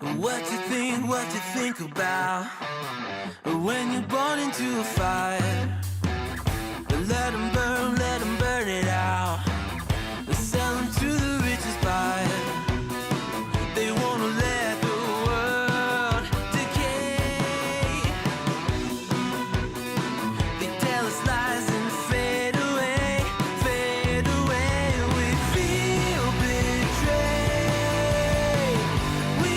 What you think about when you're born into a fire? Let them burn it out. Sell them to the richest buyer. They wanna let the world decay. They tell us lies and fade away, fade away. We feel betrayed. We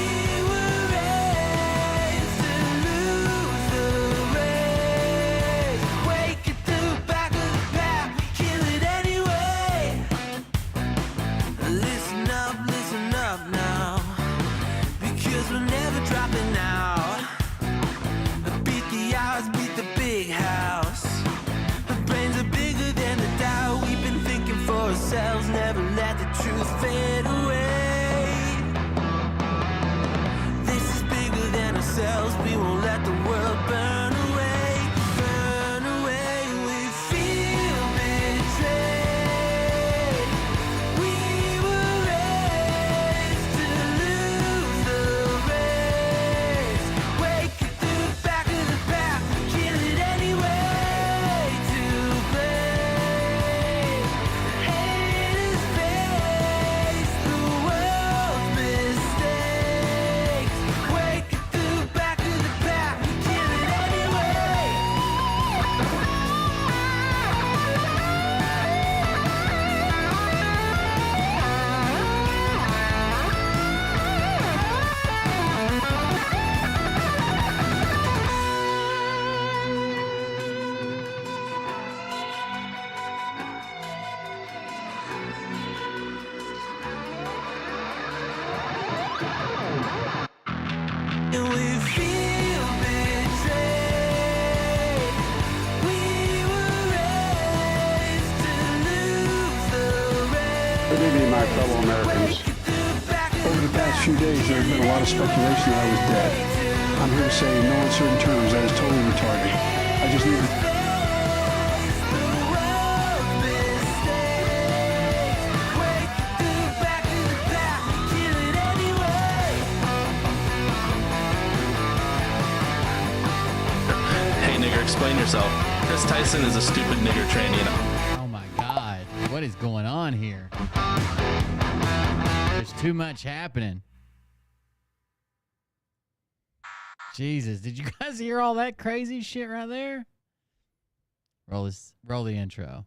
were raised to lose the race. Wake at the back of the pack, kill it anyway. Listen up now, because we're never dropping out. Beat the odds, beat the big house. Our brains are bigger than the doubt. We've been thinking for ourselves, never let the truth fade away. This is bigger than ourselves, we won't let the world burn away, burn away. We feel betrayed. We were raised to lose the race. Wake at the back of the pack, kill it anyway. To blame, haters face the world's mistakes. Wake at the back of the pack, kill it anyway. And we feel betrayed. We were raised to lose the race. Good evening, my fellow Americans. Over the past few days, there has been a lot of speculation that I was dead. I'm here to say in no uncertain terms that is totally retarded. I just need to... Hey nigger, explain yourself. Chris Tyson is a stupid nigger tranny. Oh my God. What is going on here? There's too much happening. Jesus, did you guys hear all that crazy shit right there? Roll the intro.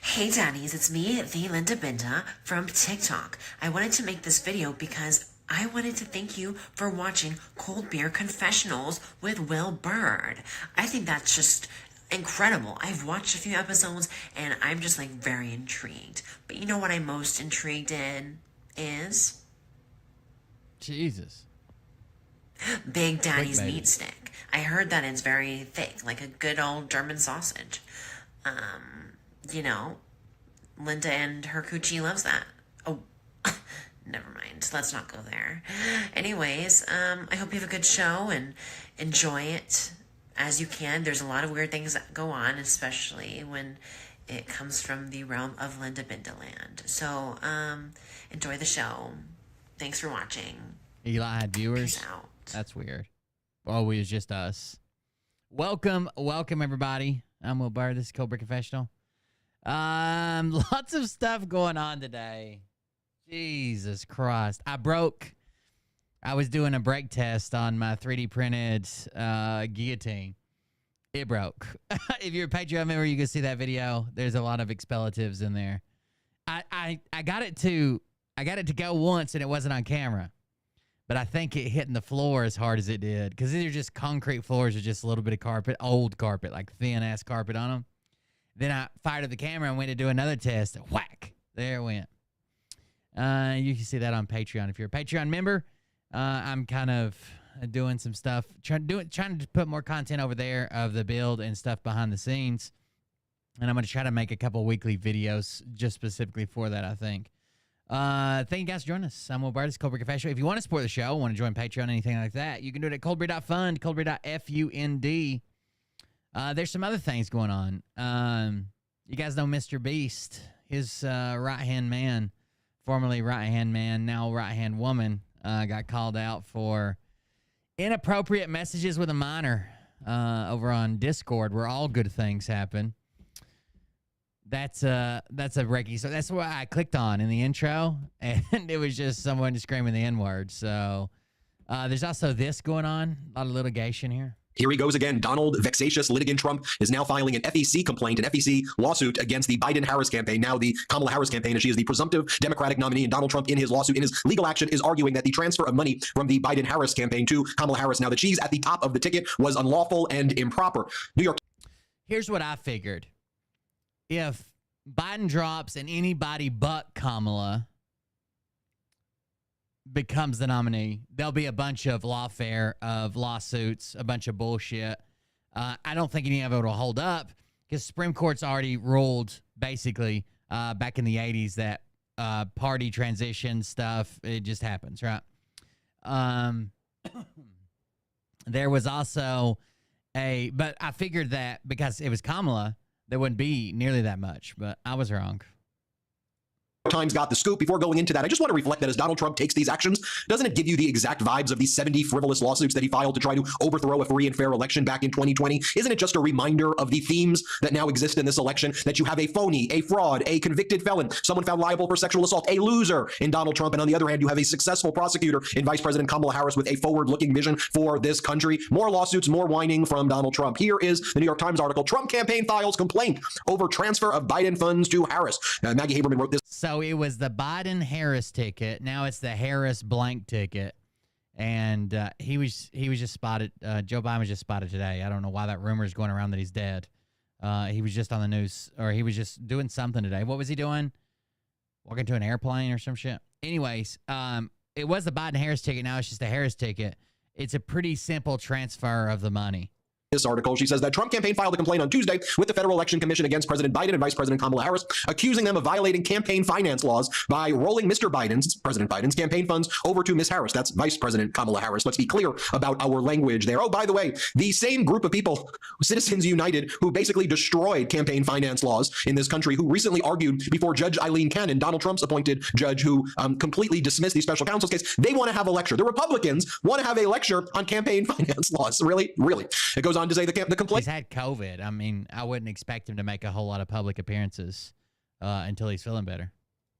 Hey Daddies, it's me, the Linda Binda from TikTok. I wanted to make this video because I wanted to thank you for watching Cold Beer Confessionals with Will Bird. I think that's just incredible. I've watched a few episodes and I'm just like very intrigued. But you know what I'm most intrigued in is Jesus. Big Daddy's Clickbait. meat stick. I heard that it's very thick, like a good old German sausage. You know, Linda and her coochie loves that. Oh, never mind. Let's not go there. Anyways, I hope you have a good show and enjoy it as you can. There's a lot of weird things that go on, especially when it comes from the realm of Linda Bindaland. So, enjoy the show. Thanks for watching. Eli had viewers. Peace out. That's weird. Oh, it was just us. Welcome everybody. I'm Will Bird. This is Cold Beer Confessional. Lots of stuff going on today. Jesus Christ. I was doing a brake test on my 3D printed guillotine. It broke. If you're a Patreon member, you can see that video. There's a lot of expletives in there. I got it to go once and it wasn't on camera. But I think it hitting the floor as hard as it did. Because these are just concrete floors with just a little bit of carpet. Old carpet, like thin-ass carpet on them. Then I fired up the camera and went to do another test. Whack! There it went. You can see that on Patreon. If you're a Patreon member, I'm kind of doing some stuff. Trying to put more content over there of the build and stuff behind the scenes. And I'm going to try to make a couple weekly videos just specifically for that, I think. Thank you guys for joining us. I'm Will Bird. It's Cold Beer Confessional. If you want to support the show, want to join Patreon, anything like that, you can do it at coldbeer.fund, coldbeer.fund. There's some other things going on. You guys know Mr. Beast, his right-hand man, formerly right-hand man, now right-hand woman, got called out for inappropriate messages with a minor over on Discord, where all good things happen. That's a Reiki. So that's what I clicked on in the intro, and it was just someone screaming the N-word. So there's also this going on, a lot of litigation here. Here he goes again. Donald Vexatious Litigant Trump is now filing an FEC complaint, an FEC lawsuit against the Biden-Harris campaign, now the Kamala Harris campaign, as she is the presumptive Democratic nominee. And Donald Trump, in his lawsuit, in his legal action, is arguing that the transfer of money from the Biden-Harris campaign to Kamala Harris, now that she's at the top of the ticket, was unlawful and improper. New York. Here's what I figured. If Biden drops and anybody but Kamala becomes the nominee, there'll be a bunch of lawfare, of lawsuits, a bunch of bullshit. I don't think any of it will hold up because Supreme Court's already ruled basically back in the 80s that party transition stuff, it just happens, right? There was also but I figured that because it was Kamala, there wouldn't be nearly that much, but I was wrong. Times got the scoop. Before going into that, I just want to reflect that as Donald Trump takes these actions, doesn't it give you the exact vibes of the 70 frivolous lawsuits that he filed to try to overthrow a free and fair election back in 2020? Isn't it just a reminder of the themes that now exist in this election, that you have a phony, a fraud, a convicted felon, someone found liable for sexual assault, a loser in Donald Trump, and on the other hand, you have a successful prosecutor in Vice President Kamala Harris with a forward-looking vision for this country? More lawsuits, more whining from Donald Trump. Here is the New York Times article, Trump campaign files complaint over transfer of Biden funds to Harris. Maggie Haberman wrote this. So it was the Biden-Harris ticket. Now it's the Harris blank ticket. And he was just spotted. Joe Biden was just spotted today. I don't know why that rumor is going around that he's dead. He was just on the news, or he was just doing something today. What was he doing? Walking to an airplane or some shit. Anyways, it was the Biden-Harris ticket. Now it's just a Harris ticket. It's a pretty simple transfer of the money. This article, she says that Trump campaign filed a complaint on Tuesday with the Federal Election Commission against President Biden and Vice President Kamala Harris, accusing them of violating campaign finance laws by rolling President Biden's campaign funds over to Ms. Harris. That's Vice President Kamala Harris. Let's be clear about our language there. Oh, by the way, the same group of people, Citizens United, who basically destroyed campaign finance laws in this country, who recently argued before Judge Eileen Cannon, Donald Trump's appointed judge, who completely dismissed the special counsel's case. They want to have a lecture. The Republicans want to have a lecture on campaign finance laws. Really? Really? It goes on to say the complaint. He's had COVID. I mean, I wouldn't expect him to make a whole lot of public appearances until he's feeling better.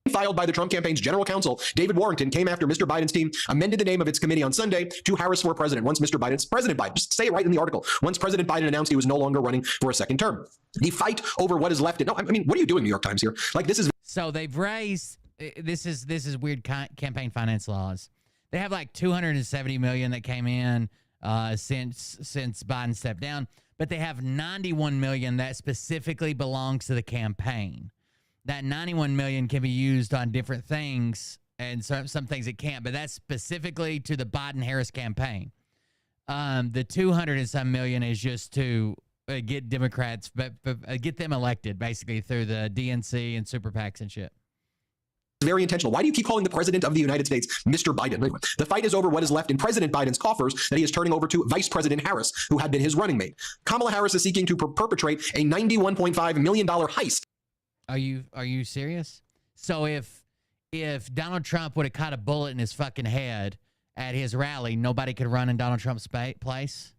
Filed by the Trump campaign's general counsel, David Warrington, came after Mr. Biden's team amended the name of its committee on Sunday to Harris for President. Once President Biden, just say it right in the article, once President Biden announced he was no longer running for a second term. The fight over what is left. No, I mean, what are you doing, New York Times, here? Like, this is. So they've raised, this is weird campaign finance laws. They have like $270 million that came in since Biden stepped down, but they have $91 million that specifically belongs to the campaign. That $91 million can be used on different things, and some things it can't, but that's specifically to the Biden-Harris campaign. The $200 and some million is just to get Democrats, but get them elected, basically, through the DNC and super PACs and shit. Very intentional. Why do you keep calling the president of the United States Mr. Biden? Anyway, the fight is over what is left in President Biden's coffers that he is turning over to Vice President Harris, who had been his running mate. Kamala Harris is seeking to perpetrate a $91.5 million heist. Are you serious? So if Donald Trump would have caught a bullet in his fucking head at his rally, nobody could run in Donald Trump's place?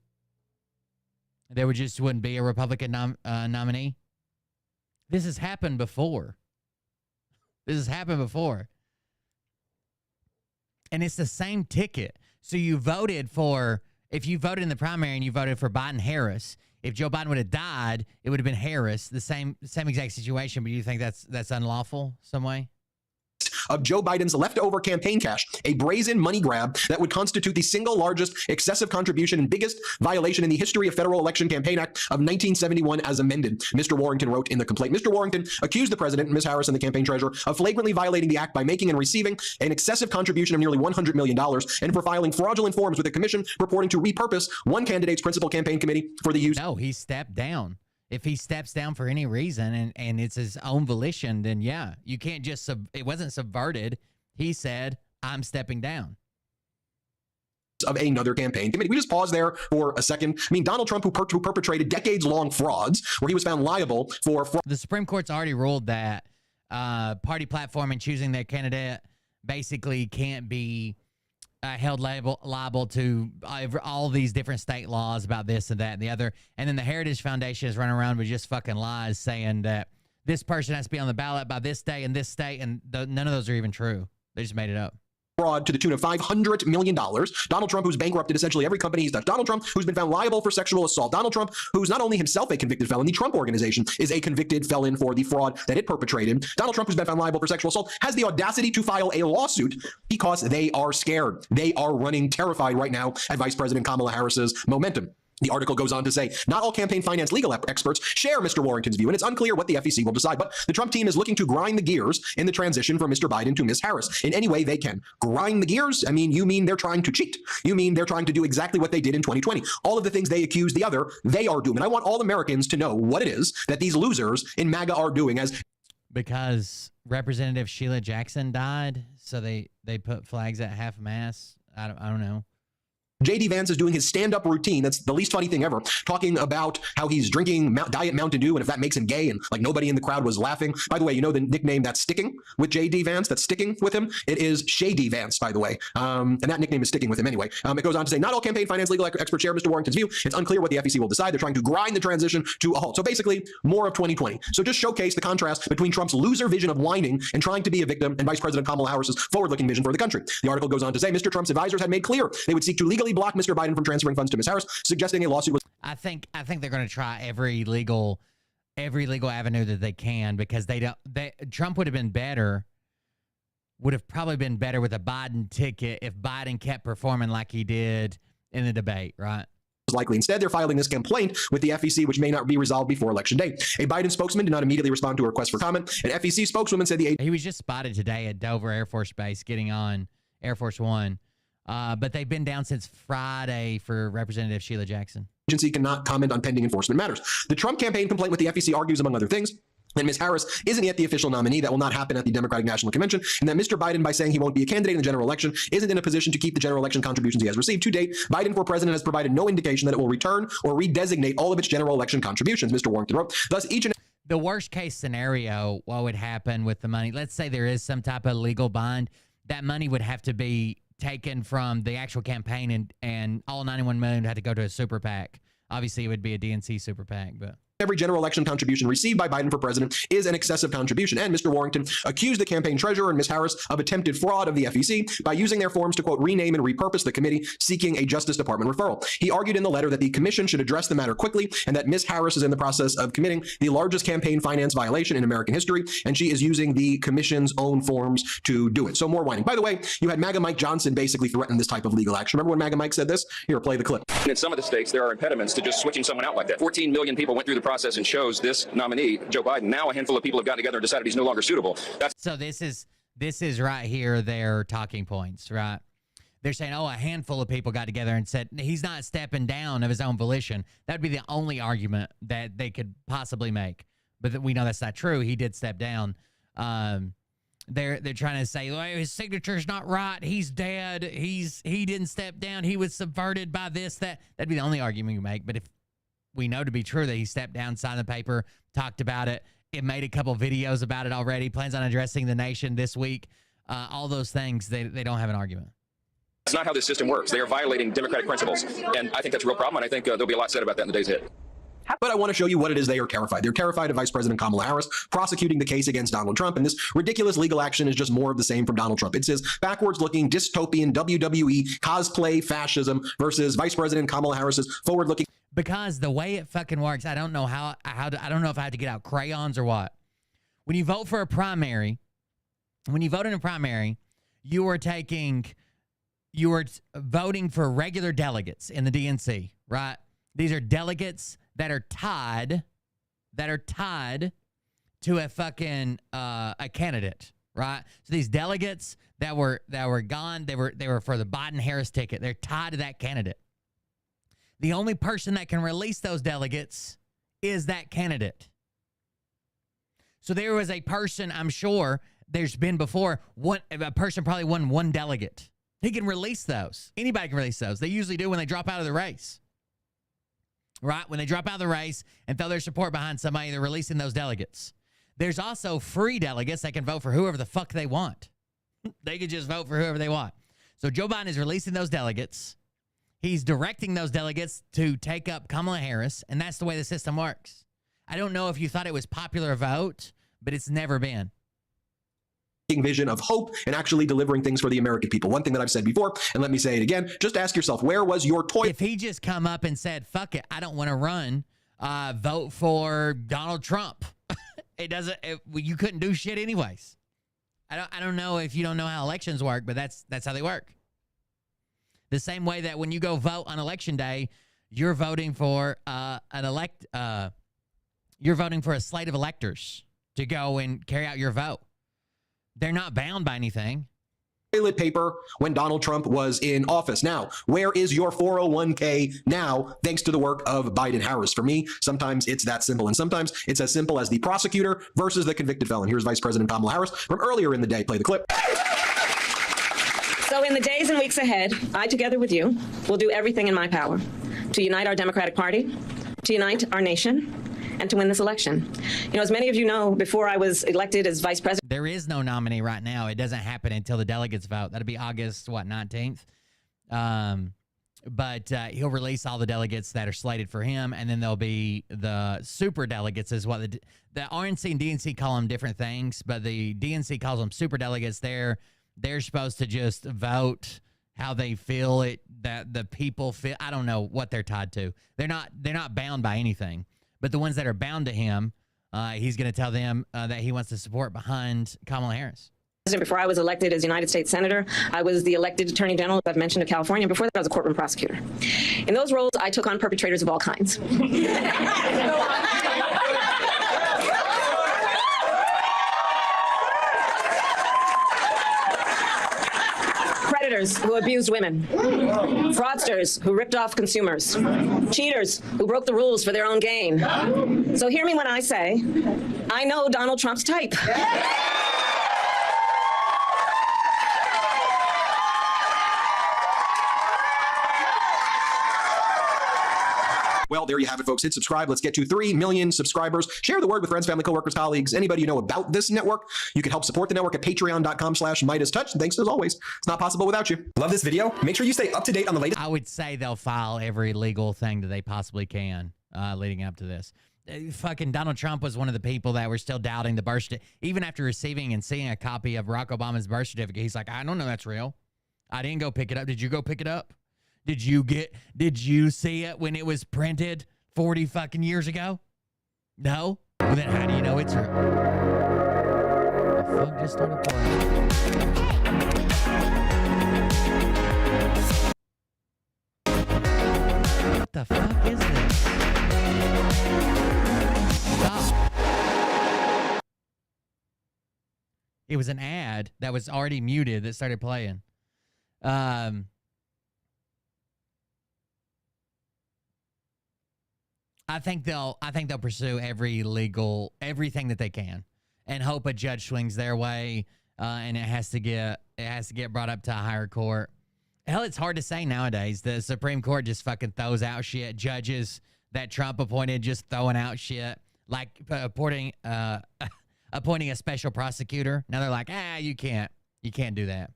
There wouldn't be a Republican nominee? This has happened before. And it's the same ticket. So you voted for, if you voted in the primary and you voted for Biden-Harris, if Joe Biden would have died, it would have been Harris, the same exact situation. But you think that's unlawful some way? Of Joe Biden's leftover campaign cash, a brazen money grab that would constitute the single largest excessive contribution and biggest violation in the history of Federal Election Campaign Act of 1971 as amended, Mr. Warrington wrote in the complaint. Mr. Warrington accused the president, Ms. Harris, and the campaign treasurer of flagrantly violating the act by making and receiving an excessive contribution of nearly $100 million and for filing fraudulent forms with the commission purporting to repurpose one candidate's principal campaign committee for the use. No, he stepped down. If he steps down for any reason and it's his own volition, then yeah, you can't just, it wasn't subverted. He said, I'm stepping down. Of another campaign committee. We just pause there for a second. I mean, Donald Trump, who perpetrated decades-long frauds, where he was found liable for fraud. The Supreme Court's already ruled that party platform and choosing their candidate basically can't be held liable to all these different state laws about this and that and the other. And then the Heritage Foundation is running around with just fucking lies saying that this person has to be on the ballot by this day and this state, and none of those are even true. They just made it up. Fraud to the tune of $500 million. Donald Trump, who's bankrupted essentially every company he's touched. Donald Trump, who's been found liable for sexual assault. Donald Trump, who's not only himself a convicted felon, the Trump Organization is a convicted felon for the fraud that it perpetrated. Donald Trump, who's been found liable for sexual assault, has the audacity to file a lawsuit because they are scared. They are running terrified right now at Vice President Kamala Harris's momentum. The article goes on to say, not all campaign finance legal experts share Mr. Warrington's view, and it's unclear what the FEC will decide. But the Trump team is looking to grind the gears in the transition from Mr. Biden to Ms. Harris in any way they can. Grind the gears? I mean, you mean they're trying to cheat. You mean they're trying to do exactly what they did in 2020. All of the things they accuse the other, they are doing. And I want all Americans to know what it is that these losers in MAGA are doing. Because Representative Sheila Jackson died, so they put flags at half-mast. I don't know. J.D. Vance is doing his stand-up routine. That's the least funny thing ever. Talking about how he's drinking Diet Mountain Dew and if that makes him gay, and like nobody in the crowd was laughing. By the way, you know the nickname that's sticking with J.D. Vance, that's sticking with him? It is Shady Vance, by the way. And that nickname is sticking with him anyway. It goes on to say, not all campaign finance legal experts share Mr. Warrington's view. It's unclear what the FEC will decide. They're trying to grind the transition to a halt. So basically, more of 2020. So just showcase the contrast between Trump's loser vision of whining and trying to be a victim and Vice President Kamala Harris's forward-looking vision for the country. The article goes on to say, Mr. Trump's advisors had made clear they would seek to legally block Mr. Biden from transferring funds to Ms. Harris, suggesting a lawsuit was... I think they're going to try every legal avenue that they can, because Trump would have probably been better with a Biden ticket if Biden kept performing like he did in the debate, right? Likely. Instead, they're filing this complaint with the FEC, which may not be resolved before Election Day. A Biden spokesman did not immediately respond to a request for comment. An FEC spokeswoman said he was just spotted today at Dover Air Force Base getting on Air Force One. But they've been down since Friday for Representative Sheila Jackson. Agency cannot comment on pending enforcement matters. The Trump campaign complaint with the FEC argues, among other things, that Ms. Harris isn't yet the official nominee. That will not happen at the Democratic National Convention, and that Mr. Biden, by saying he won't be a candidate in the general election, isn't in a position to keep the general election contributions he has received. To date, Biden for president has provided no indication that it will return or redesignate all of its general election contributions, Mr. Warrington wrote. Thus, the worst case scenario, what would happen with the money? Let's say there is some type of legal bind. That money would have to be taken from the actual campaign, and all 91 million had to go to a super PAC. Obviously, it would be a DNC super PAC, but every general election contribution received by Biden for president is an excessive contribution. And Mr. Warrington accused the campaign treasurer and Ms. Harris of attempted fraud of the FEC by using their forms to, quote, rename and repurpose the committee seeking a Justice Department referral. He argued in the letter that the commission should address the matter quickly and that Ms. Harris is in the process of committing the largest campaign finance violation in American history, and she is using the commission's own forms to do it. So more whining. By the way, you had MAGA Mike Johnson basically threaten this type of legal action. Remember when MAGA Mike said this? Here, play the clip. In some of the states, there are impediments to just switching someone out like that. 14 million people went through the process and chose this nominee, Joe Biden. Now a handful of people have gotten together and decided he's no longer suitable. So this is right here their talking points, right? They're saying, oh, a handful of people got together and said he's not stepping down of his own volition. That would be the only argument that they could possibly make. But we know that's not true. He did step down. They're trying to say, well, his signature's not right. He's dead. He didn't step down. He was subverted by this, that. That'd be the only argument you make. But if we know to be true that he stepped down, signed the paper, talked about it, it made a couple videos about it already, plans on addressing the nation this week, all those things, they don't have an argument. That's not how this system works. They are violating democratic principles. And I think that's a real problem, and I think there'll be a lot said about that in the days ahead. But I want to show you what it is they are terrified. They're terrified of Vice President Kamala Harris prosecuting the case against Donald Trump, and this ridiculous legal action is just more of the same from Donald Trump. It's his backwards-looking, dystopian WWE cosplay fascism versus Vice President Kamala Harris's forward-looking. Because the way it fucking works, I don't know I don't know if I have to get out crayons or what. When you vote for a primary, when you vote in a primary, you are voting for regular delegates in the DNC, right? These are delegates that are tied to a fucking a candidate, right? So these delegates that were gone, they were for the Biden-Harris ticket. They're tied to that candidate. The only person that can release those delegates is that candidate. So there was a person, I'm sure there's been before, a person probably won one delegate. He can release those. Anybody can release those. They usually do when they drop out of the race. Right? When they drop out of the race and throw their support behind somebody, they're releasing those delegates. There's also free delegates that can vote for whoever the fuck they want. They could just vote for whoever they want. So Joe Biden is releasing those delegates. He's directing those delegates to take up Kamala Harris, and that's the way the system works. I don't know if you thought it was popular vote, but it's never been. Vision of hope and actually delivering things for the American people. One thing that I've said before, and let me say it again, just ask yourself, where was your toy? If he just come up and said, fuck it, I don't want to run, vote for Donald Trump. You couldn't do shit anyways. I don't know if you don't know how elections work, but that's how they work. The same way that when you go vote on election day, you're voting for you're voting for a slate of electors to go and carry out your vote. They're not bound by anything. Toilet paper when Donald Trump was in office. Now, where is your 401k now, thanks to the work of Biden-Harris? For me, sometimes it's that simple, and sometimes it's as simple as the prosecutor versus the convicted felon. Here's Vice President Kamala Harris from earlier in the day. Play the clip. So in the days and weeks ahead, I, together with you, will do everything in my power to unite our Democratic Party, to unite our nation, and to win this election. You know, as many of you know, before I was elected as vice president, there is no nominee right now. It doesn't happen until the delegates vote. That'll be August, 19th? But he'll release all the delegates that are slated for him, and then there'll be the super delegates is what the RNC and DNC call them different things, but the DNC calls them super delegates. They're supposed to just vote how they feel it, that the people feel. I don't know what they're tied to. They're not bound by anything. But the ones that are bound to him, he's going to tell them that he wants to support behind Kamala Harris. before I was elected as United States Senator, I was the elected Attorney General, as I've mentioned, of California. Before that, I was a courtroom prosecutor. In those roles, I took on perpetrators of all kinds. Predators who abused women, fraudsters who ripped off consumers, cheaters who broke the rules for their own gain. So hear me when I say, I know Donald Trump's type. Well, there you have it, folks. Hit subscribe. Let's get to 3 million subscribers. Share the word with friends, family, coworkers, colleagues, anybody you know about this network. You can help support the network at patreon.com/MeidasTouch. And thanks as always. It's not possible without you. Love this video? Make sure you stay up to date on the latest. I would say they'll file every legal thing that they possibly can leading up to this. Fucking Donald Trump was one of the people that were still doubting the birth certificate. Even after receiving and seeing a copy of Barack Obama's birth certificate, he's like, I don't know that's real. I didn't go pick it up. Did you go pick it up? Did you see it when it was printed 40 fucking years ago? No? Well, then how do you know it's real? The fuck just started playing. What the fuck is this? Stop. It was an ad that was already muted that started playing. I think they'll pursue everything that they can, and hope a judge swings their way, and it has to get brought up to a higher court. Hell, it's hard to say nowadays. The Supreme Court just fucking throws out shit. Judges that Trump appointed just throwing out shit, like appointing a special prosecutor. Now they're like, you can't do that.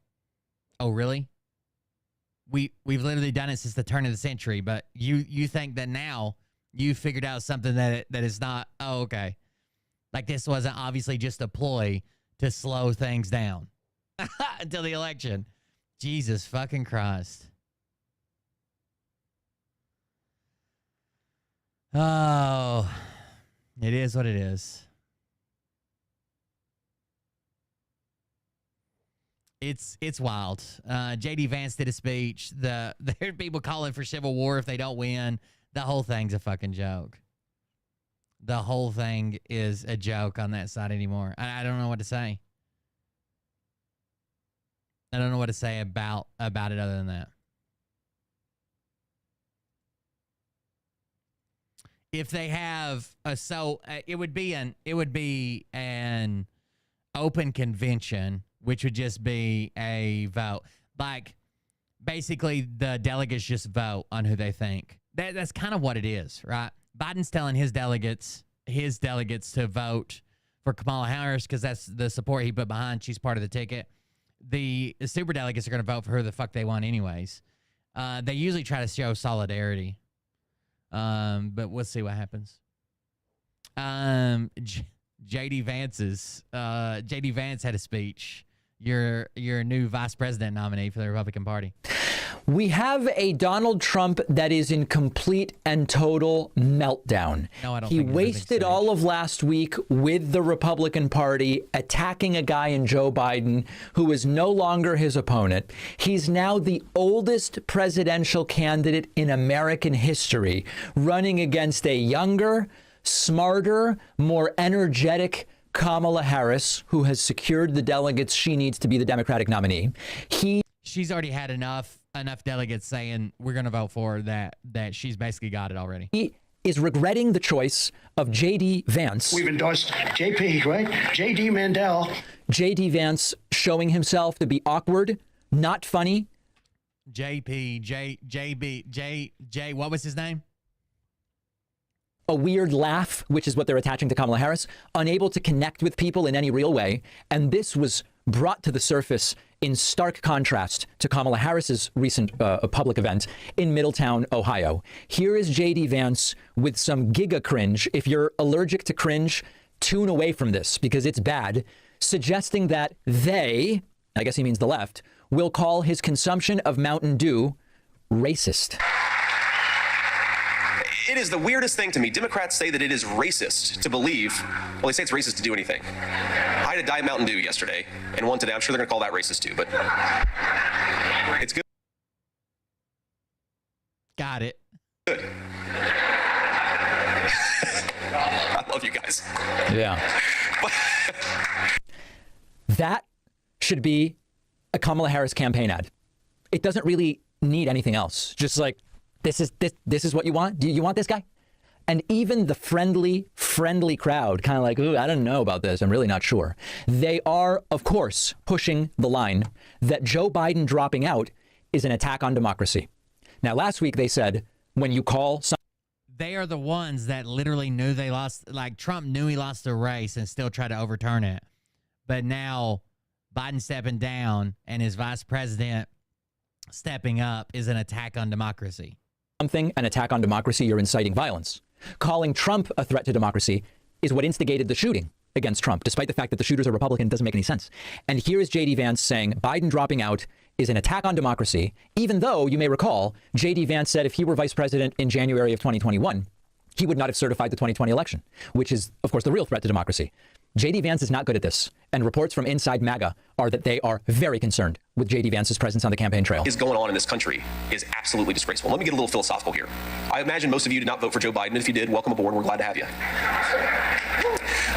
Oh, really? We've literally done it since the turn of the century, but you think that now you figured out something that is not, oh, okay. Like this wasn't obviously just a ploy to slow things down until the election. Jesus fucking Christ. Oh, it is what it is. It's wild. J.D. Vance did a speech. There are people calling for civil war if they don't win. The whole thing's a fucking joke. The whole thing is a joke on that side anymore. I don't know what to say. I don't know what to say about it other than that. If they have it would be an open convention, which would just be a vote. Like basically the delegates just vote on who they think. That's kind of what it is, right? Biden's telling his delegates to vote for Kamala Harris because that's the support he put behind. She's part of the ticket. the superdelegates are going to vote for who the fuck they want anyways. They usually try to show solidarity. But we'll see what happens. JD Vance had a speech. Your new vice president nominee for the Republican Party. We have a Donald Trump that is in complete and total meltdown. No, I don't He think wasted all of last week with the Republican Party, attacking a guy in Joe Biden who is no longer his opponent. He's now the oldest presidential candidate in American history, running against a younger, smarter, more energetic Kamala Harris, who has secured the delegates she needs to be the Democratic nominee. She's already had enough delegates saying we're going to vote for that she's basically got it already. He is regretting the choice of J.D. Vance. We've endorsed JP, right? J.D. Mandel. J.D. Vance showing himself to be awkward, not funny. What was his name? A weird laugh, which is what they're attaching to Kamala Harris, unable to connect with people in any real way. And this was brought to the surface in stark contrast to Kamala Harris's recent public event in Middletown, Ohio. Here is J.D. Vance with some giga cringe. If you're allergic to cringe, tune away from this because it's bad, suggesting that they, I guess he means the left, will call his consumption of Mountain Dew racist. It is the weirdest thing to me. Democrats say that it is racist to believe, well, they say it's racist to do anything. I had a Diet Mountain Dew yesterday and one today. I'm sure they're going to call that racist too, but it's good. Got it. Good. I love you guys. Yeah. That should be a Kamala Harris campaign ad. It doesn't really need anything else. Just like, this is what you want? Do you want this guy? And even the friendly crowd, kind of like, ooh, I don't know about this. I'm really not sure. They are, of course, pushing the line that Joe Biden dropping out is an attack on democracy. Now, last week they said, when you call some... They are the ones that literally knew they lost, like Trump knew he lost the race and still tried to overturn it. But now Biden stepping down and his vice president stepping up is an attack on democracy. Something, an attack on democracy, you're inciting violence. Calling Trump a threat to democracy is what instigated the shooting against Trump, despite the fact that the shooters are Republican. Doesn't make any sense. And here is J.D. Vance saying Biden dropping out is an attack on democracy, even though, you may recall, J.D. Vance said if he were vice president in January of 2021, he would not have certified the 2020 election, which is, of course, the real threat to democracy. J.D. Vance is not good at this, and reports from inside MAGA are that they are very concerned with J.D. Vance's presence on the campaign trail. What is going on in this country is absolutely disgraceful. Let me get a little philosophical here. I imagine most of you did not vote for Joe Biden. If you did, welcome aboard. We're glad to have you.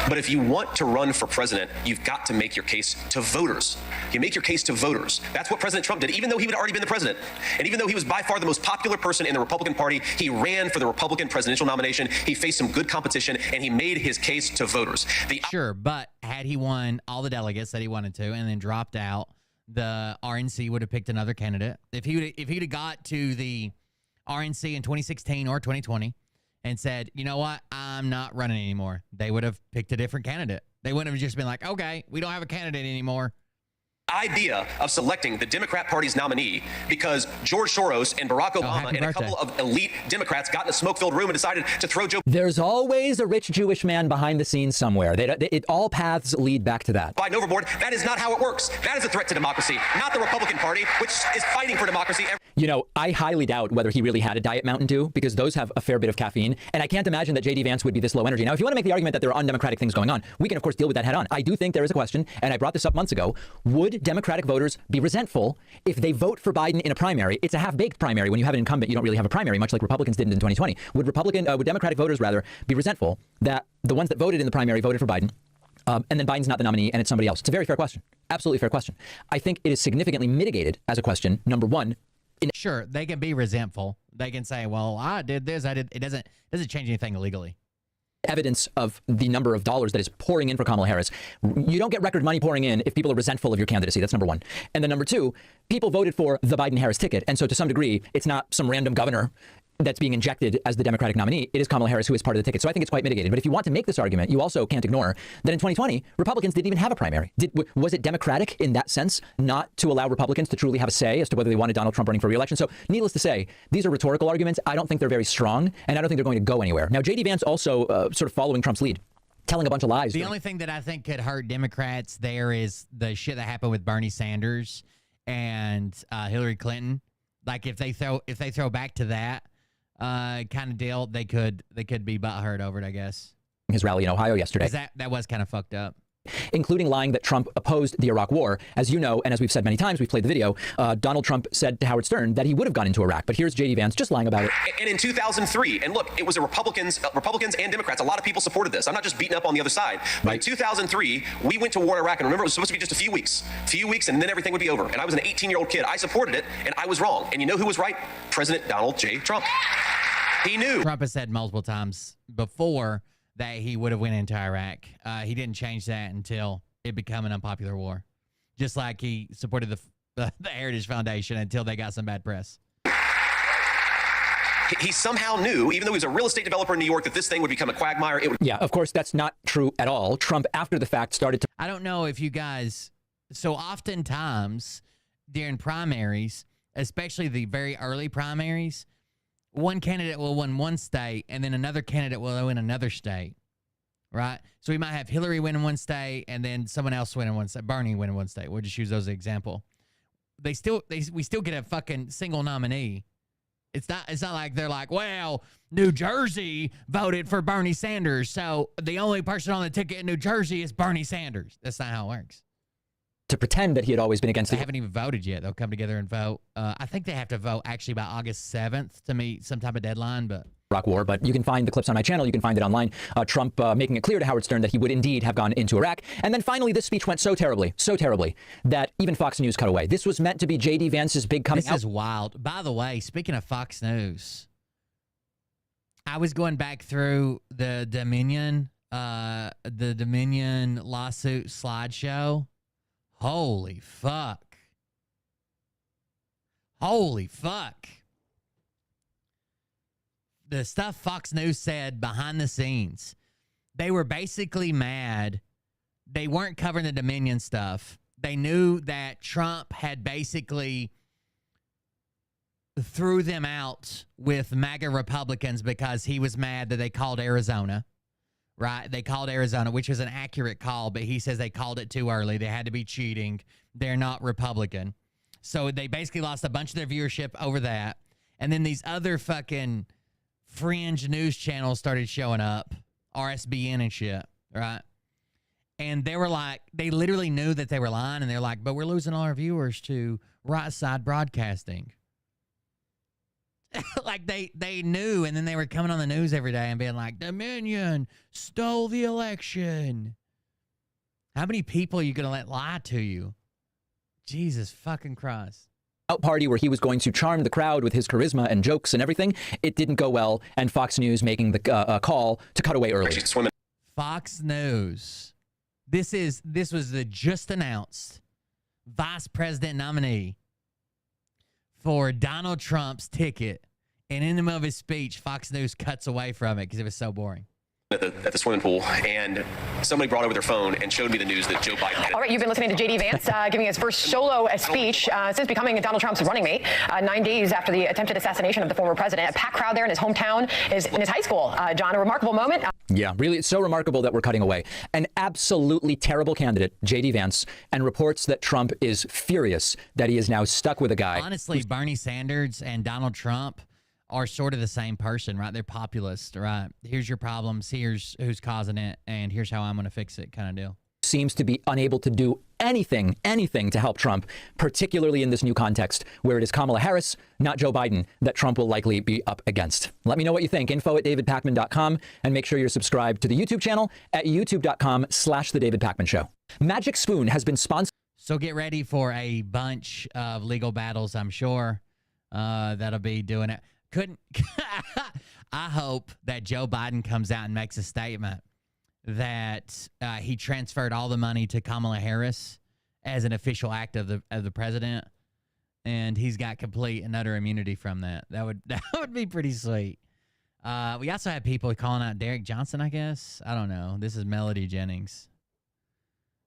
But if you want to run for president, you've got to make your case to voters. You make your case to voters. That's what President Trump did, even though he had already been the president. And even though he was by far the most popular person in the Republican Party, he ran for the Republican presidential nomination. He faced some good competition, and he made his case to voters. Sure, but had he won all the delegates that he wanted to and then dropped out, the RNC would have picked another candidate. If he'd have got to the RNC in 2016 or 2020 and said, you know what, I'm not running anymore, they would have picked a different candidate. They wouldn't have just been like, okay, we don't have a candidate anymore. Idea of selecting the Democrat Party's nominee because George Soros and Barack Obama and a couple of elite Democrats got in a smoke-filled room and decided to throw Joe. There's always a rich Jewish man behind the scenes somewhere. All paths lead back to that. Biden overboard. That is not how it works. That is a threat to democracy, not the Republican Party, which is fighting for democracy. You know, I highly doubt whether he really had a Diet Mountain Dew because those have a fair bit of caffeine. And I can't imagine that J.D. Vance would be this low energy. Now, if you want to make the argument that there are undemocratic things going on, we can, of course, deal with that head on. I do think there is a question, and I brought this up months ago. Would Democratic voters be resentful if they vote for Biden in a primary? It's a half-baked primary. When you have an incumbent, you don't really have a primary, much like Republicans did in 2020. Would Democratic voters, rather, be resentful that the ones that voted in the primary voted for Biden, and then Biden's not the nominee and it's somebody else? It's a very fair question. Absolutely fair question. I think it is significantly mitigated as a question, number one. Sure, they can be resentful. They can say, well, I did this, I did. It doesn't change anything legally. Evidence of the number of dollars that is pouring in for Kamala Harris. You don't get record money pouring in if people are resentful of your candidacy. That's number one. And then number two, people voted for the Biden-Harris ticket. And so to some degree, it's not some random governor that's being injected as the Democratic nominee, it is Kamala Harris who is part of the ticket. So I think it's quite mitigated. But if you want to make this argument, you also can't ignore that in 2020, Republicans didn't even have a primary. Was it democratic in that sense not to allow Republicans to truly have a say as to whether they wanted Donald Trump running for re-election? So needless to say, these are rhetorical arguments. I don't think they're very strong, and I don't think they're going to go anywhere. Now, J.D. Vance also sort of following Trump's lead, telling a bunch of lies. The only thing that I think could hurt Democrats there is the shit that happened with Bernie Sanders and Hillary Clinton. Like if they throw back to that kind of deal, they could be butthurt over it, I guess. His rally in Ohio yesterday. That was kind of fucked up. Including lying that Trump opposed the Iraq war. As you know, and as we've said many times, we've played the video, Donald Trump said to Howard Stern that he would have gone into Iraq. But here's J.D. Vance just lying about it. And in 2003, and look, it was Republicans and Democrats. A lot of people supported this. I'm not just beating up on the other side. But Right. in 2003, we went to war in Iraq, and remember, it was supposed to be just a few weeks, and then everything would be over. And I was an 18-year-old kid. I supported it, and I was wrong. And you know who was right? President Donald J. Trump. He knew. Trump has said multiple times before that he would have went into Iraq. He didn't change that until it became an unpopular war. Just like he supported the Heritage Foundation until they got some bad press. He somehow knew, even though he was a real estate developer in New York, that this thing would become a quagmire. Yeah, of course, that's not true at all. Trump, after the fact, started to... I don't know if you guys... So oftentimes during primaries, especially the very early primaries, one candidate will win one state and then another candidate will win another state. Right? So we might have Hillary win in one state and then someone else win in one state. Bernie win in one state. We'll just use those as an example. We still get a fucking single nominee. It's not like they're like, well, New Jersey voted for Bernie Sanders, so the only person on the ticket in New Jersey is Bernie Sanders. That's not how it works. To pretend that he had always been against They it. haven't even voted yet. They'll come together and vote. I think they have to vote actually by August 7th to meet some type of deadline, but... Iraq war, but you can find the clips on my channel. You can find it online. Trump making it clear to Howard Stern that he would indeed have gone into Iraq. And then finally, this speech went so terribly, that even Fox News cut away. This was meant to be J.D. Vance's big coming out. This is wild. By the way, speaking of Fox News, I was going back through the Dominion lawsuit slideshow. Holy fuck. Holy fuck. The stuff Fox News said behind the scenes, they were basically mad. They weren't covering the Dominion stuff. They knew that Trump had basically threw them out with MAGA Republicans because he was mad that they called Arizona, right? They called Arizona, which was an accurate call, but he says they called it too early. They had to be cheating. They're not Republican. So they basically lost a bunch of their viewership over that. And then these other fucking fringe news channels started showing up, RSBN and shit, right? And they were like, they literally knew that they were lying, and they're like, but we're losing all our viewers to right side broadcasting. Like they knew, and then they were coming on the news every day and being like, Dominion stole the election. How many people are you going to let lie to you? Jesus fucking Christ. Party where he was going to charm the crowd with his charisma and jokes and everything. It didn't go well, and Fox News making the call to cut away early. Fox News. This was the just announced vice president nominee for Donald Trump's ticket, and in the middle of his speech, Fox News cuts away from it because it was so boring. At the swimming pool, and somebody brought over their phone and showed me the news that Joe Biden had. All right, you've been listening to J.D. Vance giving his first solo speech since becoming Donald Trump's running mate. 9 days after the attempted assassination of the former president. A packed crowd there in his hometown, in his high school. John, a remarkable moment. Yeah, really, it's so remarkable that we're cutting away. An absolutely terrible candidate, J.D. Vance, and reports that Trump is furious that he is now stuck with a guy. Honestly, Bernie Sanders and Donald Trump are sort of the same person, right? They're populist, right? Here's your problems, here's who's causing it, and here's how I'm going to fix it kind of deal. Seems to be unable to do anything to help Trump, particularly in this new context where it is Kamala Harris, not Joe Biden, that Trump will likely be up against. Let me know what you think. info@davidpakman.com, and make sure you're subscribed to the YouTube channel at youtube.com/The David Pakman Show. Magic Spoon has been sponsored. So get ready for a bunch of legal battles, I'm sure. That'll be doing it. I hope that Joe Biden comes out and makes a statement that he transferred all the money to Kamala Harris as an official act of the president, and he's got complete and utter immunity from that. That would be pretty sweet. We also have people calling out Derek Johnson, I guess. I don't know. This is Melody Jennings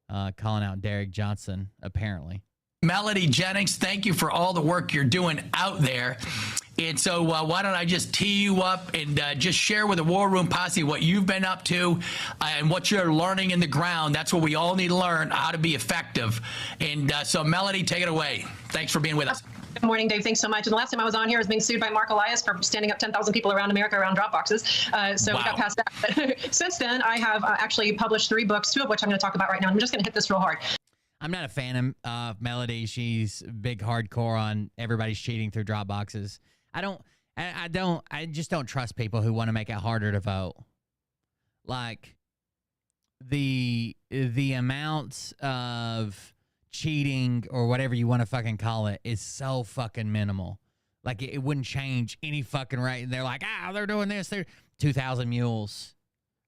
calling out Derek Johnson, apparently. Melody Jennings, thank you for all the work you're doing out there. And so why don't I just tee you up and just share with the War Room Posse what you've been up to and what you're learning in the ground. That's what we all need to learn, how to be effective. And so, Melody, take it away. Thanks for being with us. Good morning, Dave. Thanks so much. And the last time I was on here, I was being sued by Mark Elias for standing up 10,000 people around America around drop boxes. So we got past that. But since then, I have actually published 3 books, 2 of which I'm going to talk about right now. I'm just going to hit this real hard. I'm not a fan of Melody. She's big hardcore on everybody's cheating through drop boxes. I just don't trust people who want to make it harder to vote. Like the amount of cheating or whatever you want to fucking call it is so fucking minimal. Like it wouldn't change any fucking right. They're like, they're doing this. They're 2,000 Mules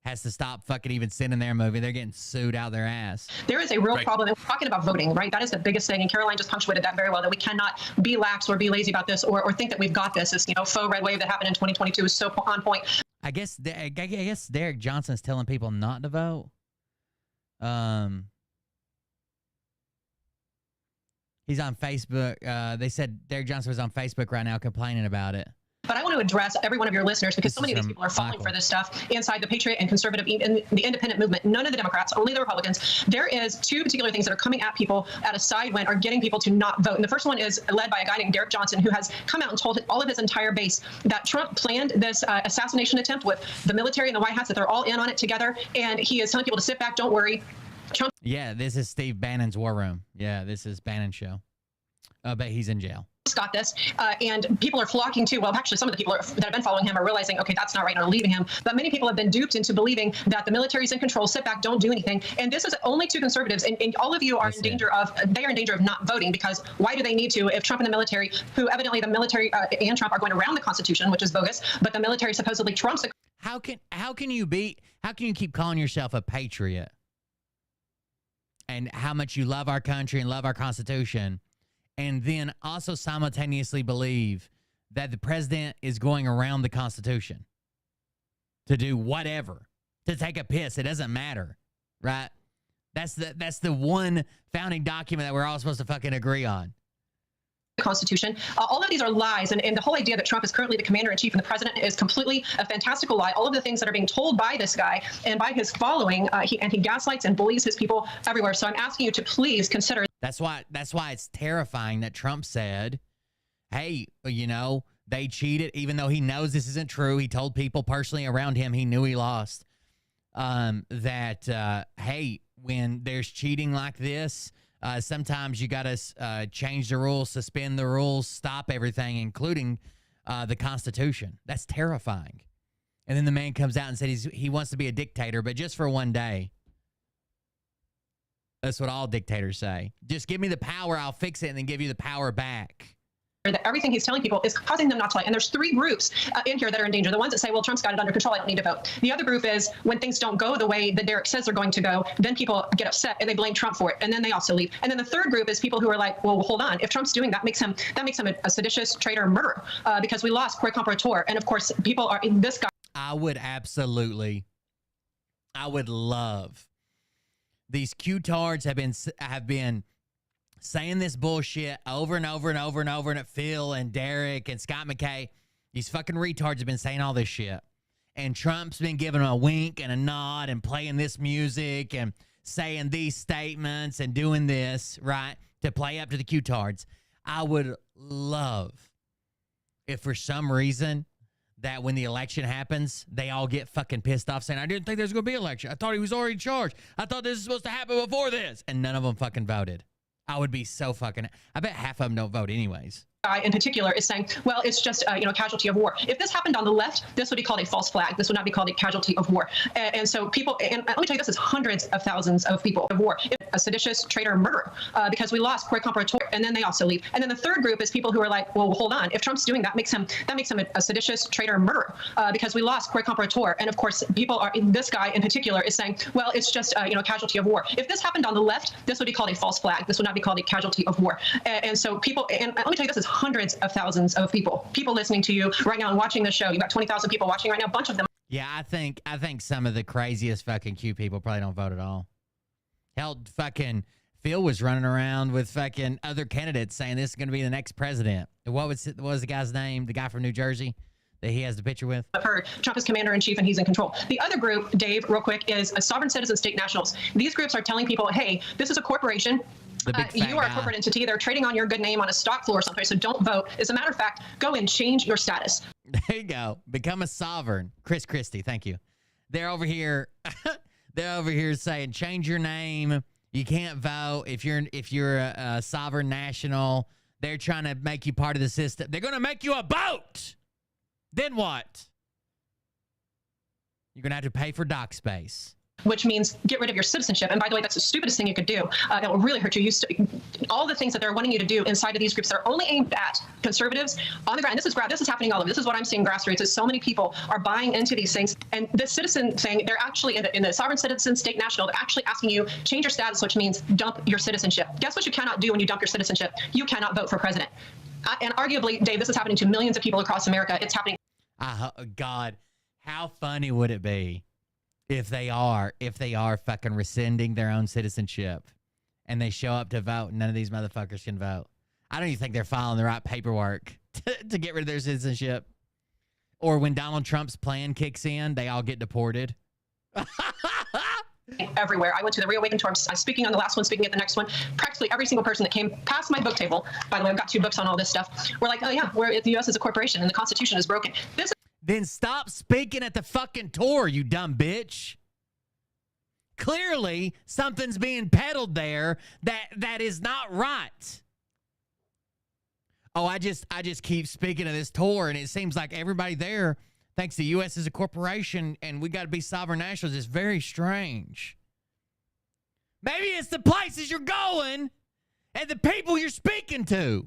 has to stop fucking even sending their movie. They're getting sued out their ass. There is a real problem. And we're talking about voting, right? That is the biggest thing. And Caroline just punctuated that very well, that we cannot be lax or be lazy about this or think that we've got this. This, faux red wave that happened in 2022 is so on point. I guess Derek Johnson's telling people not to vote. He's on Facebook. They said Derek Johnson was on Facebook right now complaining about it. But I want to address every one of your listeners because so many of these people are falling for this stuff inside the Patriot and conservative and the independent movement. None of the Democrats, only the Republicans. There is 2 particular things that are coming at people at a side wind are getting people to not vote. And the first one is led by a guy named Derek Johnson, who has come out and told all of his entire base that Trump planned this assassination attempt with the military and the White House, that they're all in on it together. And he is telling people to sit back, don't worry. Trump. Yeah, this is Steve Bannon's War Room. Yeah, this is Bannon's show. But he's in jail. Got this, and people are flocking to, well, actually some of the people that have been following him are realizing, okay, that's not right, and are leaving him. But many people have been duped into believing that the military's in control, sit back, don't do anything. And this is only to conservatives, and all of you are in danger of not voting, because why do they need to if Trump and the military, who evidently the military and Trump are going around the Constitution, which is bogus, but the military supposedly trumps the. How can you keep calling yourself a patriot and how much you love our country and love our Constitution, and then also simultaneously believe that the president is going around the Constitution to do whatever, to take a piss? It doesn't matter, right? That's the one founding document that we're all supposed to fucking agree on. Constitution. All of these are lies, and the whole idea that Trump is currently the commander-in-chief and the president is completely a fantastical lie. All of the things that are being told by this guy and by his following, he gaslights and bullies his people everywhere. So I'm asking you to please consider. That's why it's terrifying that Trump said, hey, they cheated, even though he knows this isn't true. He told people personally around him he knew he lost, hey, when there's cheating like this, sometimes you got to change the rules, suspend the rules, stop everything, including the Constitution. That's terrifying. And then the man comes out and said he wants to be a dictator, but just for one day. That's what all dictators say. Just give me the power, I'll fix it, and then give you the power back. That everything he's telling people is causing them not to lie. And there's 3 groups in here that are in danger. The ones that say, well, Trump's got it under control, I don't need to vote. The other group is when things don't go the way that Derek says they're going to go, then people get upset and they blame Trump for it. And then they also leave. And then the third group is people who are like, well, hold on. If Trump's doing that, makes him a seditious traitor, murderer, because we lost Cory Comparator. And of course, people are in this guy. I would love. These Q-tards have been saying this bullshit over and over and over and over, and Phil and Derek and Scott McKay, these fucking retards have been saying all this shit. And Trump's been giving them a wink and a nod and playing this music and saying these statements and doing this, right, to play up to the Q-tards. I would love if for some reason that when the election happens, they all get fucking pissed off saying, I didn't think there was going to be an election. I thought he was already charged. I thought this was supposed to happen before this. And none of them fucking voted. I would be so fucking... I bet half of them don't vote anyways. Guy in particular is saying, well, it's just, casualty of war. If this happened on the left, this would be called a false flag. This would not be called a casualty of war. And so people... And let me tell you, this is hundreds of thousands of people of war. a seditious, traitor, murderer because we lost Cory Comparator, and then they also leave. And then the third group is people who are like, well, hold on, if Trump's doing that, makes him a seditious, traitor, murderer because we lost Cory Comparator. And of course, this guy in particular is saying, well, it's just a casualty of war. If this happened on the left, this would be called a false flag. This would not be called a casualty of war. And so people, and let me tell you, this is hundreds of thousands of people listening to you right now and watching the show. You've got 20,000 people watching right now. A bunch of them. Yeah, I think some of the craziest fucking Q people probably don't vote at all. Hell, fucking Phil was running around with fucking other candidates saying this is going to be the next president. What was the guy's name? The guy from New Jersey that he has the picture with? I've heard Trump is commander-in-chief and he's in control. The other group, Dave, real quick, is a sovereign citizen state nationals. These groups are telling people, hey, this is a corporation. You are a corporate entity. They're trading on your good name on a stock floor or something, so don't vote. As a matter of fact, go and change your status. There you go. Become a sovereign. Chris Christie, thank you. They're over here. They're over here saying change your name. You can't vote if you're a sovereign national. They're trying to make you part of the system. They're going to make you a boat. Then what? You're going to have to pay for dock space. Which means get rid of your citizenship. And by the way, that's the stupidest thing you could do. That will really hurt you. All the things that they're wanting you to do inside of these groups that are only aimed at conservatives on the ground. This is happening all over. This is what I'm seeing grassroots is so many people are buying into these things. And this citizen thing, they're actually in the sovereign citizen state national, they're actually asking you change your status, which means dump your citizenship. Guess what you cannot do when you dump your citizenship? You cannot vote for president. And arguably, Dave, this is happening to millions of people across America. It's happening. God, how funny would it be if they are fucking rescinding their own citizenship and they show up to vote and none of these motherfuckers can vote? I don't even think they're filing the right paperwork to get rid of their citizenship. Or when Donald Trump's plan kicks in, they all get deported. Everywhere. I went to the Reawaken tour. I'm speaking on the last one, speaking at the next one. Practically every single person that came past my book table, by the way, I've got 2 books on all this stuff, we're like, oh yeah, the U.S. is a corporation and the Constitution is broken. Then stop speaking at the fucking tour, you dumb bitch. Clearly, something's being peddled there that is not right. Oh, I just keep speaking of this tour, and it seems like everybody there thinks the U.S. is a corporation, and we got to be sovereign nationals. It's very strange. Maybe it's the places you're going and the people you're speaking to.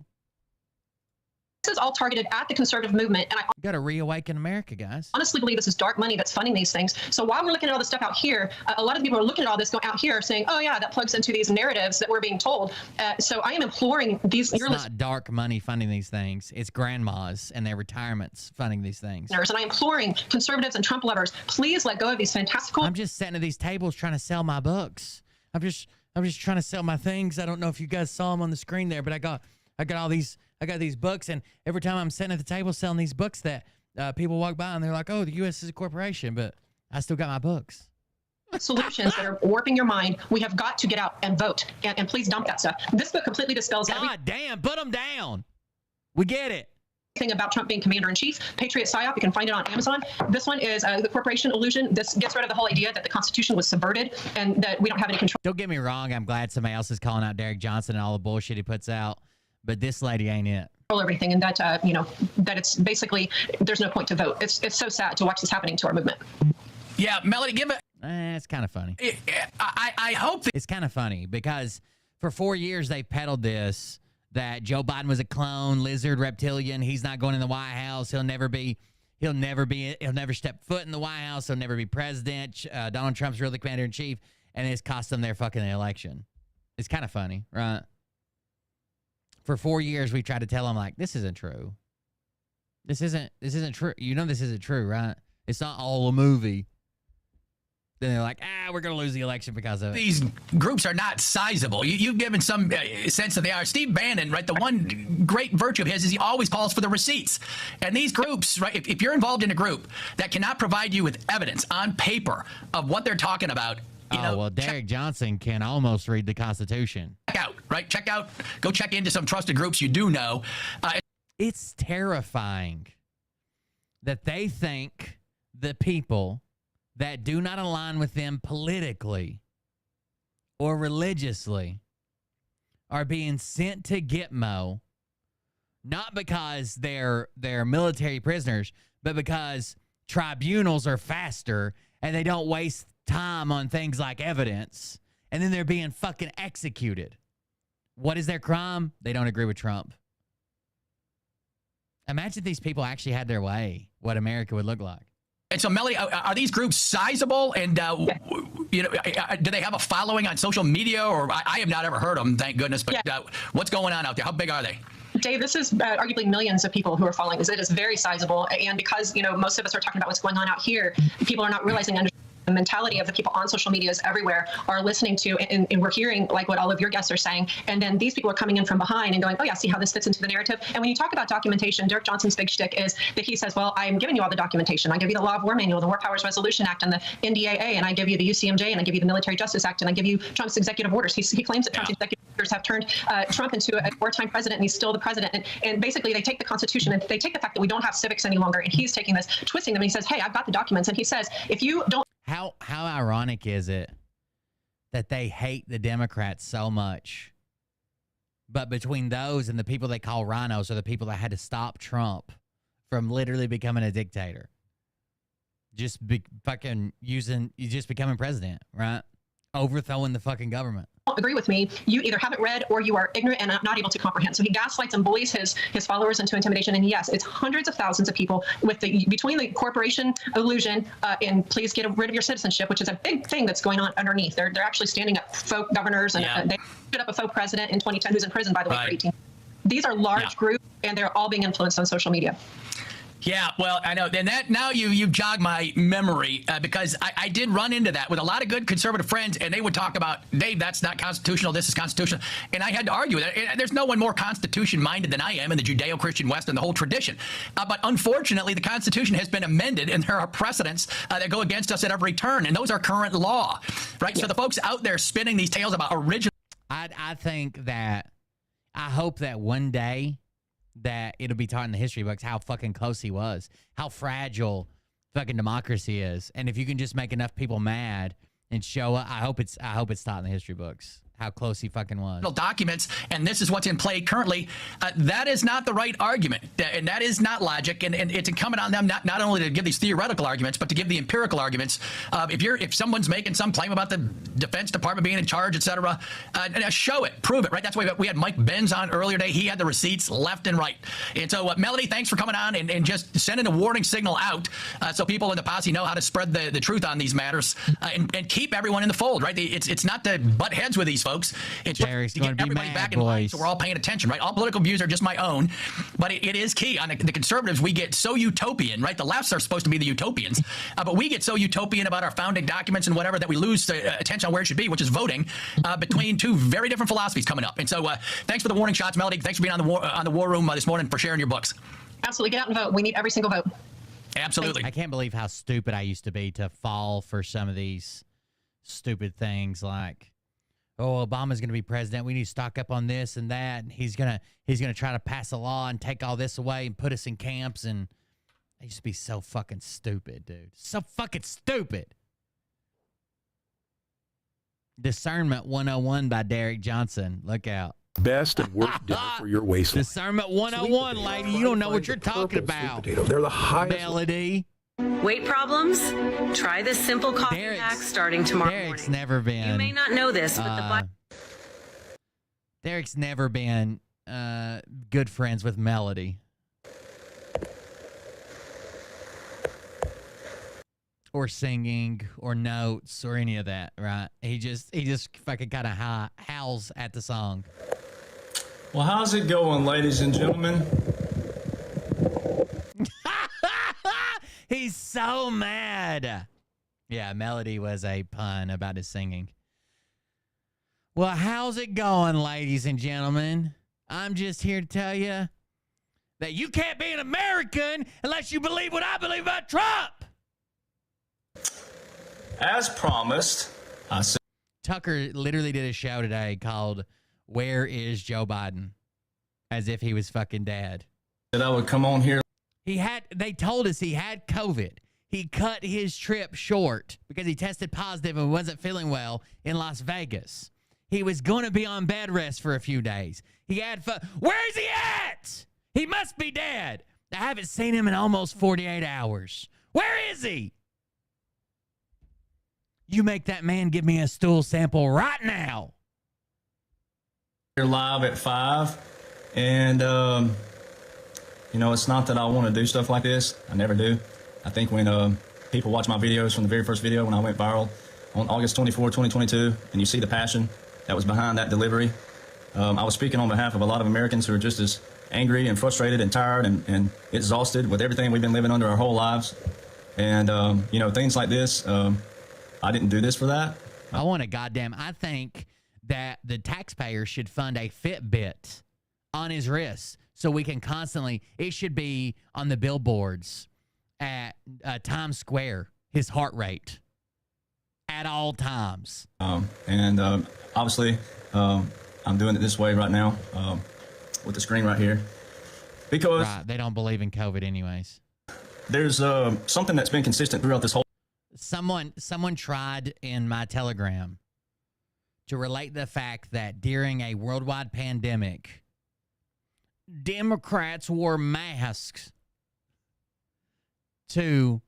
This is all targeted at the conservative movement. And I got to reawaken America, guys. Honestly believe this is dark money that's funding these things. So while we're looking at all this stuff out here, a lot of people are looking at all this going out here saying, oh yeah, that plugs into these narratives that we're being told. So I am imploring these. It's not dark money funding these things. It's grandmas and their retirements funding these things. And I'm imploring conservatives and Trump lovers, please let go of these fantastical. I'm just sitting at these tables trying to sell my books. I'm just trying to sell my things. I don't know if you guys saw them on the screen there, but I got these books, and every time I'm sitting at the table selling these books that people walk by and they're like, oh, the U.S. is a corporation, but I still got my books. Solutions that are warping your mind. We have got to get out and vote, and please dump that stuff. This book completely dispels God damn, put them down. We get it. Thing about Trump being commander-in-chief, Patriot PSYOP, you can find it on Amazon. This one is the corporation illusion. This gets rid of the whole idea that the Constitution was subverted and that we don't have any control. Don't get me wrong. I'm glad somebody else is calling out Derek Johnson and all the bullshit he puts out, but this lady ain't it. Everything, and that that it's basically there's no point to vote. It's so sad to watch this happening to our movement. Yeah, Melody, give it. It's kind of funny. I hope it's kind of funny because for 4 years they peddled this that Joe Biden was a clone, lizard, reptilian. He's not going in the White House. He'll never step foot in the White House. He'll never be president. Donald Trump's really commander in chief, and it's cost them their fucking election. It's kind of funny, right? For 4 years, we tried to tell them, like, this isn't true. This isn't true. You know this isn't true, right? It's not all a movie. Then they're like, we're going to lose the election because of it. These groups are not sizable. You've given some sense that they are. Steve Bannon, right, the one great virtue of his is he always calls for the receipts. And these groups, right, if you're involved in a group that cannot provide you with evidence on paper of what they're talking about, Derek Johnson can almost read the Constitution. Check out, go check into some trusted groups you do know. It's terrifying that they think the people that do not align with them politically or religiously are being sent to Gitmo, not because they're military prisoners, but because tribunals are faster and they don't waste time on things like evidence. and then they're being fucking executed. What is their crime? They don't agree with Trump. Imagine these people actually had their way, what America would look like. And so, Melody, are these groups sizable? And, do they have a following on social media? Or I have not ever heard of them, thank goodness. But what's going on out there? How big are they? Dave, this is arguably millions of people who are following this. It is very sizable. And because, most of us are talking about what's going on out here, people are not realizing the mentality of the people on social media is everywhere are listening to, and we're hearing like what all of your guests are saying. And then these people are coming in from behind and going, oh yeah, see how this fits into the narrative. And when you talk about documentation, Derek Johnson's big shtick is that he says, well, I'm giving you all the documentation. I give you the Law of War Manual, the War Powers Resolution Act, and the NDAA, and I give you the UCMJ, and I give you the Military Justice Act, and I give you Trump's executive orders. He claims that Trump's executive orders have turned Trump into a wartime president, and he's still the president. And basically they take the Constitution and they take the fact that we don't have civics any longer, and he's taking this, twisting them, and he says, hey, I've got the documents. And he says, if you don't. How ironic is it that they hate the Democrats so much, but between those and the people they call rhinos are the people that had to stop Trump from literally becoming a dictator, just becoming president, right? Overthrowing the fucking government. Agree with me, you either haven't read or you are ignorant and not able to comprehend. So he gaslights and bullies his followers into intimidation. And yes, it's hundreds of thousands of people between the corporation illusion and please get rid of your citizenship, which is a big thing that's going on underneath. They're actually standing up folk governors, and they stood up a folk president in 2010 who's in prison, by the way, for 18. These are large groups, and they're all being influenced on social media. Yeah, well, I know. And that now you jog my memory because I did run into that with a lot of good conservative friends, and they would talk about, Dave, that's not constitutional, this is constitutional. And I had to argue with it. There's no one more Constitution-minded than I am in the Judeo-Christian West and the whole tradition. But unfortunately, the Constitution has been amended, and there are precedents that go against us at every turn, and those are current law, right? Yeah. So the folks out there spinning these tales about original... I think that, I hope that one day that it'll be taught in the history books how fucking close he was, how fragile fucking democracy is. And if you can just make enough people mad and show up, I hope it's taught in the history books how close he fucking was. Documents, and this is what's in play currently. That is not the right argument, and that is not logic. And it's incumbent on them not only to give these theoretical arguments, but to give the empirical arguments. If someone's making some claim about the Defense Department being in charge, et cetera, show it, prove it, right? That's why we had Mike Benz on earlier today. He had the receipts left and right. And so, Melody, thanks for coming on and just sending a warning signal out so people in the posse know how to spread the truth on these matters and keep everyone in the fold, right? It's not to butt heads with these folks. It's Derek's to get everybody back in line so we're all paying attention, right? All political views are just my own, but it is key. On the conservatives, we get so utopian, right? The lefts are supposed to be the utopians, but we get so utopian about our founding documents and whatever that we lose attention on where it should be, which is voting between two very different philosophies coming up. And so thanks for the warning shots, Melody. Thanks for being on the War Room this morning, for sharing your books. Absolutely. Get out and vote. We need every single vote. Absolutely. I can't believe how stupid I used to be to fall for some of these stupid things like, oh, Obama's going to be president. We need to stock up on this and that. And he's gonna try to pass a law and take all this away and put us in camps. And I used to be so fucking stupid, dude. So fucking stupid. Discernment 101 by Derek Johnson. Look out. Best and worst dinner for your waistline. Discernment 101, lady. You don't know what you're talking about. They're the highest. Melody. Weight problems? Try this simple coffee hack starting tomorrow Derek's morning. never been. You may not know this, but Derek's never been good friends with Melody. Or singing, or notes, or any of that, right? He just fucking kind of howls at the song. Well, how's it going, ladies and gentlemen? He's so mad. Yeah, Melody was a pun about his singing. Well, how's it going, ladies and gentlemen? I'm just here to tell you that you can't be an American unless you believe what I believe about Trump. As promised, I said. Tucker literally did a show today called Where is Joe Biden? As if he was fucking dead. That I would come on here. They told us he had COVID. He cut his trip short because he tested positive and wasn't feeling well in Las Vegas. He was going to be on bed rest for a few days. He had Where's he at? He must be dead. I haven't seen him in almost 48 hours. Where is he? You make that man give me a stool sample right now. You're live at 5, and it's not that I want to do stuff like this. I never do. I think when people watch my videos from the very first video when I went viral on August 24, 2022, and you see the passion that was behind that delivery, I was speaking on behalf of a lot of Americans who are just as angry and frustrated and tired and exhausted with everything we've been living under our whole lives. And, things like this, I didn't do this for that. I think that the taxpayer should fund a Fitbit on his wrist so we can constantly, it should be on the billboards at Times Square, his heart rate at all times. Obviously, I'm doing it this way right now with the screen right here because they don't believe in COVID anyways. There's something that's been consistent throughout this whole. Someone tried in my Telegram to relate the fact that during a worldwide pandemic, Democrats wore masks to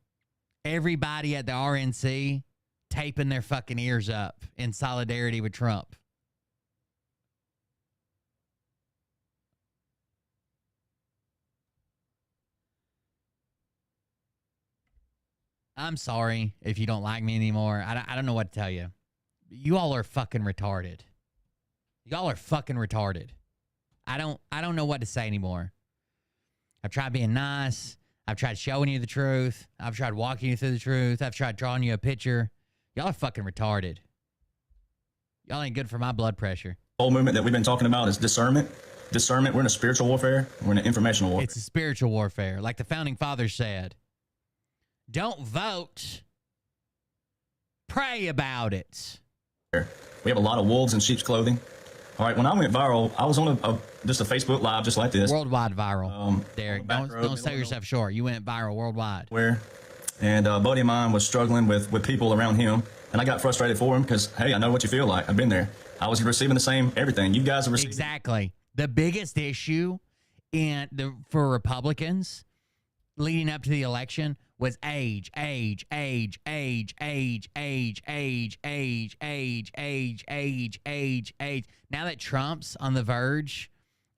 everybody at the RNC taping their fucking ears up in solidarity with Trump. I'm sorry if you don't like me anymore. I don't know what to tell you. You all are fucking retarded. Y'all are fucking retarded. I don't know what to say anymore. I've tried being nice. I've tried showing you the truth. I've tried walking you through the truth. I've tried drawing you a picture. Y'all are fucking retarded. Y'all ain't good for my blood pressure. The whole movement that we've been talking about is discernment. Discernment, we're in a spiritual warfare. We're in an informational warfare. It's a spiritual warfare. Like the founding fathers said, don't vote. Pray about it. We have a lot of wolves in sheep's clothing. All right, when I went viral, I was on just a Facebook Live just like this. Worldwide viral, Derek. Don't sell yourself short. You went viral worldwide. And a buddy of mine was struggling with people around him, and I got frustrated for him because, hey, I know what you feel like. I've been there. I was receiving the same everything. You guys are receiving. Exactly. The biggest issue for Republicans leading up to the election was age. Now that Trump's on the verge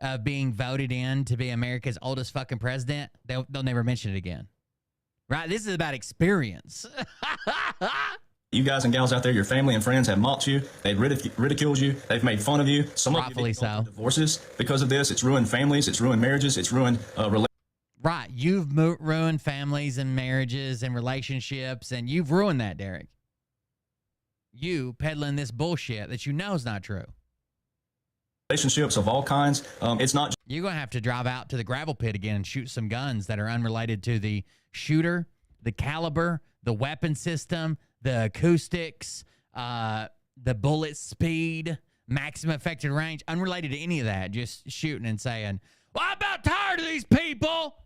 of being voted in to be America's oldest fucking president, they'll never mention it again. Right? This is about experience. You guys and gals out there, your family and friends have mocked you. They've ridiculed you. They've made fun of you. Some of you have divorces because of this. It's ruined families. It's ruined marriages. It's ruined relationships. Right. You've ruined families and marriages and relationships, and you've ruined that, Derek. You peddling this bullshit that you know is not true. Relationships of all kinds. It's not. You're going to have to drive out to the gravel pit again and shoot some guns that are unrelated to the shooter, the caliber, the weapon system, the acoustics, the bullet speed, maximum effective range, unrelated to any of that. Just shooting and saying, well, I'm about tired of these people.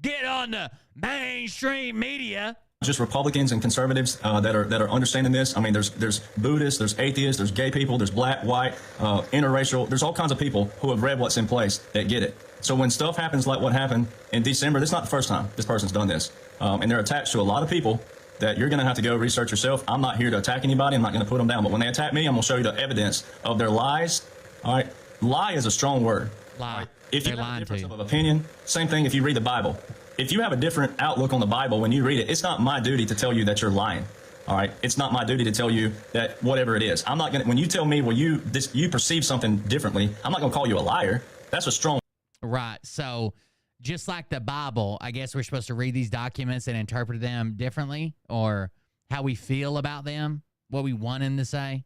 Get on the mainstream media. Just Republicans and conservatives that are understanding this. I mean, there's Buddhists, there's atheists, there's gay people, there's black, white, interracial. There's all kinds of people who have read what's in place that get it. So when stuff happens like what happened in December, this is not the first time this person's done this. And they're attached to a lot of people that you're going to have to go research yourself. I'm not here to attack anybody. I'm not going to put them down. But when they attack me, I'm going to show you the evidence of their lies. All right. Lie is a strong word. Lie. If you have a difference of opinion, same thing if you read the Bible. If you have a different outlook on the Bible when you read it, it's not my duty to tell you that you're lying. All right. It's not my duty to tell you that whatever it is. I'm not going to, when you tell me, well, you perceive something differently, I'm not going to call you a liar. That's a strong. Right. So just like the Bible, I guess we're supposed to read these documents and interpret them differently, or how we feel about them, what we want them to say.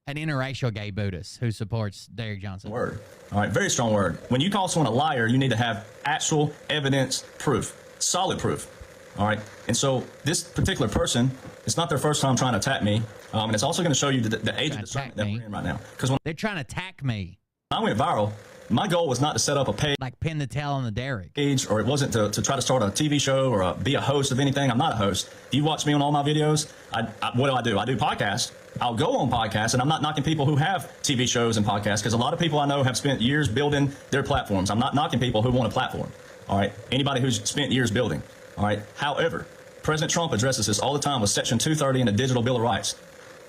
An interracial gay Buddhist who supports Derek Johnson. Word. All right, very strong word. When you call someone a liar, you need to have actual evidence, proof, solid proof. All right, and so this particular person, it's not their first time trying to attack me, and it's also going to show you the age of discernment that we're in right now. Because when they're trying to attack me, when I went viral, my goal was not to set up a page, like pin the tail on the Derek page, or it wasn't to try to start a TV show or be a host of anything. I'm not a host. If you watch me on all my videos, what do? I do podcasts. I'll go on podcasts, and I'm not knocking people who have TV shows and podcasts, because a lot of people I know have spent years building their platforms. I'm not knocking people who want a platform. All right, anybody who's spent years building. All right, however, President Trump addresses this all the time with Section 230 in the Digital Bill of Rights.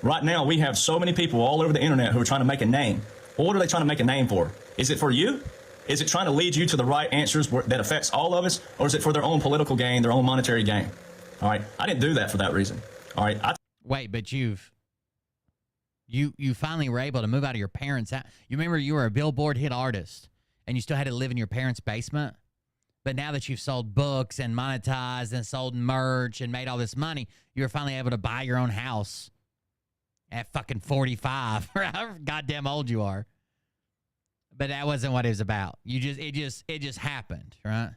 Right now, we have so many people all over the internet who are trying to make a name. Well, what are they trying to make a name for? Is it for you? Is it trying to lead you to the right answers that affects all of us? Or is it for their own political gain, their own monetary gain? All right. I didn't do that for that reason. All right. Wait, but you finally were able to move out of your parents' house. You remember you were a Billboard hit artist and you still had to live in your parents' basement? But now that you've sold books and monetized and sold merch and made all this money, you were finally able to buy your own house at fucking 45 or however goddamn old you are. But that wasn't what it was about. It just happened, right?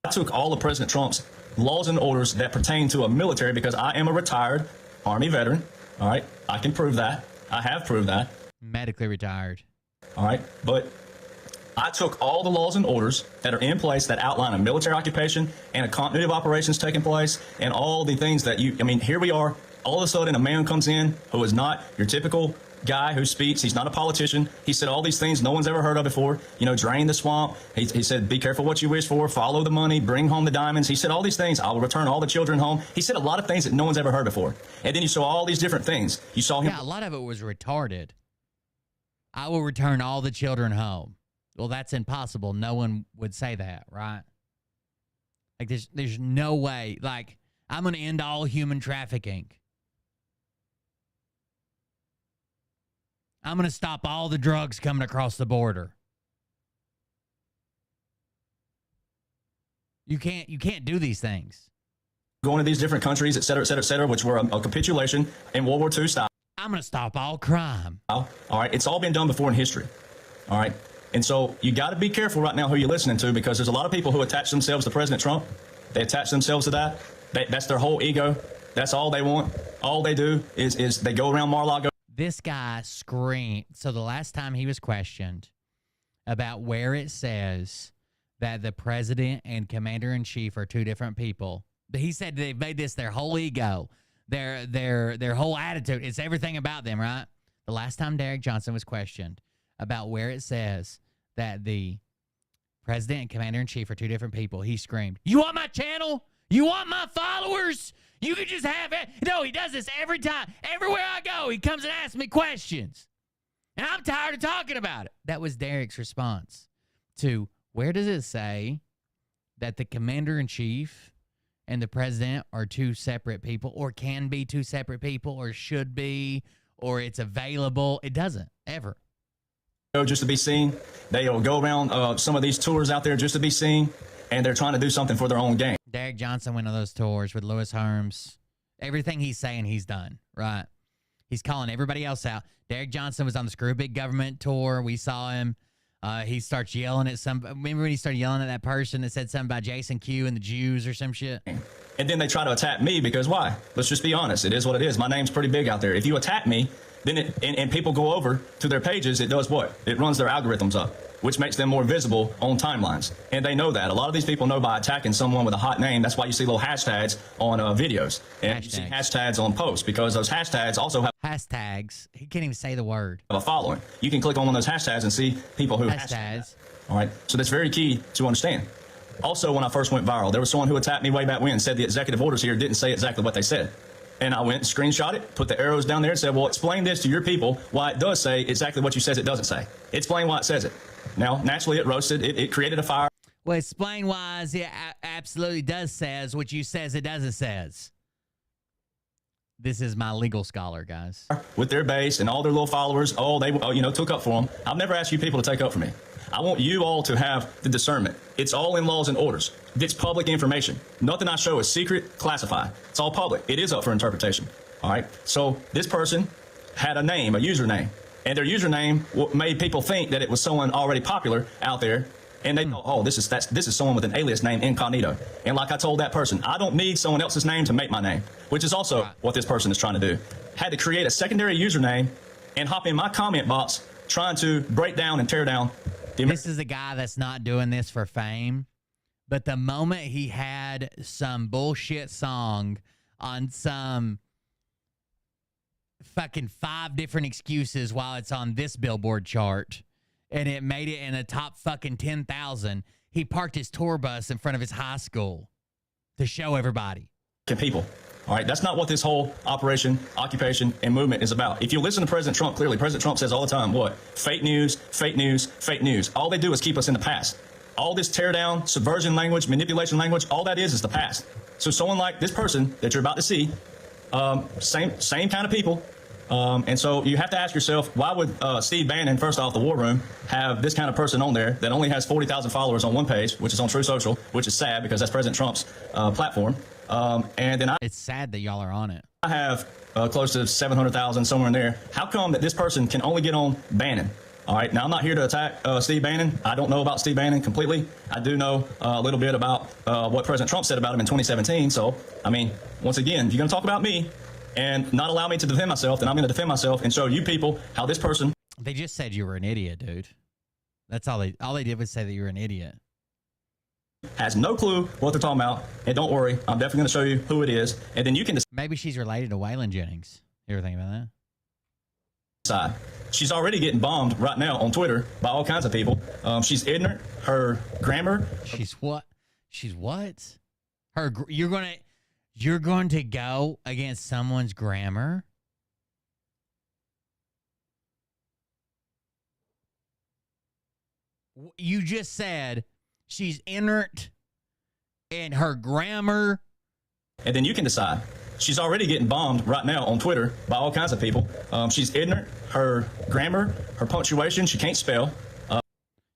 I took all of President Trump's laws and orders that pertain to a military because I am a retired Army veteran. All right. I can prove that. I have proved that. Medically retired. All right. But I took all the laws and orders that are in place that outline a military occupation and a continuity of operations taking place and all the things that here we are. All of a sudden, a man comes in who is not your typical guy who speaks. He's not a politician. He said all these things no one's ever heard of before. Drain the swamp. He said, be careful what you wish for. Follow the money. Bring home the diamonds. He said all these things. I will return all the children home. He said a lot of things that no one's ever heard before. And then you saw all these different things. You saw him. Yeah, a lot of it was retarded. I will return all the children home. Well, that's impossible. No one would say that, right? Like, there's no way. Like, I'm going to end all human trafficking. I'm going to stop all the drugs coming across the border. You can't do these things. Going to these different countries, et cetera, which were a capitulation in World War II style. I'm going to stop all crime. All right. It's all been done before in history. All right. And so you got to be careful right now who you're listening to, because there's a lot of people who attach themselves to President Trump. They attach themselves to that. That's their whole ego. That's all they want. All they do is they go around Mar-a-Lago. This guy screamed. So the last time he was questioned about where it says that the president and commander-in-chief are two different people, he said they've made this their whole ego, their whole attitude. It's everything about them, right? The last time Derek Johnson was questioned about where it says that the president and commander-in-chief are two different people, he screamed, "You want my channel? You want my followers? You can just have it." No, he does this every time. Everywhere I go, he comes and asks me questions. And I'm tired of talking about it. That was Derek's response to, where does it say that the commander-in-chief and the president are two separate people, or can be two separate people, or should be, or it's available? It doesn't, ever. Just to be seen. They'll go around some of these tours out there just to be seen, and they're trying to do something for their own gain. Derek Johnson went on those tours with Lewis Holmes. Everything he's saying, he's done, right? He's calling everybody else out. Derek Johnson was on the Screw Big Government tour. We saw him. He starts yelling at remember when he started yelling at that person that said something about Jason Q and the Jews or some shit? And then they try to attack me because why? Let's just be honest. It is what it is. My name's pretty big out there. If you attack me, then and people go over to their pages, it does what? It runs their algorithms up, which makes them more visible on timelines. And they know that. A lot of these people know by attacking someone with a hot name. That's why you see little hashtags on videos. And you see hashtags on posts, because those hashtags also have hashtags. He can't even say the word. A following. You can click on one of those hashtags and see people who hashtags. All right. So that's very key to understand. Also, when I first went viral, there was someone who attacked me way back when, said the executive orders here didn't say exactly what they said. And I went and screenshot it, put the arrows down there and said, well, explain this to your people why it does say exactly what you says it doesn't say. Explain why it says it. Now, naturally, it roasted. It created a fire. Well, explain why it absolutely does says what you says it doesn't says. This is my legal scholar, guys. With their base and all their little followers, they took up for them. I've never asked you people to take up for me. I want you all to have the discernment. It's all in laws and orders. It's public information. Nothing I show is secret, classified. It's all public. It is up for interpretation. All right. So this person had a name, a username, and their username made people think that it was someone already popular out there. And they thought, oh, this is someone with an alias name, incognito. And like I told that person, I don't need someone else's name to make my name, which is also what this person is trying to do. Had to create a secondary username and hop in my comment box trying to break down and tear down. This is a guy that's not doing this for fame, but the moment he had some bullshit song on some fucking 5 different excuses while it's on this Billboard chart, and it made it in the top fucking 10,000, he parked his tour bus in front of his high school to show everybody. people. All right, that's not what this whole operation, occupation, and movement is about. If you listen to President Trump clearly, President Trump says all the time, what? Fake news, fake news, fake news. All they do is keep us in the past. All this tear down, subversion language, manipulation language, all that is the past. So someone like this person that you're about to see, same kind of people. And so you have to ask yourself, why would Steve Bannon, first off, the War Room, have this kind of person on there that only has 40,000 followers on one page, which is on True Social, which is sad because that's President Trump's platform. And then it's sad that y'all are on it. I have close to 700,000 somewhere in there. How come that this person can only get on Bannon? All right, now I'm not here to attack Steve Bannon. I don't know about Steve Bannon completely. I do know a little bit about what President Trump said about him in 2017. So, I mean, once again, if you're going to talk about me and not allow me to defend myself, then I'm going to defend myself and show you people how this person. They just said you were an idiot, dude. That's all they did was say that you were an idiot. Has no clue what they're talking about. And don't worry, I'm definitely going to show you who it is. And then you can decide. Maybe she's related to Waylon Jennings. You ever think about that? She's already getting bombed right now on Twitter by all kinds of people. She's ignorant. Her grammar. She's what? She's what? You're going to go against someone's grammar? You just said she's ignorant in her grammar. And then you can decide. She's already getting bombed right now on Twitter by all kinds of people. She's ignorant. Her grammar, her punctuation, she can't spell.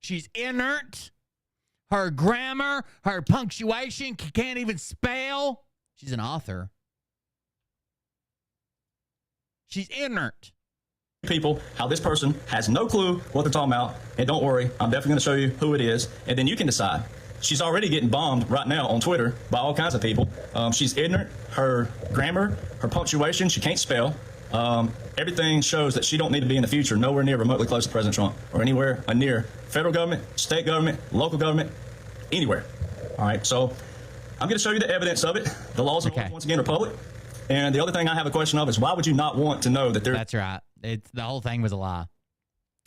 She's ignorant. Her grammar, her punctuation, can't even spell. She's an author. She's ignorant. People, how this person has no clue what they're talking about. And don't worry, I'm definitely going to show you who it is. And then you can decide. She's already getting bombed right now on Twitter by all kinds of people. She's ignorant. Her grammar, her punctuation, she can't spell. Everything shows that she don't need to be in the future nowhere near remotely close to President Trump or anywhere near federal government, state government, local government, anywhere. All right, so I'm going to show you the evidence of it. The laws of once again are public. And the other thing I have a question of is why would you not want to know that there? That's right. The whole thing was a lie.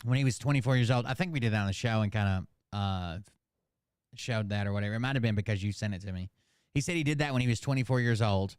When he was 24 years old, I think we did that on the show and kind of showed that or whatever. It might have been because you sent it to me. He said he did that when he was 24 years old.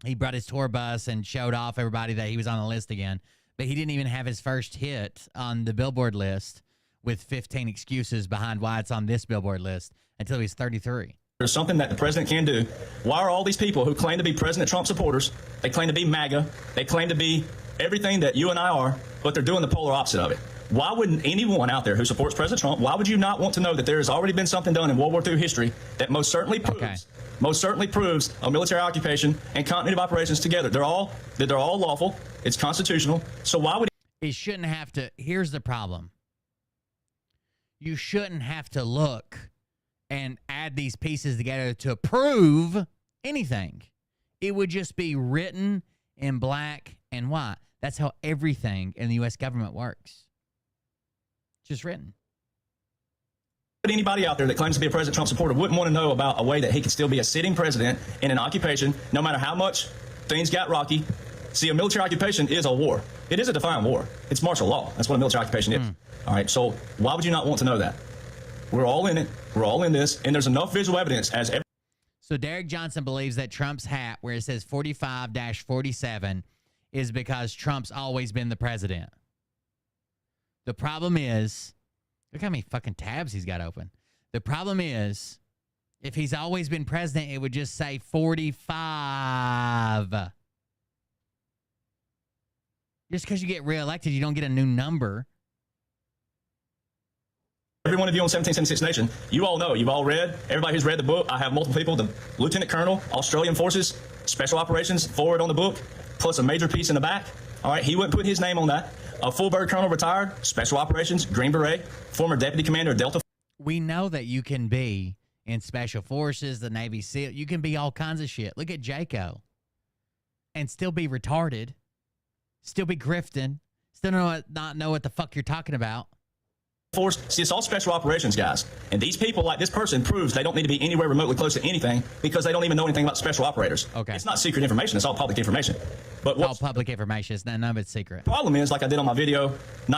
He brought his tour bus and showed off everybody that he was on the list again. But he didn't even have his first hit on the Billboard list with 15 excuses behind why it's on this Billboard list until he was 33. There's something that the president can do. Why are all these people who claim to be President Trump supporters, they claim to be MAGA, they claim to be everything that you and I are, but they're doing the polar opposite of it? Why wouldn't anyone out there who supports President Trump, why would you not want to know that there has already been something done in World War II history that most certainly proves a military occupation and continuity of operations together? They're all lawful. It's constitutional. So why would it shouldn't have to? Here's the problem. You shouldn't have to look and add these pieces together to prove anything. It would just be written in black and white. That's how everything in the U.S. government works. Just written. Anybody out there that claims to be a President Trump supporter wouldn't want to know about a way that he could still be a sitting president in an occupation, no matter how much things got rocky. See, a military occupation is a war. It is a defined war. It's martial law. That's what a military occupation is. All right, so why would you not want to know that? We're all in it. We're all in this, and there's enough visual evidence as every. So Derek Johnson believes that Trump's hat, where it says 45-47, is because Trump's always been the president. The problem is, look how many fucking tabs he's got open. The problem is, if he's always been president, it would just say 45. Just because you get reelected, you don't get a new number. Every one of you on 1776 Nation, you all know, you've all read, everybody who's read the book, I have multiple people, the Lieutenant Colonel, Australian Forces, Special Operations, forward on the book, plus a major piece in the back. All right, he wouldn't put his name on that. A full bird colonel retired, Special Operations, Green Beret, former Deputy Commander of Delta. We know that you can be in Special Forces, the Navy SEAL. You can be all kinds of shit. Look at Jaco. And still be retarded. Still be grifting. Still not know what the fuck you're talking about. Force. See, it's all special operations guys. And these people, like this person, proves they don't need to be anywhere remotely close to anything because they don't even know anything about special operators. Okay. It's not secret information. It's all public information. But all public information. It's none of it's secret. Problem is, like I did on my video,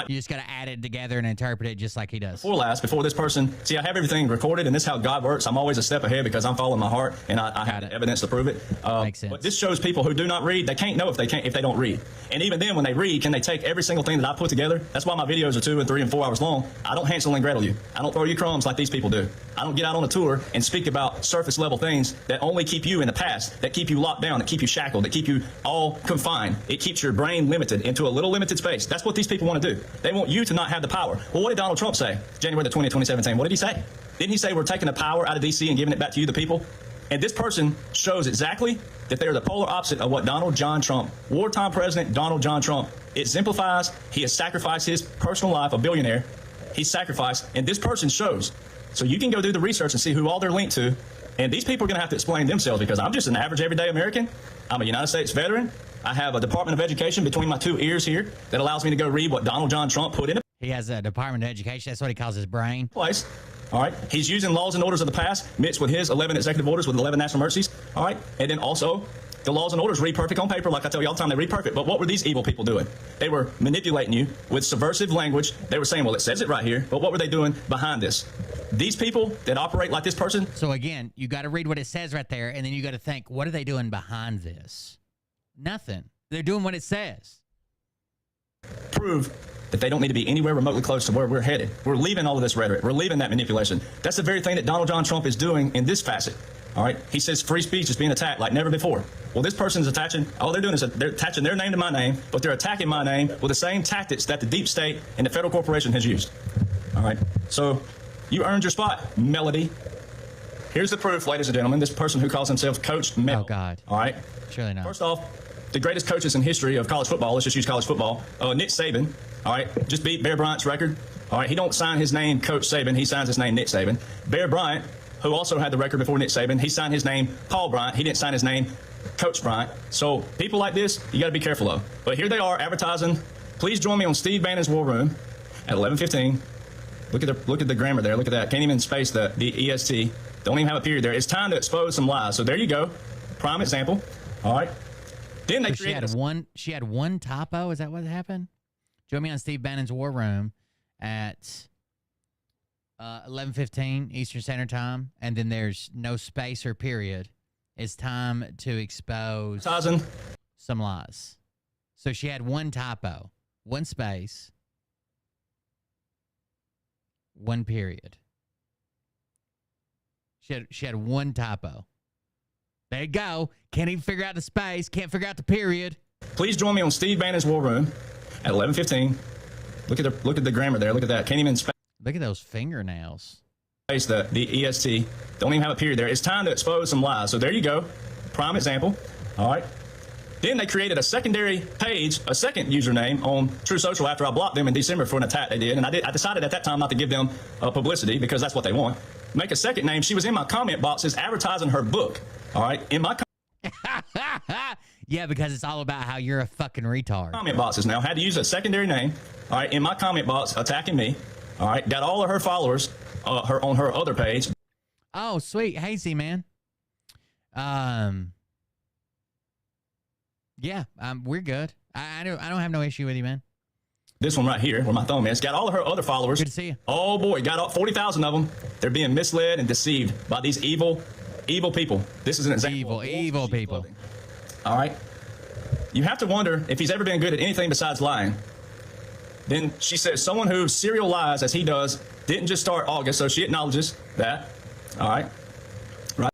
you just got to add it together and interpret it just like he does. Before this person, see, I have everything recorded, and this is how God works. I'm always a step ahead because I'm following my heart, and I have evidence to prove it. Makes sense. But this shows people who do not read, they can't know if they don't read. And even then, when they read, can they take every single thing that I put together? That's why my videos are 2 and 3 and 4 hours long. I don't Hansel and Gretel you. I don't throw you crumbs like these people do. I don't get out on a tour and speak about surface level things that only keep you in the past, that keep you locked down, that keep you shackled, that keep you all confined. It keeps your brain limited into a little limited space. That's what these people want to do. They want you to not have the power. Well, what did Donald Trump say? January the 20th, 2017. What did he say? Didn't he say we're taking the power out of D.C. and giving it back to you, the people? And this person shows exactly that they're the polar opposite of what Donald John Trump, wartime president Donald John Trump, it exemplifies. He has sacrificed his personal life, a billionaire. He's sacrificed, and this person shows. So you can go do the research and see who all they're linked to. And these people are going to have to explain themselves because I'm just an average everyday American. I'm a United States veteran. I have a Department of Education between my 2 ears here that allows me to go read what Donald John Trump put in it. He has a Department of Education. That's what he calls his brain. Place. All right. He's using laws and orders of the past mixed with his 11 executive orders with 11 national mercies. All right. And then also the laws and orders read perfect on paper. Like I tell you all the time, they read perfect. But what were these evil people doing? They were manipulating you with subversive language. They were saying, well, it says it right here. But what were they doing behind this? These people that operate like this person. So again, you got to read what it says right there. And then you got to think, what are they doing behind this? Nothing. They're doing what it says. Prove that they don't need to be anywhere remotely close to where we're headed. We're leaving all of this rhetoric. We're leaving that manipulation. That's the very thing that Donald John Trump is doing in this facet. All right. He says free speech is being attacked like never before. Well, this person's attaching, all they're doing is they're attaching their name to my name, but they're attacking my name with the same tactics that the deep state and the federal corporation has used. All right. So you earned your spot, Melody. Here's the proof, ladies and gentlemen. This person who calls himself Coach Mel. Oh, God. All right. Surely not. First off, the greatest coaches in history of college football, let's just use college football, Nick Saban, all right, just beat Bear Bryant's record. All right, he don't sign his name Coach Saban, he signs his name Nick Saban. Bear Bryant, who also had the record before Nick Saban, he signed his name Paul Bryant. He didn't sign his name Coach Bryant. So people like this, you got to be careful of. But here they are advertising. Please join me on Steve Bannon's War Room at 11:15. Look at the grammar there. Look at that. Can't even space the EST. Don't even have a period there. It's time to expose some lies. So there you go. Prime example. All right. Then they she had one typo. Is that what happened? Join me on Steve Bannon's War Room at 11:15 Eastern Standard Time, and then there's no space or period. It's time to expose some lies. So she had one typo, one space, one period. She had one typo. There you go. Can't even figure out the space. Can't figure out the period. Please join me on Steve Bannon's War Room at 11:15. Look at the grammar there. Look at that. Can't even space. Look at those fingernails. The EST. Don't even have a period there. It's time to expose some lies. So there you go. Prime example. All right. Then they created a secondary page, a second username on True Social after I blocked them in December for an attack they did. And I decided at that time not to give them publicity because that's what they want. Make a second name. She was in my comment boxes advertising her book. All right. In my yeah, because it's all about how you're a fucking retard. Comment boxes now. Had to use a secondary name. All right. In my comment box attacking me. All right. Got all of her followers on her other page. Oh, sweet. Hazy, man. Yeah, we're good. I don't have no issue with you, man. This one right here, where my thumb is, got all of her other followers. Good to see you. Oh boy, got 40,000 of them. They're being misled and deceived by these evil people. This is an example. Evil people. All right. You have to wonder if he's ever been good at anything besides lying. Then she says someone who serial lies as he does didn't just start August, so she acknowledges that. All right. Right.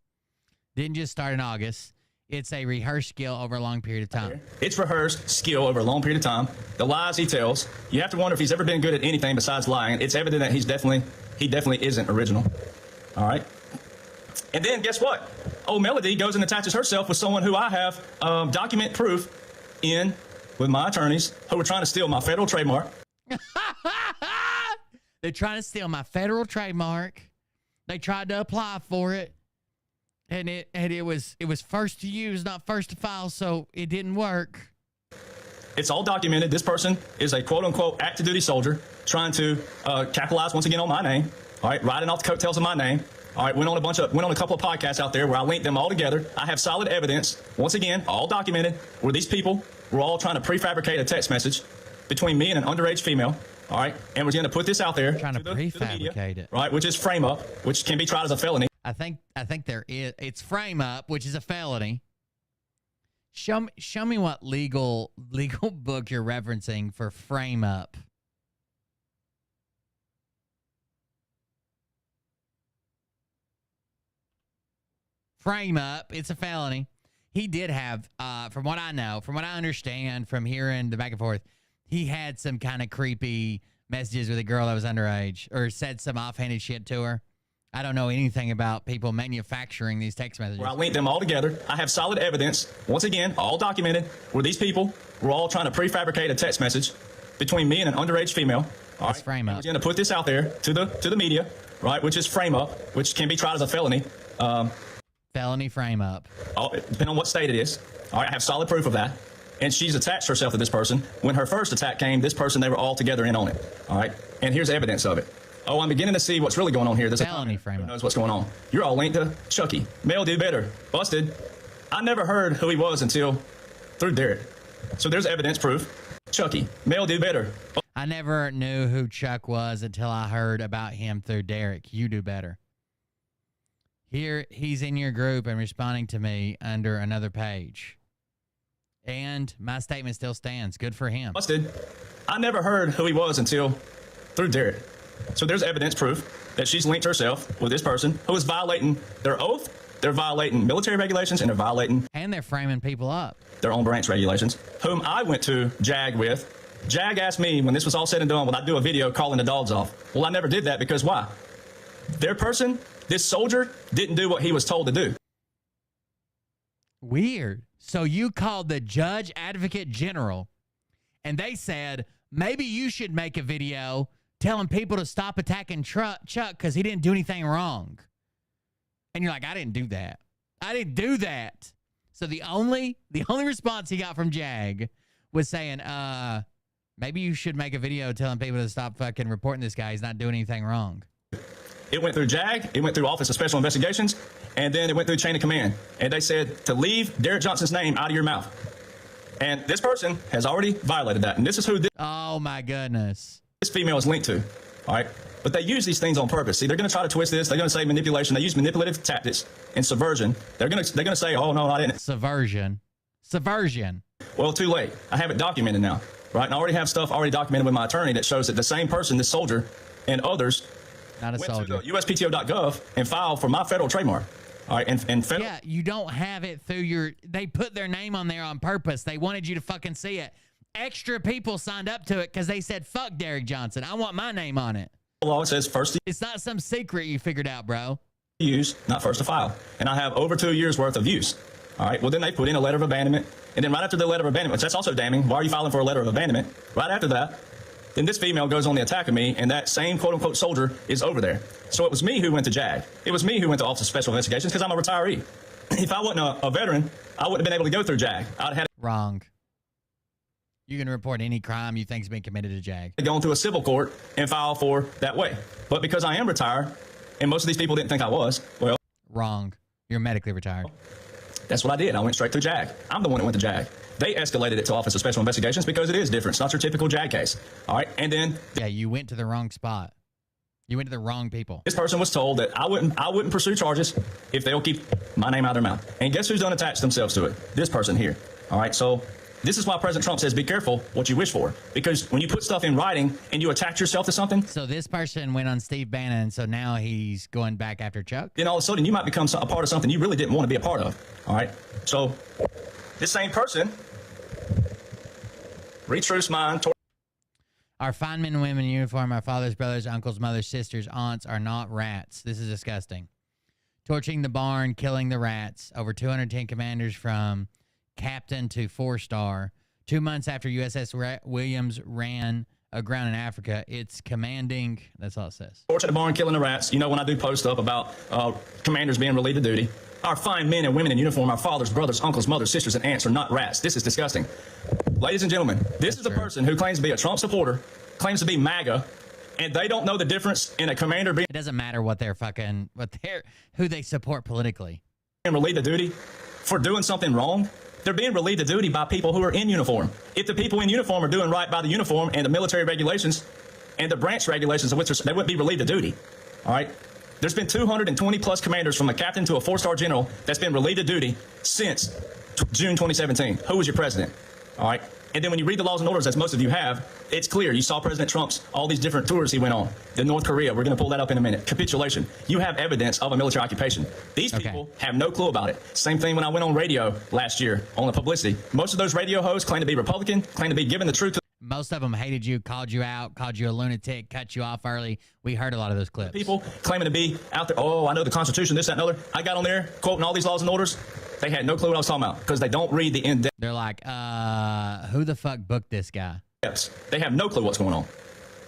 Didn't just start in August. It's a rehearsed skill over a long period of time. It's rehearsed skill over a long period of time. The lies he tells, you have to wonder if he's ever been good at anything besides lying. It's evident that he definitely isn't original. All right. And then guess what? Old Melody goes and attaches herself with someone who I have document proof in with my attorneys who were trying to steal my federal trademark. They're trying to steal my federal trademark. They tried to apply for it. And it was first to use, not first to file, so it didn't work. It's all documented. This person is a quote-unquote active duty soldier trying to capitalize once again on my name. All right, riding off the coattails of my name. All right, went on a couple of podcasts out there where I linked them all together. I have solid evidence, once again, all documented, where these people were all trying to prefabricate a text message between me and an underage female. All right, and we're going to put this out there Trying to the prefabricate media, it. right? Which is frame up, which can be tried as a felony. I think there is. It's frame up, which is a felony. Show me what legal book you're referencing for frame up. Frame up. It's a felony. He did have, from what I know, from what I understand, from hearing the back and forth, he had some kind of creepy messages with a girl that was underage, or said some offhanded shit to her. I don't know anything about people manufacturing these text messages. Where I linked them all together. I have solid evidence, once again, all documented, where these people were all trying to prefabricate a text message between me and an underage female. All right, frame up. We're going to put this out there to the media, right? Which is frame up, which can be tried as a felony. Felony frame up. Depending on what state it is. All right, I have solid proof of that. And she's attached herself to this person. When her first attack came, this person, they were all together in on it. All right, and here's evidence of it. Oh, I'm beginning to see what's really going on here. This felony frame up. Knows what's going on. You're all linked to Chucky. Male do better. Busted. I never heard who he was until through Derek. So there's evidence, proof. Chucky. Male do better. I never knew who Chuck was until I heard about him through Derek. You do better. Here, he's in your group and responding to me under another page. And my statement still stands. Good for him. Busted. I never heard who he was until through Derek. So there's evidence, proof, that she's linked herself with this person who is violating their oath, they're violating military regulations, and they're violating... And they're framing people up. ...their own branch regulations, whom I went to JAG with. JAG asked me, when this was all said and done, will I do a video calling the dogs off? Well, I never did that because why? Their person, this soldier, didn't do what he was told to do. Weird. So you called the judge advocate general, and they said, maybe you should make a video telling people to stop attacking Chuck because he didn't do anything wrong. And you're like, I didn't do that. I didn't do that. So the only response he got from JAG was saying, maybe you should make a video telling people to stop fucking reporting this guy. He's not doing anything wrong. It went through JAG, it went through Office of Special Investigations, and then it went through Chain of Command. And they said to leave Derek Johnson's name out of your mouth. And this person has already violated that. And this is who this... Oh, my goodness. This female is linked to, all right? But they use these things on purpose. See, they're going to try to twist this. They're going to say manipulation. They use manipulative tactics and subversion. They're going to say, oh, no, I didn't. Subversion. Well, too late. I have it documented now, right? And I already have stuff already documented with my attorney that shows that the same person, this soldier, and others went to the USPTO.gov and filed for my federal trademark. All right, and federal... Yeah, you don't have it through your... They put their name on there on purpose. They wanted you to fucking see it. Extra people signed up to it because they said, fuck Derek Johnson. I want my name on it. Law says first to It's not some secret you figured out, bro. use, not first to file. And I have over 2 years worth of use. All right, well, then they put in a letter of abandonment. And then right after the letter of abandonment, that's also damning. Why are you filing for a letter of abandonment? Right after that, then this female goes on the attack of me, and that same quote-unquote soldier is over there. So it was me who went to JAG. It was me who went to Office of Special Investigations because I'm a retiree. If I wasn't a veteran, I wouldn't have been able to go through JAG. I'd have had... Wrong. You can report any crime you think's been committed to JAG. Go into a civil court and file for that way. But because I am retired, and most of these people didn't think I was, well... Wrong. You're medically retired. That's what I did. I went straight through JAG. I'm the one that went to JAG. They escalated it to Office of Special Investigations because it is different. It's not your typical JAG case. All right, and then... Yeah, you went to the wrong spot. You went to the wrong people. This person was told that I wouldn't pursue charges if they'll keep my name out of their mouth. And guess who's done attached themselves to it? This person here. All right, so... This is why President Trump says, be careful what you wish for. Because when you put stuff in writing and you attach yourself to something... So this person went on Steve Bannon, so now he's going back after Chuck? Then all of a sudden, you might become a part of something you really didn't want to be a part of. All right? So, this same person... retruths mine... Our fine men and women in uniform, our fathers, brothers, uncles, mothers, sisters, aunts are not rats. This is disgusting. Torching the barn, killing the rats. Over 210 commanders from... captain to 4-star. 2 months after USS Williams ran aground in Africa, it's commanding. That's all it says. Torch at the barn, killing the rats. You know, when I do post up about commanders being relieved of duty, Our fine men and women in uniform, our fathers, brothers, uncles, mothers, sisters, and aunts are not rats. This is disgusting. Ladies and gentlemen, this is a person who claims to be a Trump supporter, claims to be MAGA, and they don't know the difference in a commander being... It doesn't matter what they're who they support politically. ...relieved of duty for doing something wrong. They're being relieved of duty by people who are in uniform. If the people in uniform are doing right by the uniform and the military regulations and the branch regulations of which they wouldn't be relieved of duty. All right? There's been 220 plus commanders from a captain to a 4-star general that's been relieved of duty since June 2017. Who was your president? All right? And then when you read the laws and orders, as most of you have, it's clear. You saw President Trump's, all these different tours he went on. The North Korea, we're going to pull that up in a minute. Capitulation. You have evidence of a military occupation. These people have no clue about it. Same thing when I went on radio last year on the publicity. Most of those radio hosts claim to be Republican, claim to be giving the truth to... Most of them hated you, called you out, called you a lunatic, cut you off early. We heard a lot of those clips. People claiming to be out there, oh, I know the Constitution, this, that, and other. I got on there quoting all these laws and orders. They had no clue what I was talking about because they don't read the in-depth. They're like, who the fuck booked this guy? They have no clue what's going on.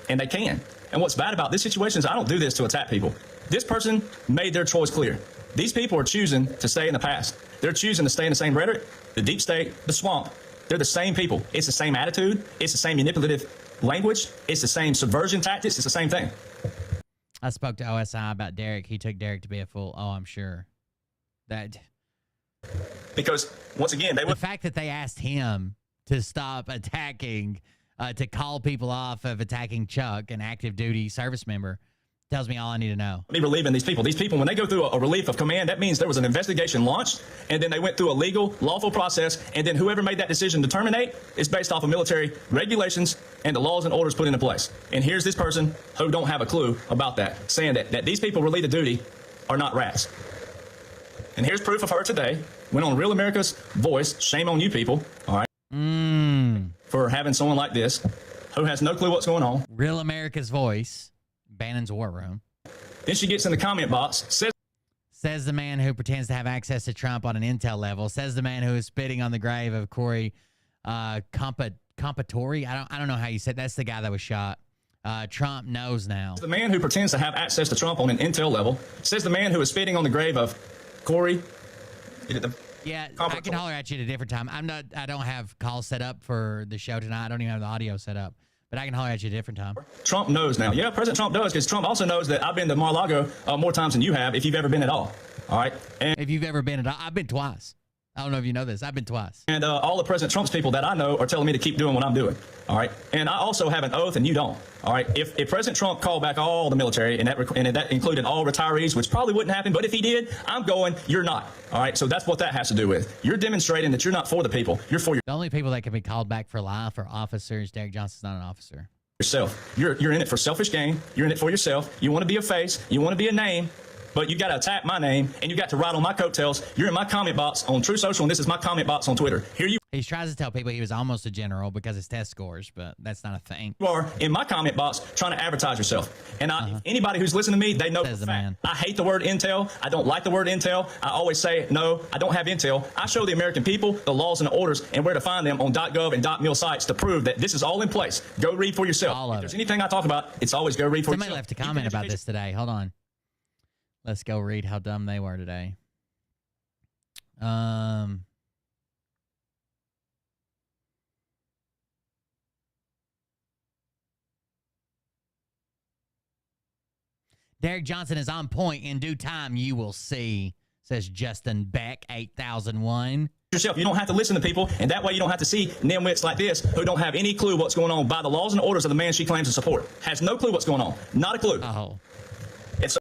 And they can. And what's bad about this situation is I don't do this to attack people. This person made their choice clear. These people are choosing to stay in the past. They're choosing to stay in the same rhetoric, the deep state, the swamp. They're the same people. It's the same attitude. It's the same manipulative language. It's the same subversion tactics. It's the same thing. I spoke to OSI about Derek. He took Derek to be a fool. Oh, I'm sure. Because, once again, the fact that they asked him to stop attacking, to call people off of attacking Chuck, an active duty service member, tells me all I need to know. Me relieving these people. These people, when they go through a relief of command, that means there was an investigation launched, and then they went through a legal, lawful process, and then whoever made that decision to terminate is based off of military regulations and the laws and orders put into place. And here's this person who don't have a clue about that, saying that these people relieved of duty are not rats. And here's proof of her today. Went on Real America's Voice. Shame on you people, all right, for having someone like this who has no clue what's going on. Real America's Voice. Bannon's War Room. Then she gets in the comment box, says the man who pretends to have access to Trump on an intel level, says the man who is spitting on the grave of Corey Compatori. I don't know how you said that's the guy that was shot. Trump knows now. The man who pretends to have access to Trump on an intel level, says the man who is spitting on the grave of Corey. Yeah, I can holler at you at a different time. I don't have calls set up for the show tonight. I don't even have the audio set up. But I can holler at you a different time. Trump knows now. Yeah, President Trump does, because Trump also knows that I've been to Mar-a-Lago more times than you have, if you've ever been at all. All right? And if you've ever been at all, I've been twice. I don't know if you know this. I've been twice. And all of President Trump's people that I know are telling me to keep doing what I'm doing. All right? And I also have an oath, and you don't. All right? If President Trump called back all the military, and that included all retirees, which probably wouldn't happen, but if he did, I'm going, you're not. All right? So that's what that has to do with. You're demonstrating that you're not for the people. You're for your... The only people that can be called back for life are officers. Derek Johnson's not an officer. Yourself. You're in it for selfish gain. You're in it for yourself. You want to be a face. You want to be a name. But you got to attack my name, and you got to ride on my coattails. You're in my comment box on True Social, and this is my comment box on Twitter. Here you... He tries to tell people he was almost a general because his test scores, but that's not a thing. You are in my comment box trying to advertise yourself. And anybody who's listening to me, they know the fact. I hate the word intel. I don't like the word intel. I always say, no, I don't have intel. I show the American people the laws and the orders and where to find them on .gov and .mil sites to prove that this is all in place. Go read for yourself. If there's anything I talk about, it's always go read for yourself. Somebody left a comment about this today. Hold on. Let's go read how dumb they were today. Derek Johnson is on point. In due time, you will see, says Justin Beck, 8001. Yourself. You don't have to listen to people, and that way you don't have to see nimwits like this who don't have any clue what's going on by the laws and orders of the man she claims to support. Has no clue what's going on. Not a clue. Oh.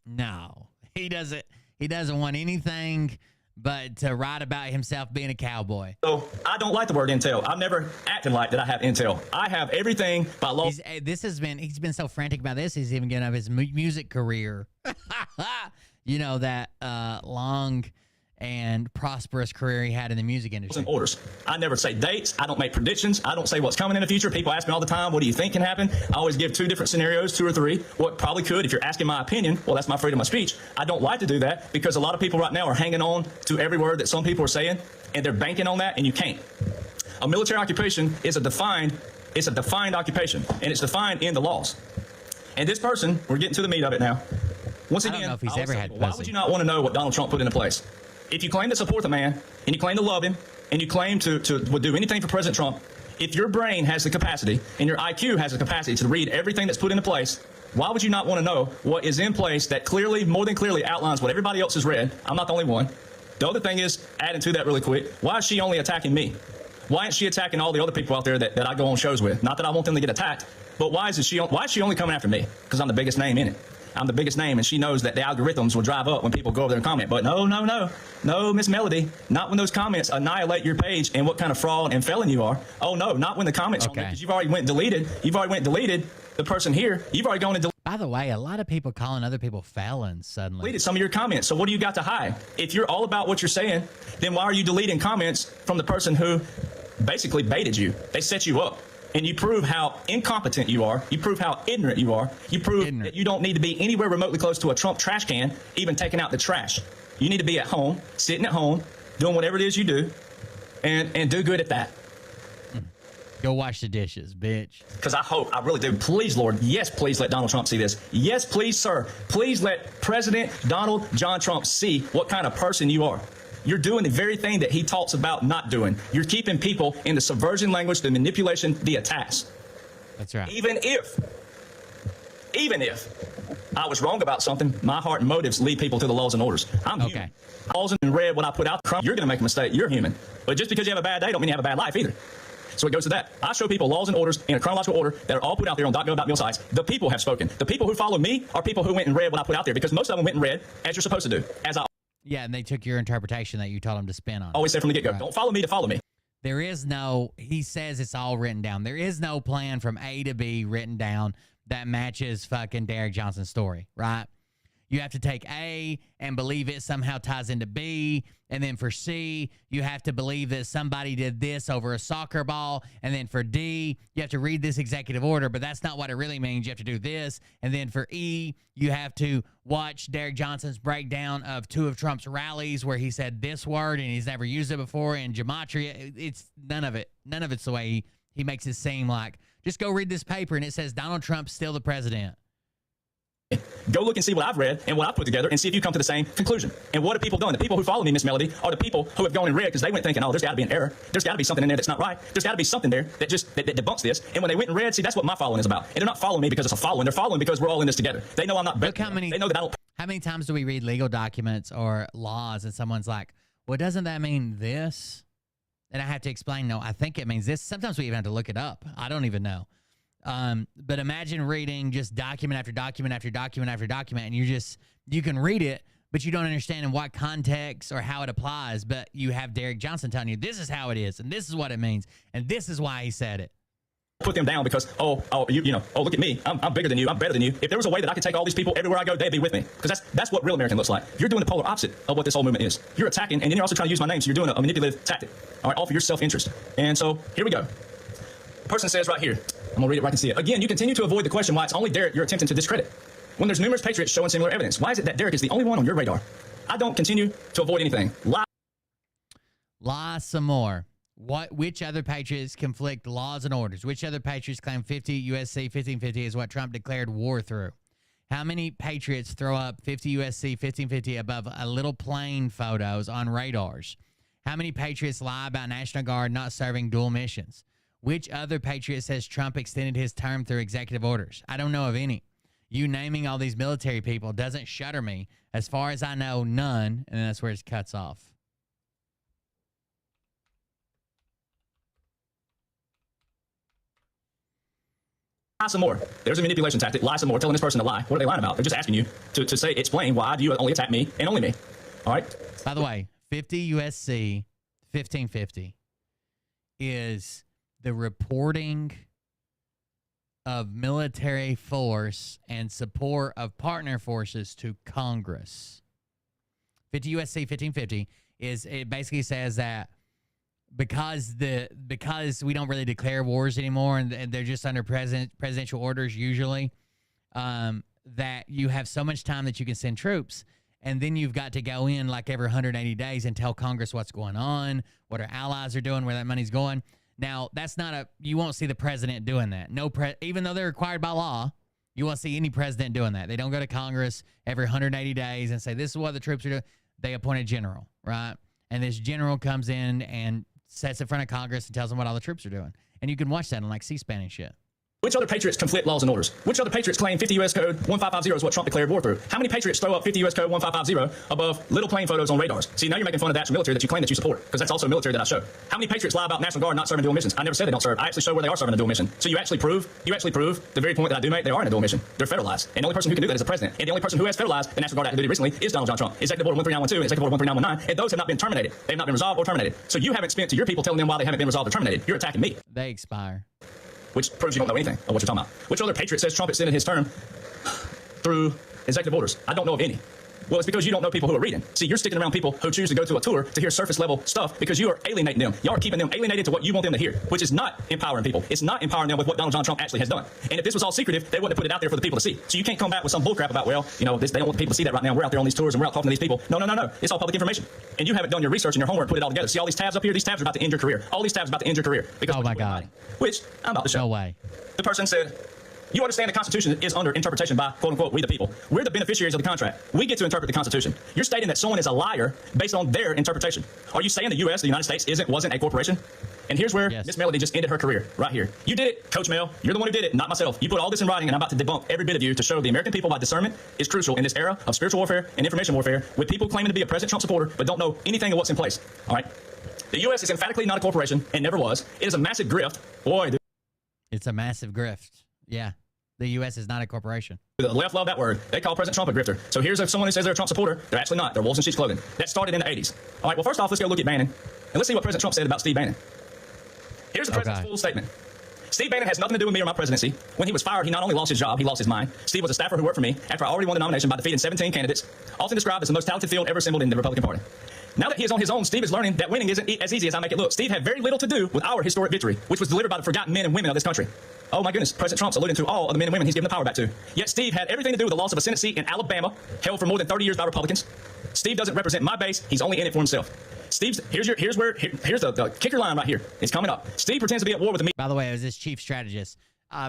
No. He doesn't want anything but to write about himself being a cowboy. So I don't like the word intel. I've never acted like that I have intel. I have everything by law. He's been so frantic about this. He's even given up his music career. You know, that long and prosperous career he had in the music industry. Orders. I never say dates. I don't make predictions. I don't say what's coming in the future. People ask me all the time, what do you think can happen? I always give 2 different scenarios, 2 or 3. What probably could, if you're asking my opinion, well, that's my freedom of speech. I don't like to do that because a lot of people right now are hanging on to every word that some people are saying, and they're banking on that, and you can't. A military occupation is a defined occupation, and it's defined in the laws. And this person, we're getting to the meat of it now. Once again, I don't know if he's ever had why would you not want to know what Donald Trump put into place? If you claim to support the man, and you claim to love him, and you claim to would do anything for President Trump, if your brain has the capacity and your IQ has the capacity to read everything that's put into place, why would you not want to know what is in place that clearly, more than clearly, outlines what everybody else has read? I'm not the only one. The other thing is, adding to that really quick, why is she only attacking me? Why isn't she attacking all the other people out there that I go on shows with? Not that I want them to get attacked, but why is she only coming after me? Because I'm the biggest name in it. I'm the biggest name, and she knows that the algorithms will drive up when people go over there and comment. But no, Miss Melody, not when those comments annihilate your page and what kind of fraud and felon you are. Oh no, not when the comments, because you've already went and deleted. You've already deleted the person here. You've already gone and deleted. By the way, a lot of people calling other people felons suddenly. Deleted some of your comments. So what do you got to hide? If you're all about what you're saying, then why are you deleting comments from the person who basically baited you? They set you up. And you prove how incompetent you are. You prove how ignorant you are. You prove that you don't need to be anywhere remotely close to a Trump trash can, even taking out the trash. You need to be at home, sitting at home, doing whatever it is you do, and do good at that. Go wash the dishes, bitch. Because I really do. Please, Lord, yes, please let Donald Trump see this. Yes, please, sir. Please let President Donald John Trump see what kind of person you are. You're doing the very thing that he talks about not doing. You're keeping people in the subversion language, the manipulation, the attacks. That's right. Even if I was wrong about something, my heart and motives lead people to the laws and orders. I'm human. Laws and read what I put out. You're going to make a mistake. You're human. But just because you have a bad day don't mean you have a bad life either. So it goes to that. I show people laws and orders in a chronological order that are all put out there on .gov.mil sites. The people have spoken. The people who follow me are people who went and read what I put out there, because most of them went and read as you're supposed to do. Yeah, and they took your interpretation that you told them to spin on. Always said from the get-go, don't follow me to follow me. There is no, he says it's all written down. There is no plan from A to B written down that matches fucking Derek Johnson's story, right? You have to take A and believe it somehow ties into B. And then for C, you have to believe that somebody did this over a soccer ball. And then for D, you have to read this executive order, but that's not what it really means. You have to do this. And then for E, you have to watch Derek Johnson's breakdown of 2 of Trump's rallies where he said this word and he's never used it before in gematria. It's none of it. None of it's the way he makes it seem like. Just go read this paper and it says Donald Trump's still the president. Go look and see what I've read and what I've put together and see if you come to the same conclusion. And what have people done? The people who follow me, Miss Melody, are the people who have gone and read because they went thinking, oh, there's got to be an error. There's got to be something in there that's not right. There's got to be something there that just that debunks this. And when they went and read, see, that's what my following is about. And they're not following me because it's a following. They're following because we're all in this together. They know I'm not better. Look how many, they know that I don't. How many times do we read legal documents or laws and someone's like, well, doesn't that mean this? And I have to explain, no, I think it means this. Sometimes we even have to look it up. I don't even know. But imagine reading just document after document after document after document, and you can read it, but you don't understand in what context or how it applies. But you have Derek Johnson telling you this is how it is, and this is what it means, and this is why he said it. Put them down because you know, look at me, I'm bigger than you, I'm better than you. If there was a way that I could take all these people everywhere I go, they'd be with me, because that's what real American looks like. You're doing the polar opposite of what this whole movement is. You're attacking, and then you're also trying to use my name, so you're doing a manipulative tactic, all right, all for your self-interest. And so here we go. The person says right here, I'm gonna read it right and see it. Again, you continue to avoid the question why it's only Derek you're attempting to discredit, when there's numerous patriots showing similar evidence. Why is it that Derek is the only one on your radar? I don't continue to avoid anything. Lie some more. Which other patriots conflict laws and orders? Which other patriots claim 50 USC 1550 is what Trump declared war through? How many patriots throw up 50 USC 1550 above a little plane photos on radars? How many patriots lie about National Guard not serving dual missions? Which other patriot says Trump extended his term through executive orders? I don't know of any. You naming all these military people doesn't shudder me. As far as I know, none, and that's where it cuts off. Lie some more. There's a manipulation tactic. Lie some more. Telling this person to lie. What are they lying about? They're just asking you to say, explain why do you only attack me and only me. All right? By the way, 50 USC 1550 is the reporting of military force and support of partner forces to Congress. 50 USC 1550 it basically says that because we don't really declare wars anymore and they're just under presidential orders usually, that you have so much time that you can send troops, and then you've got to go in like every 180 days and tell Congress what's going on, what our allies are doing, where that money's going. Now, that's not you won't see the president doing that. Even though they're required by law, you won't see any president doing that. They don't go to Congress every 180 days and say, this is what the troops are doing. they appoint a general, right? And this general comes in and sits in front of Congress and tells them what all the troops are doing. And you can watch that on like C-SPAN and shit. Which other patriots conflict laws and orders? Which other patriots claim 50 U.S. Code 1550 is what Trump declared war through? How many patriots throw up 50 U.S. Code 1550 above little plane photos on radars? See, now you're making fun of the actual military that you claim that you support, because that's also military that I show. How many patriots lie about National Guard not serving dual missions? I never said they don't serve. I actually show where they are serving a dual mission. So you actually prove the very point that I do make, they are in a dual mission. They're federalized. And the only person who can do that is the president. And the only person who has federalized the National Guard activity recently is Donald John Trump. Executive Order 13912 and Executive Order 13919. And those have not been terminated. They have not been resolved or terminated. So you haven't spent to your people telling them why they haven't been resolved or terminated. You're attacking me. They expire. Which proves you don't know anything of what you're talking about. Which other patriot says Trump extended his term through executive orders? I don't know of any. Well, it's because you don't know people who are reading. See, you're sticking around people who choose to go to a tour to hear surface level stuff because you are alienating them. Y'all are keeping them alienated to what you want them to hear, which is not empowering people. It's not empowering them with what Donald John Trump actually has done. And if this was all secretive, they wouldn't have put it out there for the people to see. So you can't come back with some bullcrap about, well, you know, they don't want the people to see that right now. We're out there on these tours and we're out talking to these people. No. It's all public information. And you haven't done your research and your homework, put it all together. See all these tabs up here? These tabs are about to end your career. All these tabs are about to end your career. Because oh my God. Which I'm about to show. No way. The person said, you understand the Constitution is under interpretation by, quote unquote, we the people. We're the beneficiaries of the contract. We get to interpret the Constitution. You're stating that someone is a liar based on their interpretation. Are you saying the U.S., the United States, wasn't a corporation? And here's where Miss Melody just ended her career, right here. You did it, Coach Mel. You're the one who did it, not myself. You put all this in writing, and I'm about to debunk every bit of you to show the American people why discernment is crucial in this era of spiritual warfare and information warfare with people claiming to be a President Trump supporter but don't know anything of what's in place. All right? The U.S. is emphatically not a corporation and never was. It is a massive grift. Boy, it's a massive grift. Yeah. The U.S. is not a corporation. The left love that word. They call President Trump a grifter. So here's someone who says they're a Trump supporter. They're actually not. They're wolves in sheep's clothing. That started in the 80s. All right, well, first off, let's go look at Bannon. And let's see what President Trump said about Steve Bannon. Here's the president's full statement. Steve Bannon has nothing to do with me or my presidency. When he was fired, he not only lost his job, he lost his mind. Steve was a staffer who worked for me after I already won the nomination by defeating 17 candidates, often described as the most talented field ever assembled in the Republican Party. Now that he is on his own, Steve is learning that winning isn't as easy as I make it look. Steve had very little to do with our historic victory, which was delivered by the forgotten men and women of this country. Oh my goodness, President Trump's alluding to all of the men and women he's given the power back to. Yet Steve had everything to do with the loss of a Senate seat in Alabama, held for more than 30 years by Republicans. Steve doesn't represent my base, he's only in it for himself. Here's the kicker line right here. It's coming up. Steve pretends to be at war with me. By the way, it was his chief strategist.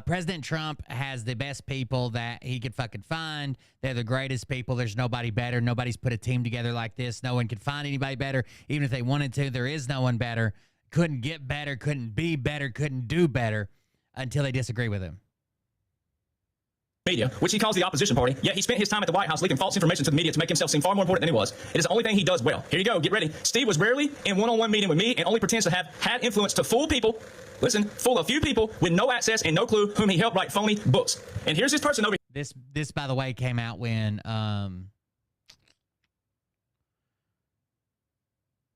President Trump has the best people that he could fucking find. They're the greatest people. There's nobody better. Nobody's put a team together like this. No one could find anybody better. Even if they wanted to, there is no one better. Couldn't get better, couldn't be better, couldn't do better until they disagree with him. Media, which he calls the opposition party, yet he spent his time at the White House leaking false information to the media to make himself seem far more important than he was. It is the only thing he does well. Here you go, get ready. Steve was rarely in one-on-one meeting with me and only pretends to have had influence to fool people, fool a few people with no access and no clue whom he helped write phony books. And here's this person over here. This, by the way, came out when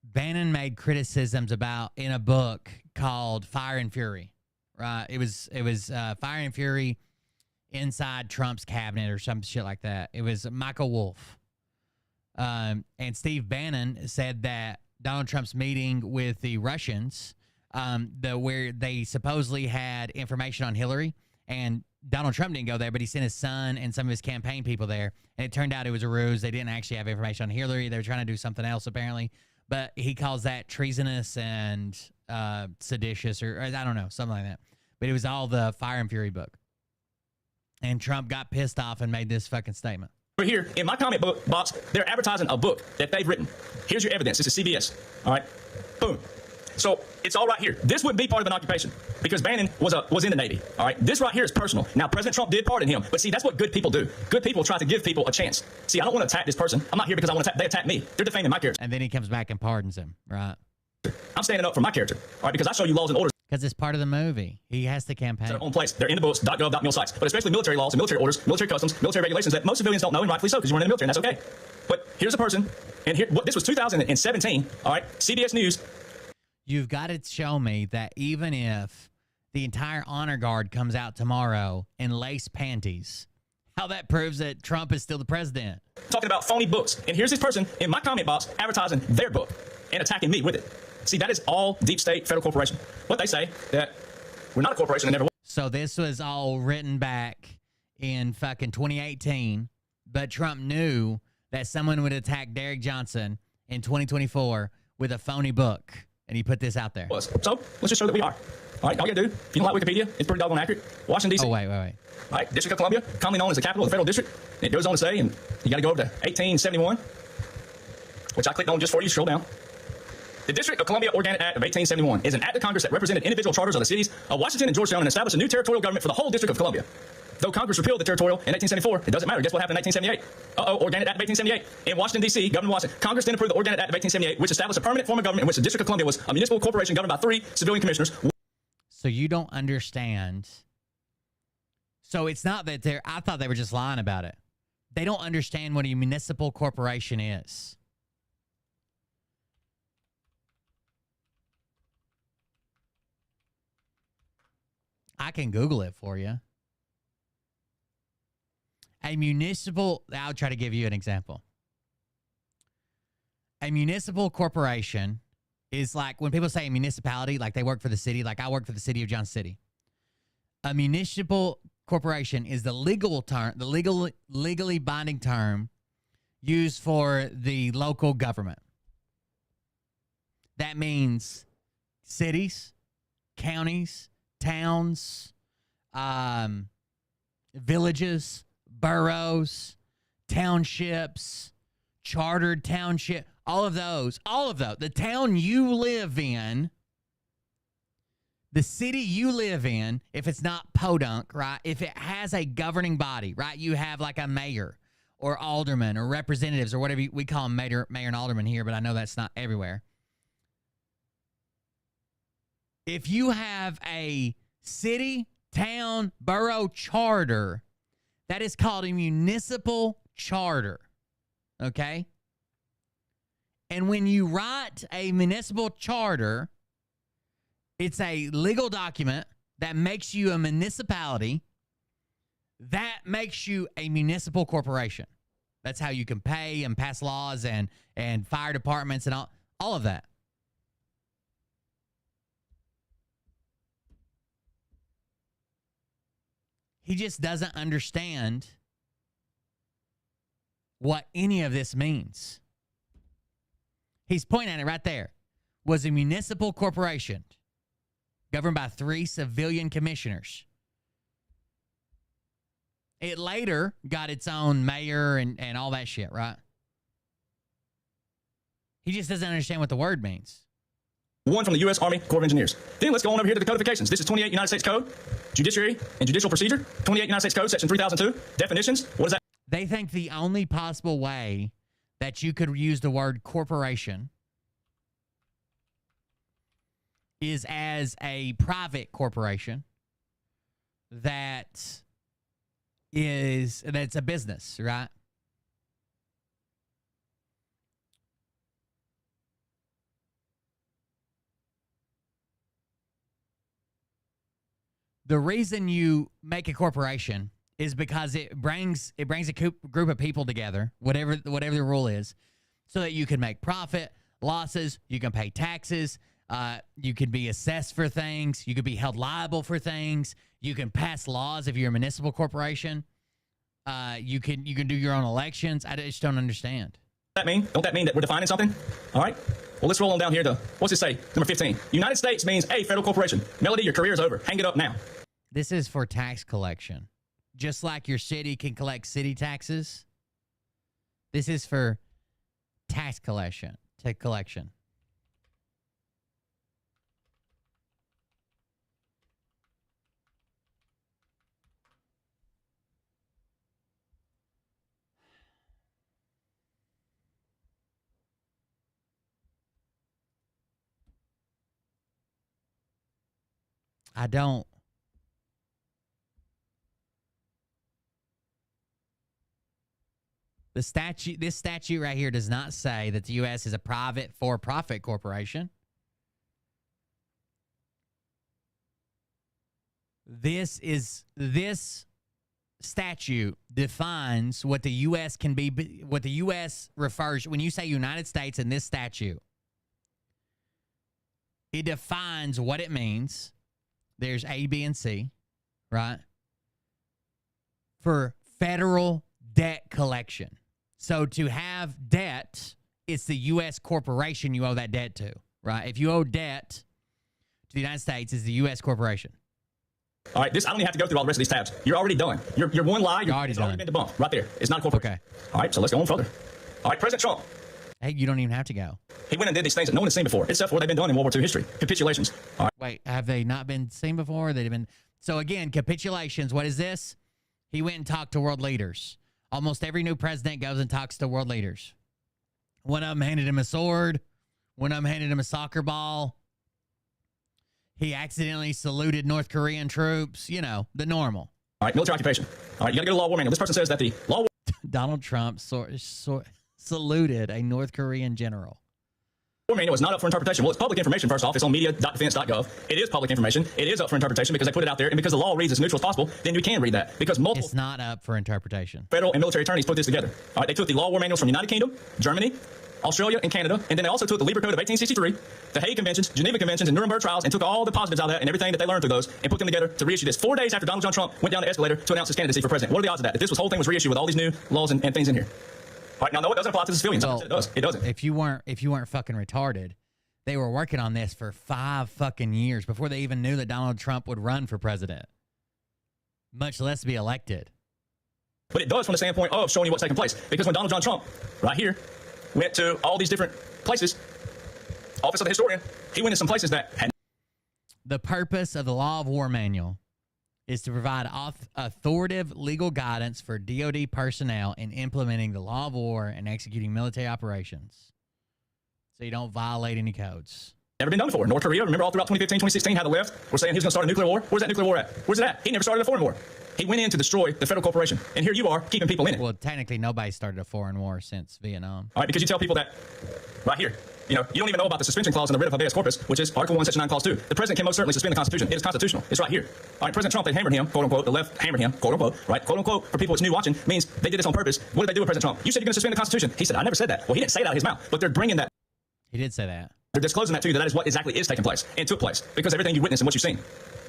Bannon made criticisms about in a book called Fire and Fury, right? It was Fire and Fury inside Trump's cabinet or some shit like that. It was Michael Wolff. And Steve Bannon said that Donald Trump's meeting with the Russians, where they supposedly had information on Hillary, and Donald Trump didn't go there, but he sent his son and some of his campaign people there, and it turned out it was a ruse. They didn't actually have information on Hillary. They were trying to do something else, apparently. But he calls that treasonous and seditious, or I don't know, something like that. But it was all the Fire and Fury book. And Trump got pissed off and made this fucking statement. Over here, in my comment book box, they're advertising a book that they've written. Here's your evidence. This is CBS. All right? Boom. So it's all right here. This wouldn't be part of an occupation because Bannon was in the Navy. All right? This right here is personal. Now, President Trump did pardon him. But see, that's what good people do. Good people try to give people a chance. See, I don't want to attack this person. I'm not here because I want to attack. They attack me. They're defaming my character. And then he comes back and pardons him, right? I'm standing up for my character. All right? Because I show you laws and orders. Because it's part of the movie. He has to campaign. Their own place. They're in the books, .gov.mil sites. But especially military laws and military orders, military customs, military regulations that most civilians don't know, and rightfully so, because you weren't in the military, and that's okay. But here's a person, and here, this was 2017, all right? CBS News. You've got to show me that even if the entire honor guard comes out tomorrow in lace panties, how that proves that Trump is still the president. Talking about phony books. And here's this person in my comment box advertising their book and attacking me with it. See, that is all deep state federal corporation. What they say, that we're not a corporation and never was. So this was all written back in fucking 2018, but Trump knew that someone would attack Derek Johnson in 2024 with a phony book, and he put this out there. So let's just show that we are. All right, all you gotta do, if you don't like Wikipedia, it's pretty doggone accurate. Washington, D.C. Oh, wait. All right, District of Columbia, commonly known as the capital of the federal district. And it goes on to say, and you gotta go over to 1871. which I clicked on just for you, scroll down. The District of Columbia Organic Act of 1871 is an act of Congress that represented individual charters of the cities of Washington and Georgetown and established a new territorial government for the whole District of Columbia. Though Congress repealed the territorial in 1874, it doesn't matter. Guess what happened in 1978? Organic Act of 1878. In Washington, D.C., Governor Washington, Congress then approved the Organic Act of 1878, which established a permanent form of government in which the District of Columbia was a municipal corporation governed by 3 civilian commissioners. So you don't understand. So it's not that I thought they were just lying about it. They don't understand what a municipal corporation is. I can Google it for you. I'll try to give you an example. A municipal corporation is like when people say a municipality, like they work for the city, like I work for the city of Johnson City. A municipal corporation is the legal term, the legally binding term used for the local government. That means cities, counties, towns, villages, boroughs, townships, chartered township, all of those. The town you live in, the city you live in, if it's not podunk, right? If it has a governing body, right? You have like a mayor or alderman or representatives or whatever we call them, mayor and alderman here, but I know that's not everywhere. If you have a city, town, borough charter, that is called a municipal charter, okay? And when you write a municipal charter, it's a legal document that makes you a municipality. That makes you a municipal corporation. That's how you can pay and pass laws and fire departments and all of that. He just doesn't understand what any of this means. He's pointing at it right there. Was a municipal corporation governed by 3 civilian commissioners. It later got its own mayor and all that shit, right? He just doesn't understand what the word means. One from the U.S. Army Corps of Engineers. Then let's go on over here to the codifications. This is 28 United States Code, Judiciary and Judicial Procedure. 28 United States Code, Section 3002. Definitions. What is that? They think the only possible way that you could use the word corporation is as a private corporation that's a business, right? The reason you make a corporation is because it brings a group of people together, whatever the rule is, so that you can make profit, losses, you can pay taxes, you can be assessed for things, you can be held liable for things, you can pass laws if you're a municipal corporation, you can do your own elections. I just don't understand. That mean? Don't that mean that we're defining something? All right. Well, let's roll on down here to, what's it say? Number 15. United States means a federal corporation. Melody, your career is over. Hang it up now. This is for tax collection. Just like your city can collect city taxes, this is for tax collection. I don't. This statute right here does not say that the U.S. is a private for-profit corporation. This statute defines what the U.S. can be, what the U.S. refers, when you say United States in this statute, it defines what it means. There's A, B, and C, right? For federal debt collection. So to have debt, it's the U.S. corporation you owe that debt to, right? If you owe debt to the United States, it's the U.S. corporation. All right, I don't even have to go through all the rest of these tabs. You're already done. You're one lie. You're already done. Been debunked right there. It's not a corporation. Okay. All right, so let's go on further. All right, President Trump. Hey, you don't even have to go. He went and did these things that no one has seen before, except for they've been done in World War II history. Capitulations. All right. Wait, have they not been seen before? They've been. So again, capitulations. What is this? He went and talked to world leaders. Almost every new president goes and talks to world leaders. One of them handed him a sword. One of them handed him a soccer ball. He accidentally saluted North Korean troops. You know, the normal. All right, military occupation. All right, you got to get a law war manual. This person says that the law war Donald Trump saluted a North Korean general. manual is not up for interpretation. Well, it's public information, first off. It's on media.defense.gov. It is public information. It is up for interpretation because they put it out there. And because the law reads as neutral as possible, then we can read that. Because multiple It's not up for interpretation. federal and military attorneys put this together. All right, they took the law war manuals from the United Kingdom, Germany, Australia, and Canada, and then they also took the Lieber Code of 1863, the Hague Conventions, Geneva Conventions, and Nuremberg trials, and took all the positives out of that and everything that they learned through those and put them together to reissue this 4 days after Donald John Trump went down the escalator to announce his candidacy for president. What are the odds of that? If this whole thing was reissued with all these new laws and things in here? All right, now, no, it doesn't apply to the civilians. Well, It does. It doesn't. If you weren't fucking retarded, they were working on this for 5 fucking years before they even knew that Donald Trump would run for president, much less be elected. But it does from the standpoint of showing you what's taking place. Because when Donald John Trump, right here, went to all these different places, office of the historian, he went to some places that had. The purpose of the Law of War Manual is to provide authoritative legal guidance for DoD personnel in implementing the law of war and executing military operations, so you don't violate any codes. Never been done before. North Korea, remember all throughout 2015, 2016, how the left were saying he was going to start a nuclear war? Where's that nuclear war at? Where's it at? He never started a foreign war. He went in to destroy the federal corporation. And here you are, keeping people in it. Well, technically, nobody started a foreign war since Vietnam. All right, because you tell people that, right here, you don't even know about the suspension clause in the writ of habeas corpus, which is Article 1, Section 9, Clause 2. The president can most certainly suspend the Constitution. It is constitutional. It's right here. All right, President Trump, they hammered him, quote unquote. The left hammered him, quote unquote. Right, quote unquote. For people that's new watching, means they did this on purpose. What did they do with President Trump? You said you're going to suspend the Constitution. He said, I never said that. Well, he didn't say that out of his mouth, but they're bringing that. He did say that. They're disclosing that to you, that is what exactly is taking place and took place because everything you witnessed and what you've seen.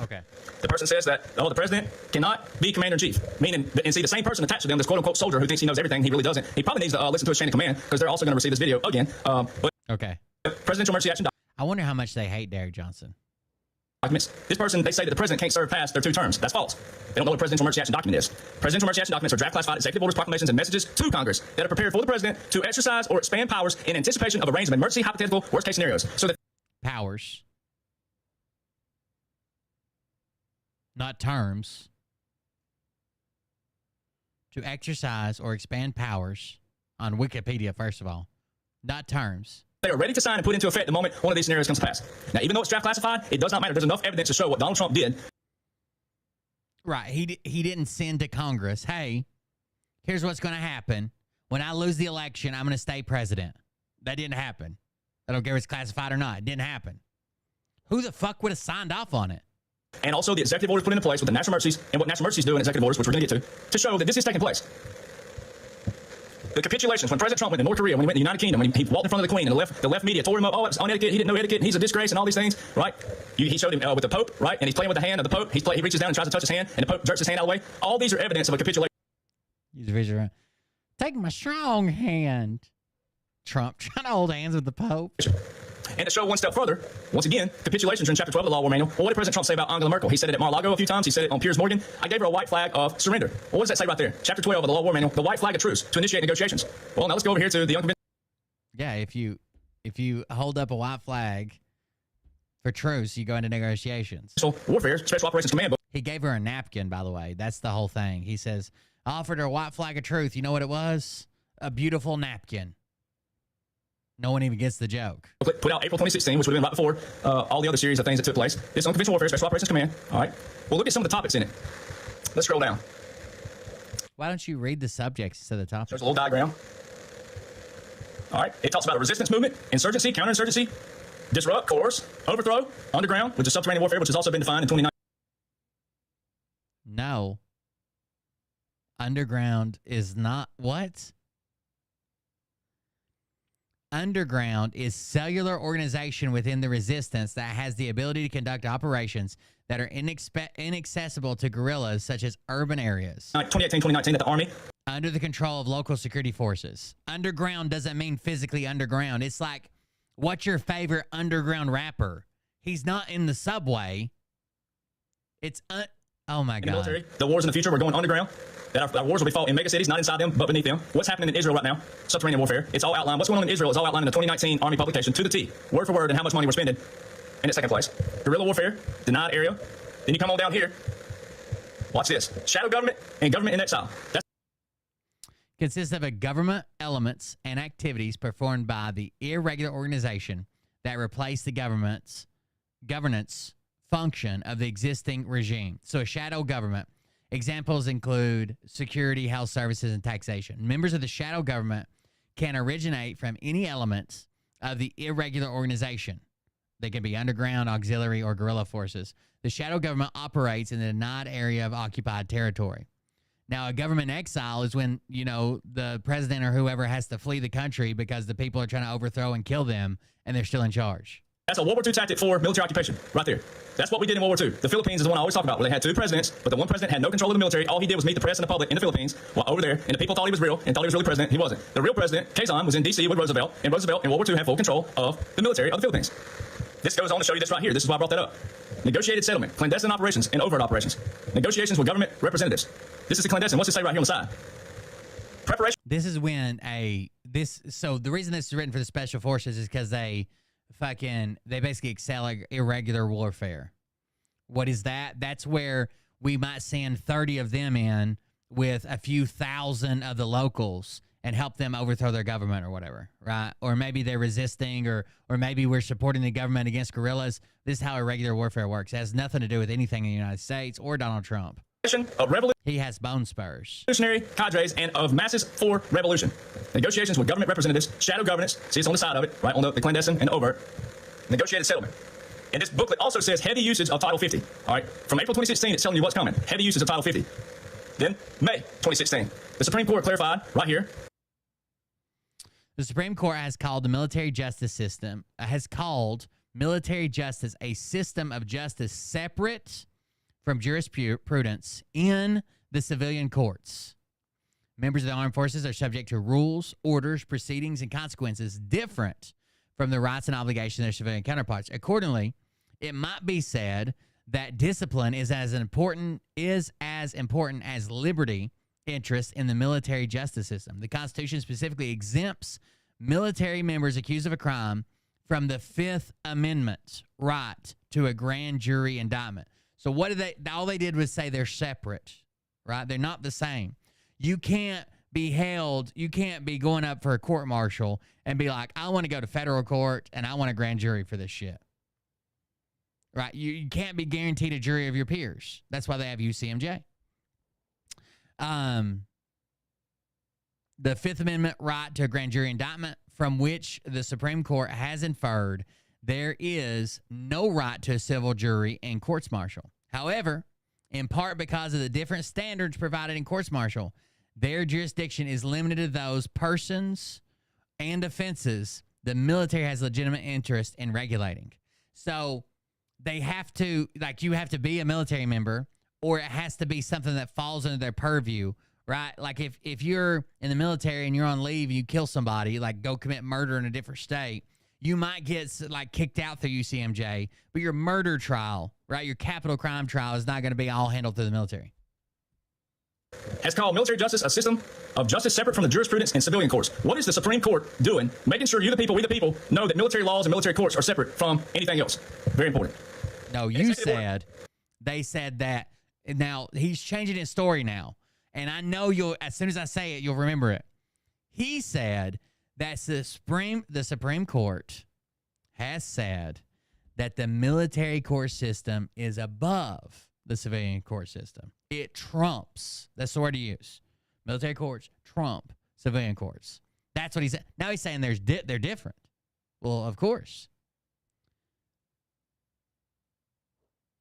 Okay. The person says that, the president cannot be commander-in-chief, meaning, and see, the same person attached to them, this quote-unquote soldier who thinks he knows everything, he really doesn't. He probably needs to listen to his chain of command because they're also going to receive this video again. Okay. Presidential emergency action I wonder how much they hate Derek Johnson. documents. This person, they say that the president can't serve past their 2 terms. That's false. They don't know what a presidential emergency action document is. Presidential emergency action documents are draft classified executive orders, proclamations, and messages to Congress that are prepared for the president to exercise or expand powers in anticipation of a range of emergency, hypothetical, worst-case scenarios. So that Powers. Not terms. To exercise or expand powers on Wikipedia, first of all. Not terms. they are ready to sign and put into effect the moment one of these scenarios comes to pass. Now, even though it's draft classified, it does not matter. There's enough evidence to show what Donald Trump did. Right. He didn't send to Congress, hey, here's what's going to happen. When I lose the election, I'm going to stay president. That didn't happen. I don't care if it's classified or not. It didn't happen. Who the fuck would have signed off on it? And also the executive orders put into place with the national emergencies and what national emergencies do in executive orders, which we're going to get to show that this is taking place. The capitulations, when President Trump went to North Korea, when he went to the United Kingdom, when he walked in front of the Queen, and the left media tore him up, oh, it's unetiquette, he didn't know etiquette, he's a disgrace, and all these things, right? He showed him with the Pope, right? And he's playing with the hand of the Pope. He reaches down and tries to touch his hand, and the Pope jerks his hand out of the way. All these are evidence of a capitulation. Use a visual. Take my strong hand. Trump trying to hold hands with the Pope. And to show one step further, once again, capitulations are in Chapter 12 of the Law War Manual. Well, what did President Trump say about Angela Merkel? He said it at Mar-a-Lago a few times. He said it on Piers Morgan. I gave her a white flag of surrender. Well, what does that say right there? Chapter 12 of the Law War Manual, the white flag of truce to initiate negotiations. Well, now let's go over here to the unconventional. Yeah, if you hold up a white flag for truce, you go into negotiations. Warfare, Special Operations Command. He gave her a napkin, by the way. That's the whole thing. He says, I offered her a white flag of truth. You know what it was? A beautiful napkin. No one even gets the joke. Put out April 2016, which would have been right before all the other series of things that took place. This unconventional warfare, Special Operations Command. All right. Well, look at some of the topics in it. Let's scroll down. Why don't you read the subjects instead of the topics? There's a little diagram. All right. It talks about a resistance movement, insurgency, counterinsurgency, disrupt, coerce, overthrow, underground, which is subterranean warfare, which has also been defined in 2019. No. Underground is not what? Underground is cellular organization within the resistance that has the ability to conduct operations that are inaccessible to guerrillas such as urban areas. 2018, 2019, that the Army. Under the control of local security forces. Underground doesn't mean physically underground. It's like, what's your favorite underground rapper? He's not in the subway. It's Oh my in the God. military. The wars in the future were going underground. That our wars will be fought in mega cities, not inside them, but beneath them. What's happening in Israel right now? Subterranean warfare. It's all outlined. What's going on in Israel is all outlined in the 2019 Army publication to the T, word for word, and how much money we're spending. In its second place, guerrilla warfare, denied area. Then you come on down here. Watch this: shadow government and government in exile. That's consists of a government elements and activities performed by the irregular organization that replace the governance function of the existing regime. So a shadow government. Examples include security, health services, and taxation. Members of the shadow government can originate from any elements of the irregular organization. They can be underground, auxiliary, or guerrilla forces. The shadow government operates in the denied area of occupied territory. Now, a government exile is when, you know, the president or whoever has to flee the country because the people are trying to overthrow and kill them, and they're still in charge. a World War II tactic for military occupation, right there. That's what we did in World War II. The Philippines is the one I always talk about, where they had two presidents, but the one president had no control of the military. All he did was meet the press and the public in the Philippines, while over there, and the people thought he was real and thought he was really president. He wasn't. The real president, Quezon, was in D.C. with Roosevelt, and Roosevelt in World War II had full control of the military of the Philippines. This goes on to show you this right here. This is why I brought that up. Negotiated settlement, clandestine operations, and overt operations. Negotiations with government representatives. This is the clandestine. What's it say right here on the side? Preparation. This is when so the reason this is written for the special forces is because they basically excel at irregular warfare. What is that? That's where we might send 30 of them in with a few thousand of the locals and help them overthrow their government or whatever, right? Or maybe they're resisting, or maybe we're supporting the government against guerrillas. This is how irregular warfare works. It has nothing to do with anything in the United States or Donald Trump. Of he has bone spurs. Revolutionary cadres and of masses for revolution. Negotiations with government representatives, shadow governance, see it's on the side of it, right, on the clandestine and overt. Negotiated settlement. And this booklet also says heavy usage of Title 50. All right, from April 2016, it's telling you what's coming. Heavy usage of Title 50. Then, May 2016, the Supreme Court clarified right here. The Supreme Court has called the military justice system, military justice a system of justice separate from jurisprudence in the civilian courts. Members of the armed forces are subject to rules, orders, proceedings, and consequences different from the rights and obligations of their civilian counterparts. Accordingly, it might be said that discipline is as important as liberty interest in the military justice system. The Constitution specifically exempts military members accused of a crime from the Fifth Amendment right to a grand jury indictment. So what did all they did was say they're separate, right? They're not the same. You can't be held, you can't be going up for a court martial and be like, I want to go to federal court and I want a grand jury for this shit. Right? You can't be guaranteed a jury of your peers. That's why they have UCMJ. The Fifth Amendment right to a grand jury indictment, from which the Supreme Court has inferred there is no right to a civil jury in courts martial. However, in part because of the different standards provided in courts martial, their jurisdiction is limited to those persons and offenses the military has legitimate interest in regulating. So they have to, like, you have to be a military member, or it has to be something that falls under their purview, right? Like if you're in the military and you're on leave and you kill somebody, like go commit murder in a different state, you might get like kicked out through UCMJ, but your murder trial, right, your capital crime trial is not going to be all handled through the military. Has called military justice a system of justice separate from the jurisprudence in civilian courts. What is the Supreme Court doing? Making sure you, the people, we the people, know that military laws and military courts are separate from anything else. Very important. No, they said that. Now, he's changing his story now. And I know as soon as I say it, you'll remember it. He said that the Supreme Court has said that the military court system is above the civilian court system. It trumps. That's the word to use. Military courts trump civilian courts. That's what he said. Now he's saying they're different. Well, of course.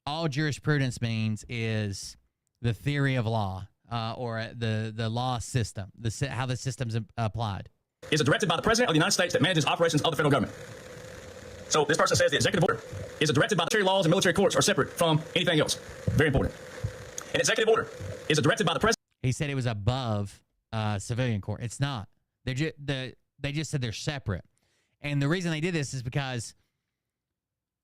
All jurisprudence means is the theory of law, or the law system, how the system's applied. Is directed by the President of the United States that manages operations of the federal government. So this person says the executive order is directed by the military laws and military courts are separate from anything else. Very important. An executive order is directed by the President. He said it was above civilian court. It's not. They just said they're separate. And the reason they did this is because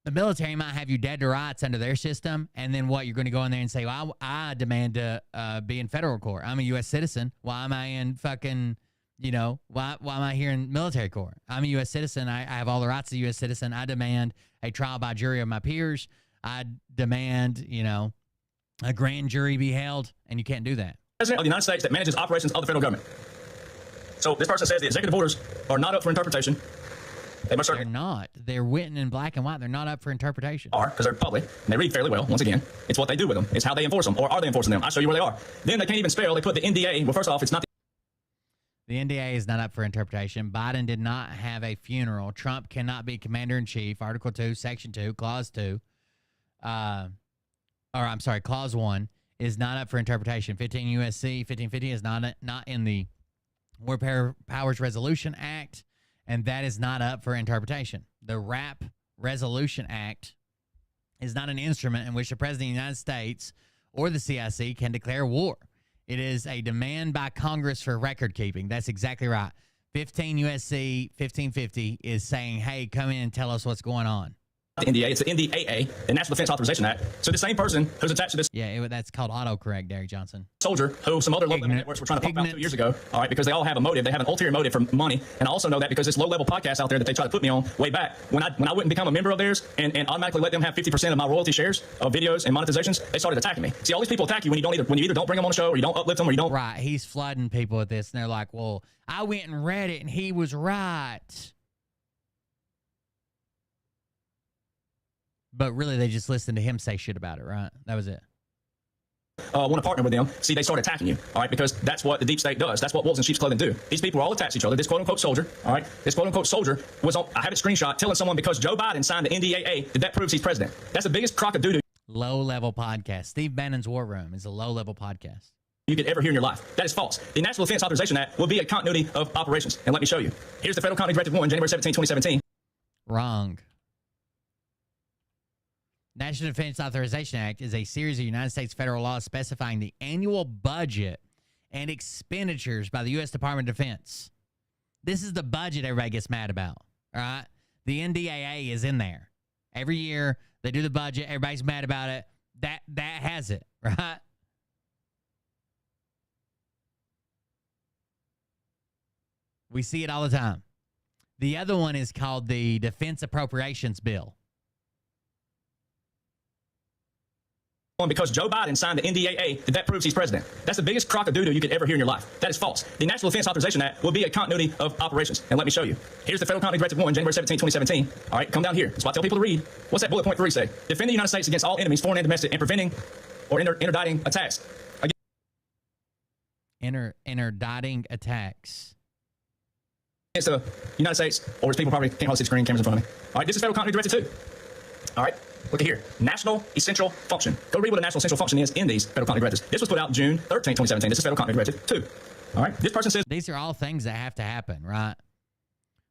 The military might have you dead to rights under their system, and then what? You're going to go in there and say, well, I demand to be in federal court. I'm a U.S. citizen. Why am I in fucking, why am I here in military court? I'm a U.S. citizen. I have all the rights of a U.S. citizen. I demand a trial by jury of my peers. I demand, a grand jury be held, and you can't do that. President of the United States that manages operations of the federal government. So this person says the executive orders are not up for interpretation. They're not. They're written in black and white. They're not up for interpretation. Are, because they're public, and they read fairly well. Once again, it's what they do with them. It's how they enforce them, or are they enforcing them? I'll show you where they are. Then they can't even spell. They put the NDA. Well, first off, it's not the NDA is not up for interpretation. Biden did not have a funeral. Trump cannot be commander-in-chief. Article 2, Section 2, Clause 2. Clause 1 is not up for interpretation. 15 U.S.C. 1550 is not in the War Powers Resolution Act, and that is not up for interpretation. The RAP Resolution Act is not an instrument in which the President of the United States or the CIC can declare war. It is a demand by Congress for record keeping. That's exactly right. 15 U.S.C. 1550 is saying, hey, come in and tell us what's going on. the NDA, it's the NDAA, the National Defense Authorization Act. So the same person who's attached to this that's called autocorrect, Derek Johnson. soldier who some other low-level networks were trying to pump out 2 years ago, all right, because they all have a motive. They have an ulterior motive for money. And I also know that because this low-level podcast out there that they tried to put me on way back, when I wouldn't become a member of theirs and automatically let them have 50% of my royalty shares of videos and monetizations, they started attacking me. See, all these people attack you when you either don't bring them on the show or you don't uplift them or you don't. Right, he's flooding people with this, and they're like, well, I went and read it, and he was right. But really, they just listened to him say shit about it, right? That was it. Want to partner with them, see, they start attacking you, all right, because that's what the deep state does. That's what wolves in sheep's clothing do. These people are all attached to each other. This quote-unquote soldier, all right, this quote-unquote soldier was on, I have a screenshot telling someone because Joe Biden signed the NDAA that proves he's president. That's the biggest crock of doo-doo. Low-level podcast. Steve Bannon's War Room is a low-level podcast you could ever hear in your life. That is false. The National Defense Authorization Act will be a continuity of operations. And let me show you. Here's the Federal Continuity Directive 1, January 17, 2017. Wrong. National Defense Authorization Act is a series of United States federal laws specifying the annual budget and expenditures by the U.S. Department of Defense. This is the budget everybody gets mad about, all right? The NDAA is in there. Every year, they do the budget. Everybody's mad about it. That has it, right? We see it all the time. The other one is called the Defense Appropriations Bill. Because Joe Biden signed the NDAA that proves he's president. That's the biggest crock of doo-doo you could ever hear in your life. That is false. The National Defense Authorization Act will be a continuity of operations. And let me show you. Here's the Federal Continuity Directive 1, January 17, 2017. All right, come down here. That's what I tell people to read. What's that bullet point 3 say? Defend the United States against all enemies, foreign and domestic, and preventing or interdicting attacks. Interdicting attacks. Against the United States, or as people probably can't hardly see the screen, cameras in front of me. All right, this is Federal Continuity Directive 2. All right, look at here. National Essential Function. Go read what a National Essential Function is in these Federal Continuity Directives. This was put out June 13, 2017. This is Federal Continuity Directive 2. All right, this person says... These are all things that have to happen, right?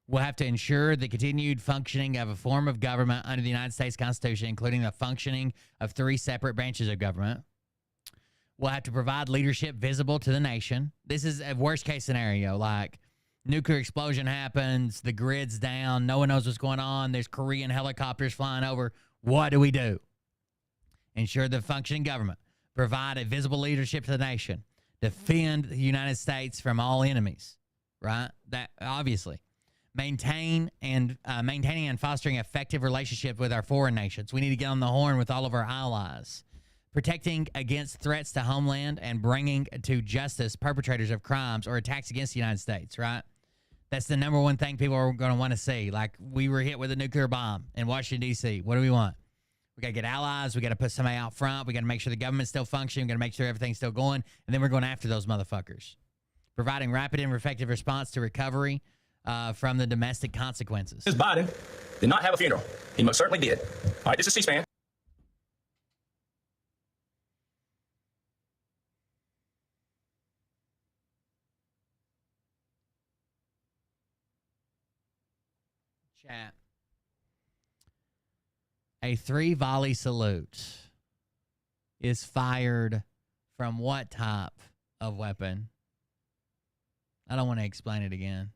We'll have to ensure the continued functioning of a form of government under the United States Constitution, including the functioning of 3 separate branches of government. We'll have to provide leadership visible to the nation. This is a worst-case scenario, like... nuclear explosion happens, the grid's down, no one knows what's going on, there's Korean helicopters flying over. What do we do? Ensure the functioning government. Provide a visible leadership to the nation. Defend the United States from all enemies. Right? That obviously. Maintaining and fostering effective relationship with our foreign nations. We need to get on the horn with all of our allies. Protecting against threats to homeland and bringing to justice perpetrators of crimes or attacks against the United States, right? That's the number one thing people are going to want to see. Like, we were hit with a nuclear bomb in Washington, D.C. What do we want? We got to get allies. We got to put somebody out front. We got to make sure the government's still functioning. We got to make sure everything's still going. And then we're going after those motherfuckers. Providing rapid and effective response to recovery from the domestic consequences. This Biden did not have a funeral. He most certainly did. All right, this is C-SPAN. Chat. A 3-volley salute is fired from what type of weapon? I don't want to explain it again.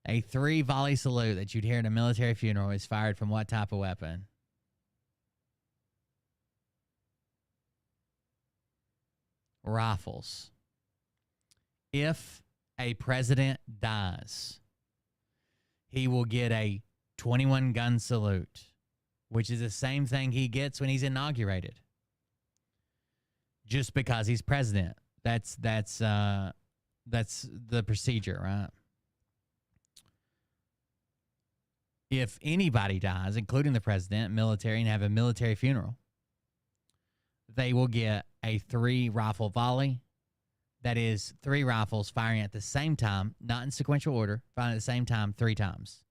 A 3-volley salute that you'd hear at a military funeral is fired from what type of weapon? Rifles. If a president dies, he will get a 21-gun salute, which is the same thing he gets when he's inaugurated. Just because he's president. That's the procedure, right? If anybody dies, including the president, military, and have a military funeral, they will get a 3-rifle volley. That is 3 rifles firing at the same time, not in sequential order, firing at the same time 3 times.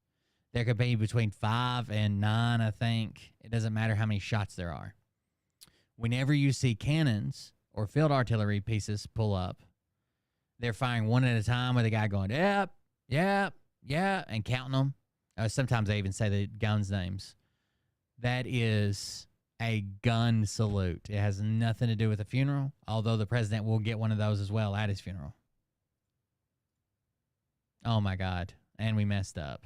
There could be between 5 and 9, I think. It doesn't matter how many shots there are. Whenever you see cannons or field artillery pieces pull up, they're firing one at a time with a guy going, yep, yep, yeah, and counting them. Sometimes they even say the guns' names. That is a gun salute. It has nothing to do with a funeral, although the president will get one of those as well at his funeral. Oh, my God. And we messed up.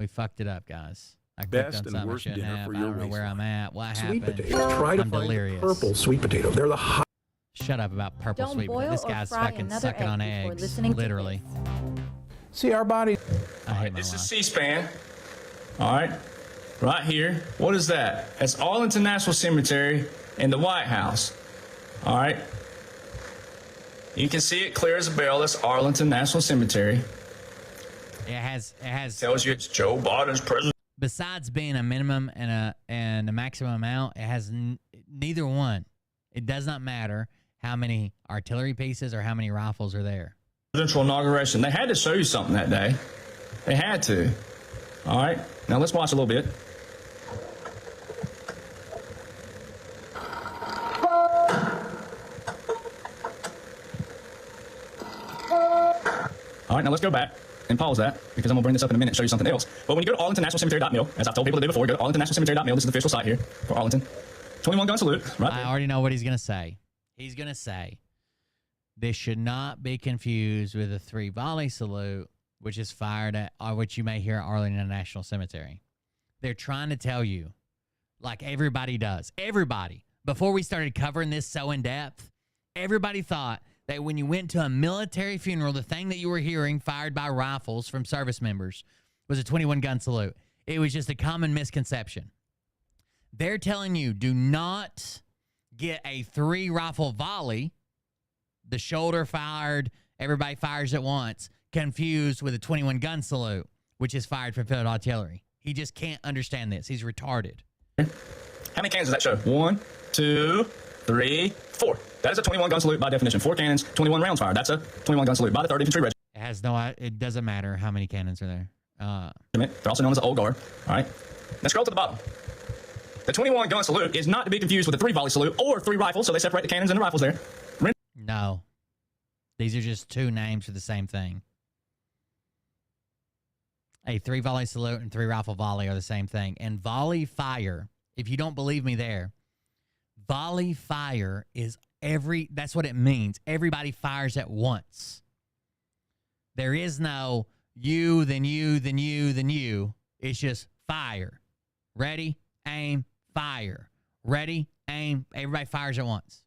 We fucked it up, guys. I Best and worst dinner for your I don't know where I'm at. What sweet happened? potato. Try to I'm find delirious. the purple sweet potato. They're the hot. Shut up about purple Don't sweet potato. boil This or guy's fry fucking another sucking egg on before eggs. listening to Literally. See, our body. I hate my This life. is C-SPAN. All right. Right here. What is that? That's Arlington National Cemetery and the White House. All right. You can see it clear as a bell. That's Arlington National Cemetery. It has tells you it's Joe Biden's president. Besides being a minimum and a maximum amount, it has neither one. It does not matter how many artillery pieces or how many rifles are there. Presidential inauguration. They had to show you something that day. They had to. All right. Now let's watch a little bit. All right, now let's go back and pause that because I'm going to bring this up in a minute and show you something else. But when you go to arlingtonnationalcemetery.mil, as I've told people the day before, go to arlingtonnationalcemetery.mil. This is the official site here for Arlington. 21-gun salute, right there. I already know what he's going to say. He's going to say, this should not be confused with a 3-volley salute, which is fired at, or which you may hear at Arlington National Cemetery. They're trying to tell you, like everybody does, everybody, before we started covering this so in depth, everybody thought that when you went to a military funeral, the thing that you were hearing fired by rifles from service members was a 21-gun salute. It was just a common misconception. They're telling you, do not get a 3-rifle volley, the shoulder fired, everybody fires at once, confused with a 21-gun salute, which is fired from field artillery. He just can't understand this. He's retarded. How many cannons does that show? 1, 2, 3, 4. That is a 21-gun salute by definition. 4 cannons, 21 rounds fired. That's a 21-gun salute by the 3rd Infantry Regiment. It has it doesn't matter how many cannons are there. They're also known as the Old Guard. All right. Now scroll to the bottom. The 21-gun salute is not to be confused with a 3-volley salute or 3 rifles, so they separate the cannons and the rifles there. No. These are just 2 names for the same thing. A 3-volley salute and 3-rifle volley are the same thing. And volley fire, if you don't believe me there, volley fire is that's what it means. Everybody fires at once. There is no you, then you, then you, then you. It's just fire. Ready, aim, fire. Ready, aim. Everybody fires at once.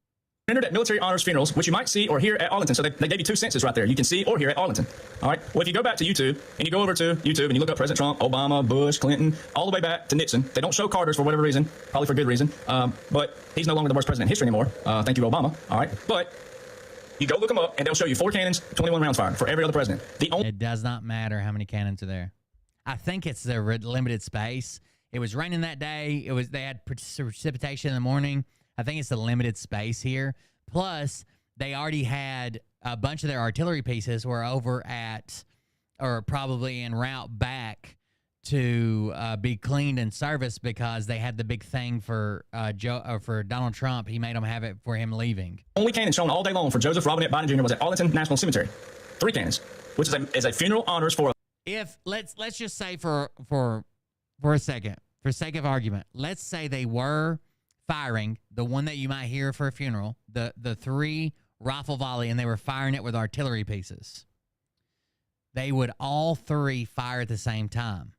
Rendered at military honors funerals, which you might see or hear at Arlington. So they gave you 2 senses right there. You can see or hear at Arlington. All right. Well, if you go back to YouTube and you go over to YouTube and you look up President Trump, Obama, Bush, Clinton, all the way back to Nixon. They don't show Carter's for whatever reason, probably for good reason. But he's no longer the worst president in history anymore. Thank you, Obama. All right. But you go look them up and they'll show you 4 cannons, 21 rounds fired for every other president. It does not matter how many cannons are there. I think it's the limited space. It was raining that day. They had precipitation in the morning. I think it's the limited space here. Plus, they already had a bunch of their artillery pieces were over at, or probably en route back to be cleaned and serviced because they had the big thing for Donald Trump. He made them have it for him leaving. Only cannon shown all day long for Joseph Robinette Biden Jr. was at Arlington National Cemetery. 3 cannons, which is a funeral honors for. If let's just say for a second, for sake of argument, let's say they were firing the one that you might hear for a funeral, the 3 rifle volley, and they were firing it with artillery pieces. they would all three fire at the same time,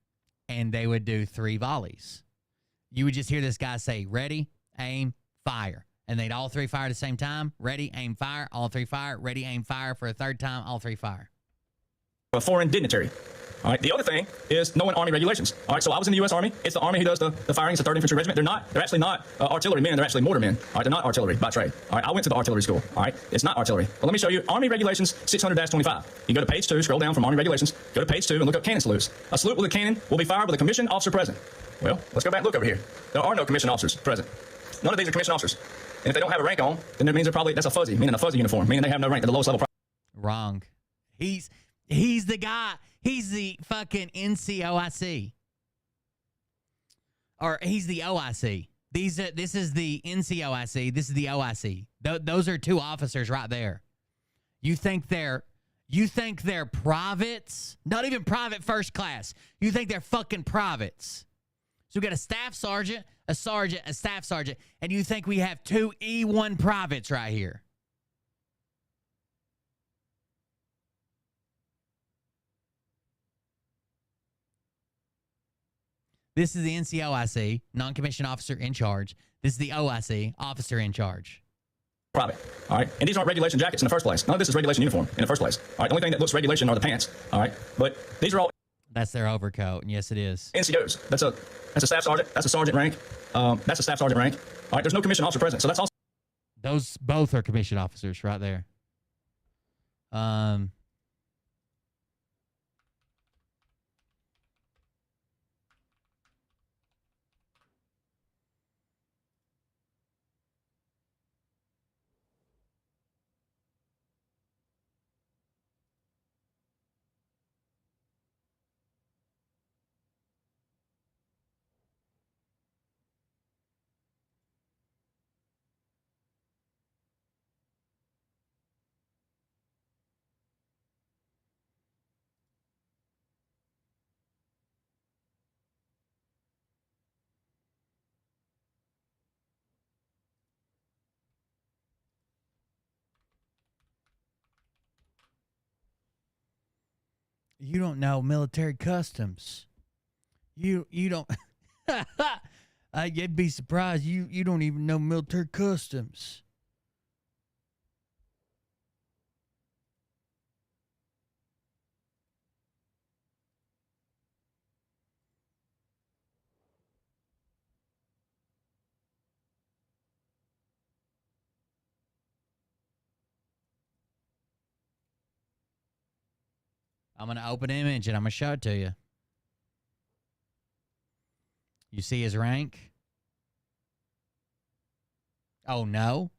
and they would do 3 volleys. You would just hear this guy say, ready, aim, fire. And they'd all three fire at the same time. Ready, aim, fire. All three fire. Ready, aim, fire. For a third time, all three fire. A foreign dignitary. All right. The other thing is knowing Army regulations. All right. So I was in the U.S. Army. It's the Army who does the firing. It's the 3rd Infantry Regiment. They're actually not artillery men. They're actually mortar men. All right. They're not artillery by trade. All right. I went to the artillery school. All right. It's not artillery. But let me show you Army Regulations 600-25. You go to page 2, scroll down from Army Regulations, go to page 2 and look up cannon salutes. A salute with a cannon will be fired with a commissioned officer present. Well, let's go back and look over here. There are no commissioned officers present. None of these are commissioned officers. And if they don't have a rank on, then that means that's a fuzzy, meaning a fuzzy uniform, meaning they have no rank. They're the lowest level. Wrong. He's the guy. He's the fucking NCOIC. Or he's the OIC. This is the NCOIC. This is the OIC. Those are 2 officers right there. You think they're privates? Not even private first class. You think they're fucking privates. So we got a staff sergeant, a sergeant, a staff sergeant, and you think we have 2 E1 privates right here. This is the NCOIC, non-commissioned officer in charge. This is the OIC, officer in charge. Private. All right. And these aren't regulation jackets in the first place. None of this is regulation uniform in the first place. All right. The only thing that looks regulation are the pants. All right. But these are all. That's their overcoat. And yes, it is. NCOs. That's a staff sergeant. That's a sergeant rank. That's a staff sergeant rank. All right. There's no commissioned officer present. So that's also. Those both are commissioned officers right there. You don't know military customs. You don't. You'd be surprised. You don't even know military customs. I'm going to open an image and I'm going to show it to you. You see his rank? Oh, no.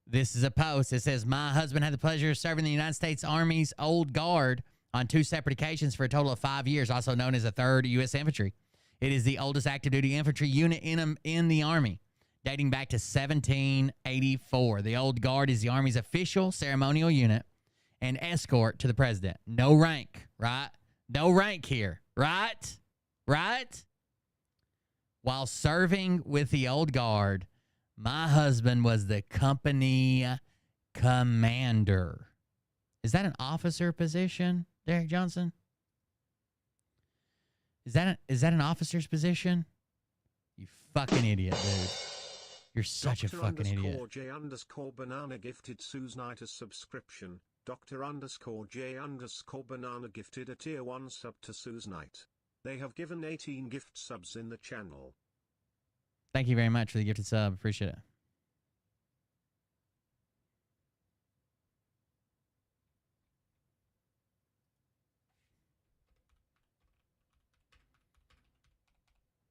This is a post. It says, my husband had the pleasure of serving the United States Army's Old Guard on 2 separate occasions for a total of 5 years, also known as the 3rd U.S. Infantry. It is the oldest active duty infantry unit in the Army, dating back to 1784. The Old Guard is the Army's official ceremonial unit and escort to the president. No rank, right? No rank here, right? Right? While serving with the Old Guard, my husband was the company commander. Is that an officer position, Derek Johnson? Is that an officer's position? You fucking idiot, dude. You're such a fucking idiot. J_banana gifted Suznite a subscription. Dr_J_banana gifted a tier 1 sub to Suznite. They have given 18 gift subs in the channel. Thank you very much for the gifted sub. Appreciate it.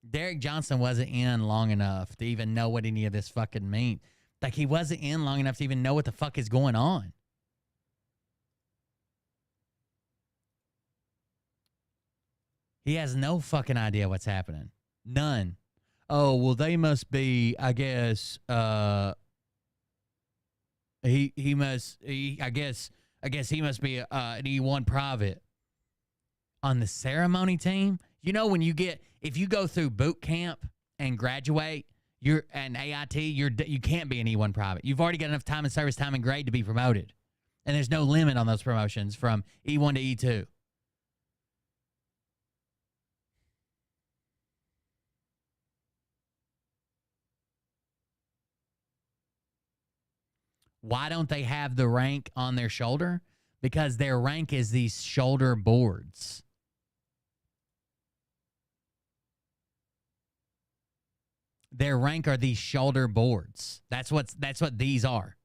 Derek Johnson wasn't in long enough to even know what any of this fucking means. Like, he wasn't in long enough to even know what the fuck is going on. He has no fucking idea what's happening. None. Oh, well, they must be, I guess, I guess he must be an E1 private. On the ceremony team, you know, if you go through boot camp and graduate, you're an AIT, you can't be an E1 private. You've already got enough time and service time and grade to be promoted. And there's no limit on those promotions from E1 to E2. Why don't they have the rank on their shoulder? Because their rank is these shoulder boards. Their rank are these shoulder boards. That's what these are.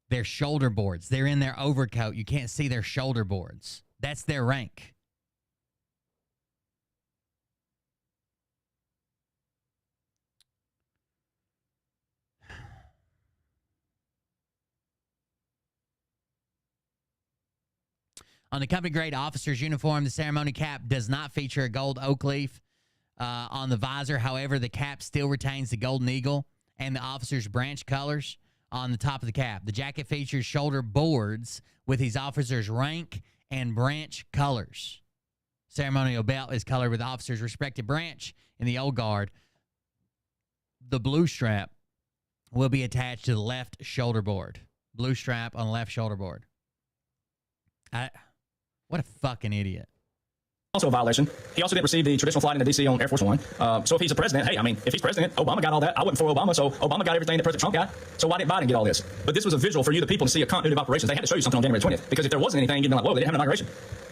They're shoulder boards. They're in their overcoat. You can't see their shoulder boards. That's their rank. On the company grade officer's uniform, the ceremony cap does not feature a gold oak leaf on the visor. However, the cap still retains the golden eagle and the officer's branch colors on the top of the cap. The jacket features shoulder boards with his officer's rank and branch colors. Ceremonial belt is colored with the officer's respective branch in the old guard. The blue strap will be attached to the left shoulder board. Blue strap on the left shoulder board. What a fucking idiot. Also a violation. He also didn't receive the traditional flight into D.C. on Air Force One. So if he's a president, hey, I mean, if he's president, Obama got all that. I wasn't for Obama, so Obama got everything that President Trump got. So why didn't Biden get all this? But this was a visual for you, the people, to see a continuity of operations. They had to show you something on January 20th, because if there wasn't anything, you'd be like, whoa, they didn't have an inauguration.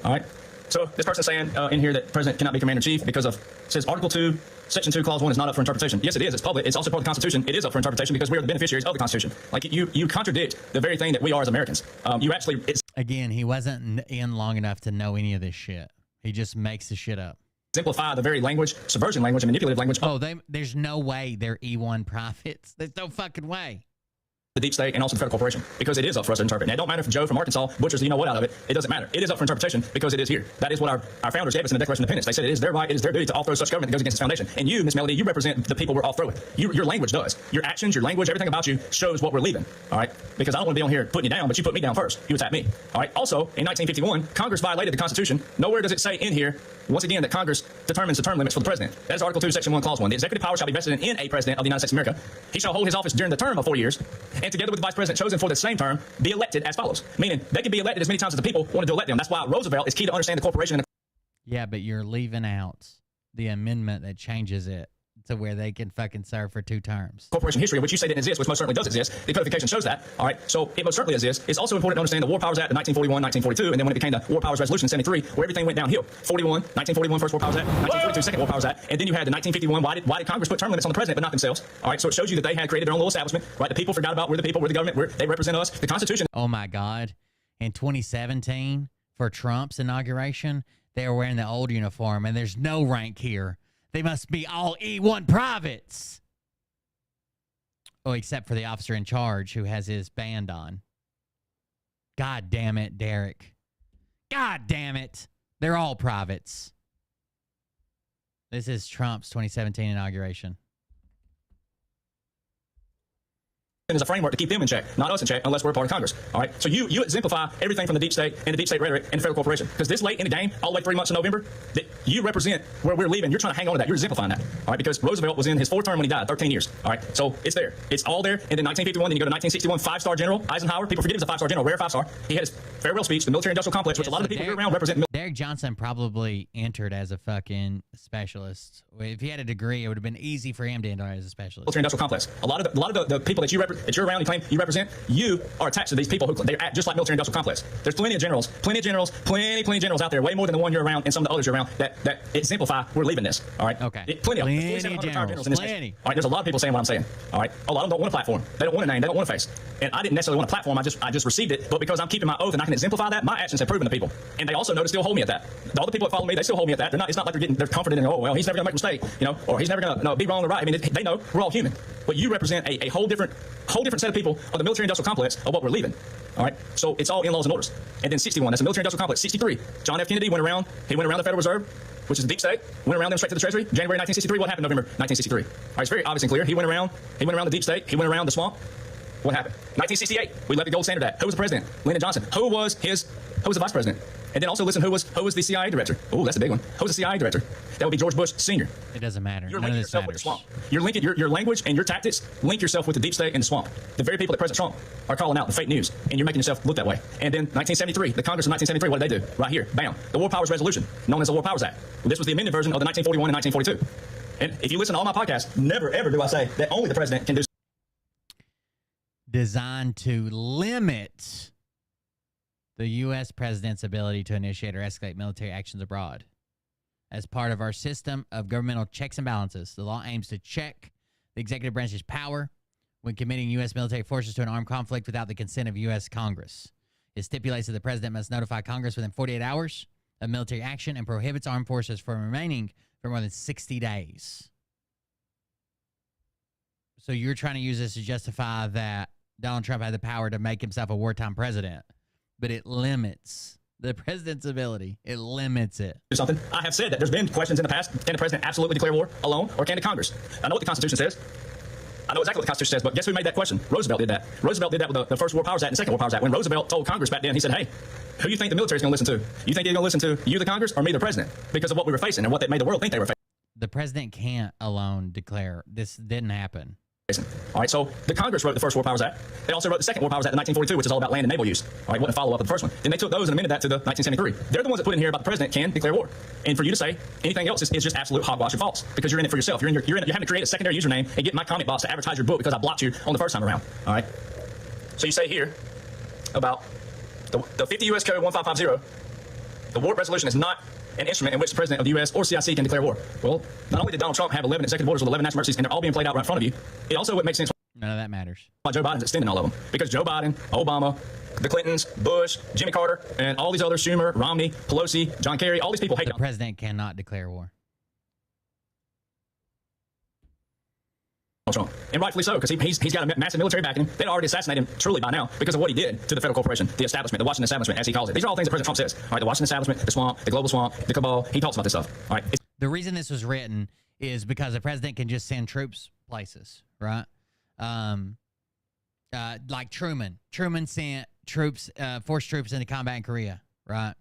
All right. So this person's saying in here that president cannot be commander-in-chief because of, says Article 2, Section 2, Clause 1 is not up for interpretation. Yes, it is. It's public. It's also part of the Constitution. It is up for interpretation because we are the beneficiaries of the Constitution. Like, you contradict the very thing that we are as Americans. Again, he wasn't in long enough to know any of this shit. He just makes the shit up. Simplify the very language, subversion language, and manipulative language. Oh, there's no way they're E1 prophets. There's no fucking way. The deep state and also the federal corporation, because it is up for us to interpret. And it don't matter if Joe from Arkansas butchers the what out of it. It doesn't matter. It is up for interpretation because it is here. That is what our founders gave us in the Declaration of Independence. They said it is their right, it is their duty to overthrow such government that goes against its foundation. And you, Miss Melody, you represent the people we're overthrowing. Your language does. Your actions, your language, everything about you shows what we're leaving. All right? Because I don't want to be on here putting you down, but you put me down first. You attack me. All right? Also, in 1951, Congress violated the Constitution. Nowhere does it say in here, once again, that Congress determines the term limits for the president. That is Article 2, Section 1, Clause 1. The executive power shall be vested in a president of the United States of America. He shall hold his office during the term of 4 years, and together with the vice president chosen for the same term, be elected as follows. Meaning, they can be elected as many times as the people wanted to elect them. That's why Roosevelt is key to understand the corporation. Yeah, but you're leaving out the amendment that changes it to where they can fucking serve for 2 terms. Corporation history, which you say didn't exist, which most certainly does exist. The codification shows that. All right, so it most certainly exists. It's also important to understand the War Powers Act of 1941, 1942, and then when it became the War Powers Resolution 73, where everything went downhill. 1941, first War Powers Act, 1942, second War Powers Act, and then you had the 1951. Why did Congress put term limits on the president but not themselves? All right, so it shows you that they had created their own little establishment. Right, the people forgot about we're the people, we're the government, they represent us. The Constitution. Oh my God! In 2017, for Trump's inauguration, they were wearing the old uniform, and there's no rank here. They must be all E1 privates. Oh, except for the officer in charge who has his band on. God damn it, Derek. God damn it. They're all privates. This is Trump's 2017 inauguration. Is a framework to keep them in check, not us in check, unless we're a part of Congress. All right. So you exemplify everything from the deep state and the deep state rhetoric and the federal corporation. Because this late in the game, all the way 3 months in November, that you represent where we're leaving. You're trying to hang on to that. You're exemplifying that. All right. Because Roosevelt was in his 4th term when he died, 13 years. All right. So it's there. It's all there. And then 1951, then you go to 1961, 5-star general Eisenhower. People forget he was a 5-star general, rare 5-star. He had his farewell speech, the military-industrial complex, which a lot of the people around represent. Derek Johnson probably entered as a fucking specialist. If he had a degree, it would have been easy for him to enter as a specialist. Military-industrial complex. A lot of the people that you're around, you claim you represent, you are attached to these people who they're just like military-industrial complex. There's plenty of generals out there, way more than the one you're around and some of the others you're around that exemplify we're leaving this. All right. Okay. Plenty of generals in this case. All right. There's a lot of people saying what I'm saying. All right. A lot of them don't want a platform. They don't want a name. They don't want a face. And I didn't necessarily want a platform. I just received it. But because I'm keeping my oath and I can exemplify that, my actions have proven to people. And they also know to still hold me at that. All the people that follow me, they still hold me at that. It's not like they're confident in, oh well, he's never gonna make a mistake, or he's never gonna be wrong or right. I mean, they know we're all human. But you represent a whole different set of people of the military-industrial complex of what we're leaving. All right. So it's all in laws and orders. And then 61, that's the military-industrial complex. 63, John F. Kennedy went around the Federal Reserve, which is the deep state, went around them straight to the Treasury. January 1963. What happened November 1963? All right, it's very obvious and clear. He went around the deep state. He went around the swamp. What happened? 1968, we let the gold standard act. Who was the president? Lyndon Johnson. Who was the vice president? And then also listen, who was the CIA director? Oh, that's a big one. Who was the CIA director? That would be George Bush Sr. It doesn't matter. You're None linking of this yourself with the matters. swamp. You're linking your language and your tactics. Link yourself with the deep state and the swamp. The very people that President Trump are calling out the fake news, and you're making yourself look that way. And then 1973, the Congress of 1973, what did they do? Right here, bam, the War Powers Resolution, known as the War Powers Act. Well, this was the amended version of the 1941 and 1942. And if you listen to all my podcasts, never ever do I say that only the president can do. Designed to limit the U.S. president's ability to initiate or escalate military actions abroad. As part of our system of governmental checks and balances, the law aims to check the executive branch's power when committing U.S. military forces to an armed conflict without the consent of U.S. Congress. It stipulates that the president must notify Congress within 48 hours of military action and prohibits armed forces from remaining for more than 60 days. So you're trying to use this to justify that Donald Trump had the power to make himself a wartime president, but it limits the president's ability. It limits it. Do something. I have said that there's been questions in the past. Can the president absolutely declare war alone, or can the Congress? I know what the Constitution says. I know exactly what the Constitution says, but guess who made that question? Roosevelt did that. Roosevelt did that with the first War Powers Act and the second War Powers Act. When Roosevelt told Congress back then, he said, hey, who do you think the military is going to listen to? You think they're going to listen to you, the Congress, or me, the president? Because of what we were facing and what they made the world think they were facing. The president can't alone declare. This didn't happen. All right, so the Congress wrote the first War Powers Act. They also wrote the second War Powers Act in 1942, which is all about land and naval use. All right, what a follow-up of the first one. Then they took those and amended that to the 1973. They're the ones that put in here about the president can declare war. And for you to say anything else is just absolute hogwash or false, because you're in it for yourself. You're having to create a secondary username and get my comic box to advertise your book because I blocked you on the first time around. All right, so you say here about the 50 U.S. Code 1550, the war resolution is not an instrument in which the president of the U.S. or CIC can declare war. Well, not only did Donald Trump have 11 executive orders with 11 national emergencies, and they're all being played out right in front of you, it also would make sense. None of that matters. Why Joe Biden's extending all of them. Because Joe Biden, Obama, the Clintons, Bush, Jimmy Carter, and all these others, Schumer, Romney, Pelosi, John Kerry, all these people hate the president cannot declare war. Trump. And rightfully so, because he's got a massive military backing him. They'd already assassinated him truly by now because of what he did to the federal corporation, the establishment, the Washington establishment, as he calls it. These are all things that President Trump says. All right, the Washington establishment, the swamp, the global swamp, the cabal. He talks about this stuff. All right. The reason this was written is because the president can just send troops places, right? Like Truman. Truman sent troops, forced troops into combat in Korea, right?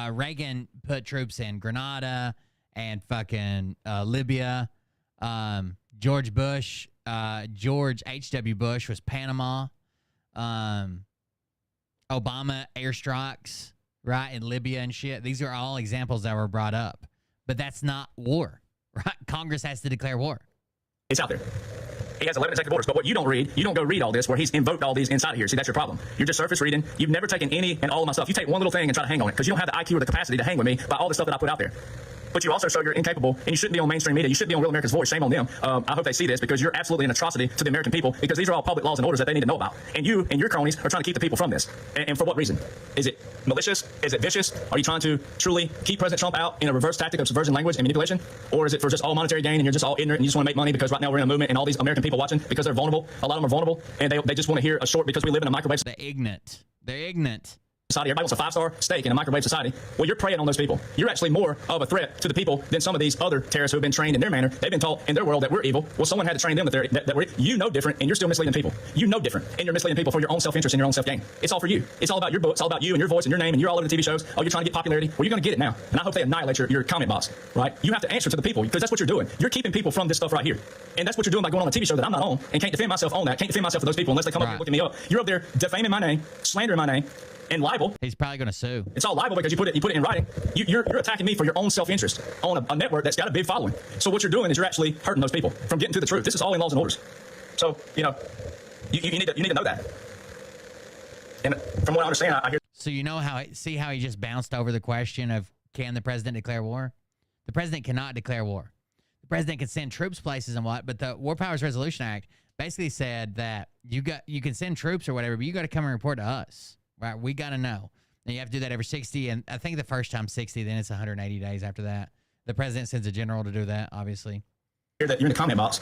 Reagan put troops in Grenada and fucking Libya. George Bush, George H.W. Bush was Panama. Obama airstrikes, right, in Libya and shit. These are all examples that were brought up. But that's not war, right? Congress has to declare war. It's out there. He has 11 executive orders, but what you don't read, you don't go read all this where he's invoked all these inside of here. See, that's your problem. You're just surface reading. You've never taken any and all of my stuff. You take one little thing and try to hang on it because you don't have the IQ or the capacity to hang with me by all the stuff that I put out there. But you also show you're incapable, and you shouldn't be on mainstream media. You shouldn't be on Real America's Voice. Shame on them. I hope they see this because you're absolutely an atrocity to the American people because these are all public laws and orders that they need to know about. And you and your cronies are trying to keep the people from this. And for what reason? Is it malicious? Is it vicious? Are you trying to truly keep President Trump out in a reverse tactic of subversion language and manipulation? Or is it for just all monetary gain and you're just all ignorant and you just want to make money because right now we're in a movement and all these American people watching because they're vulnerable. A lot of them are vulnerable and they just want to hear a short because we live in a microwave. They're ignorant. They're ignorant. Society. Everybody wants a 5-star steak in a microwave society. Well, you're preying on those people. You're actually more of a threat to the people than some of these other terrorists who have been trained in their manner. They've been taught in their world that we're evil. Well, someone had to train them that we're, you know different, and you're still misleading people. You know different, and you're misleading people for your own self-interest and your own self-gain. It's all for you. It's all about your book. It's all about you and your voice and your name, and you're all over the TV shows. Oh, you're trying to get popularity. Well, you're going to get it now. And I hope they annihilate your comment box, right? You have to answer to the people because that's what you're doing. You're keeping people from this stuff right here. And that's what you're doing by going on a TV show that I'm not on and can't defend myself on that. Can't defend myself for those people unless they come up and looking me up. You're up there defaming my name, slandering my name, and libel. He's probably going to sue. It's all libel because you put it in writing. You're attacking me for your own self-interest on a network that's got a big following. So what you're doing is you're actually hurting those people from getting to the truth. This is all in laws and orders. So, you know, you need to know that. And from what I understand, I hear. So you know how he just bounced over the question of can the president declare war? The president cannot declare war. The president can send troops places and what, but the War Powers Resolution Act basically said that you can send troops or whatever, but you got to come and report to us. Right, we got to know. And you have to do that every 60, and I think the first time 60, then it's 180 days after that. The president sends a general to do that, obviously. Hear that you're in the comment box.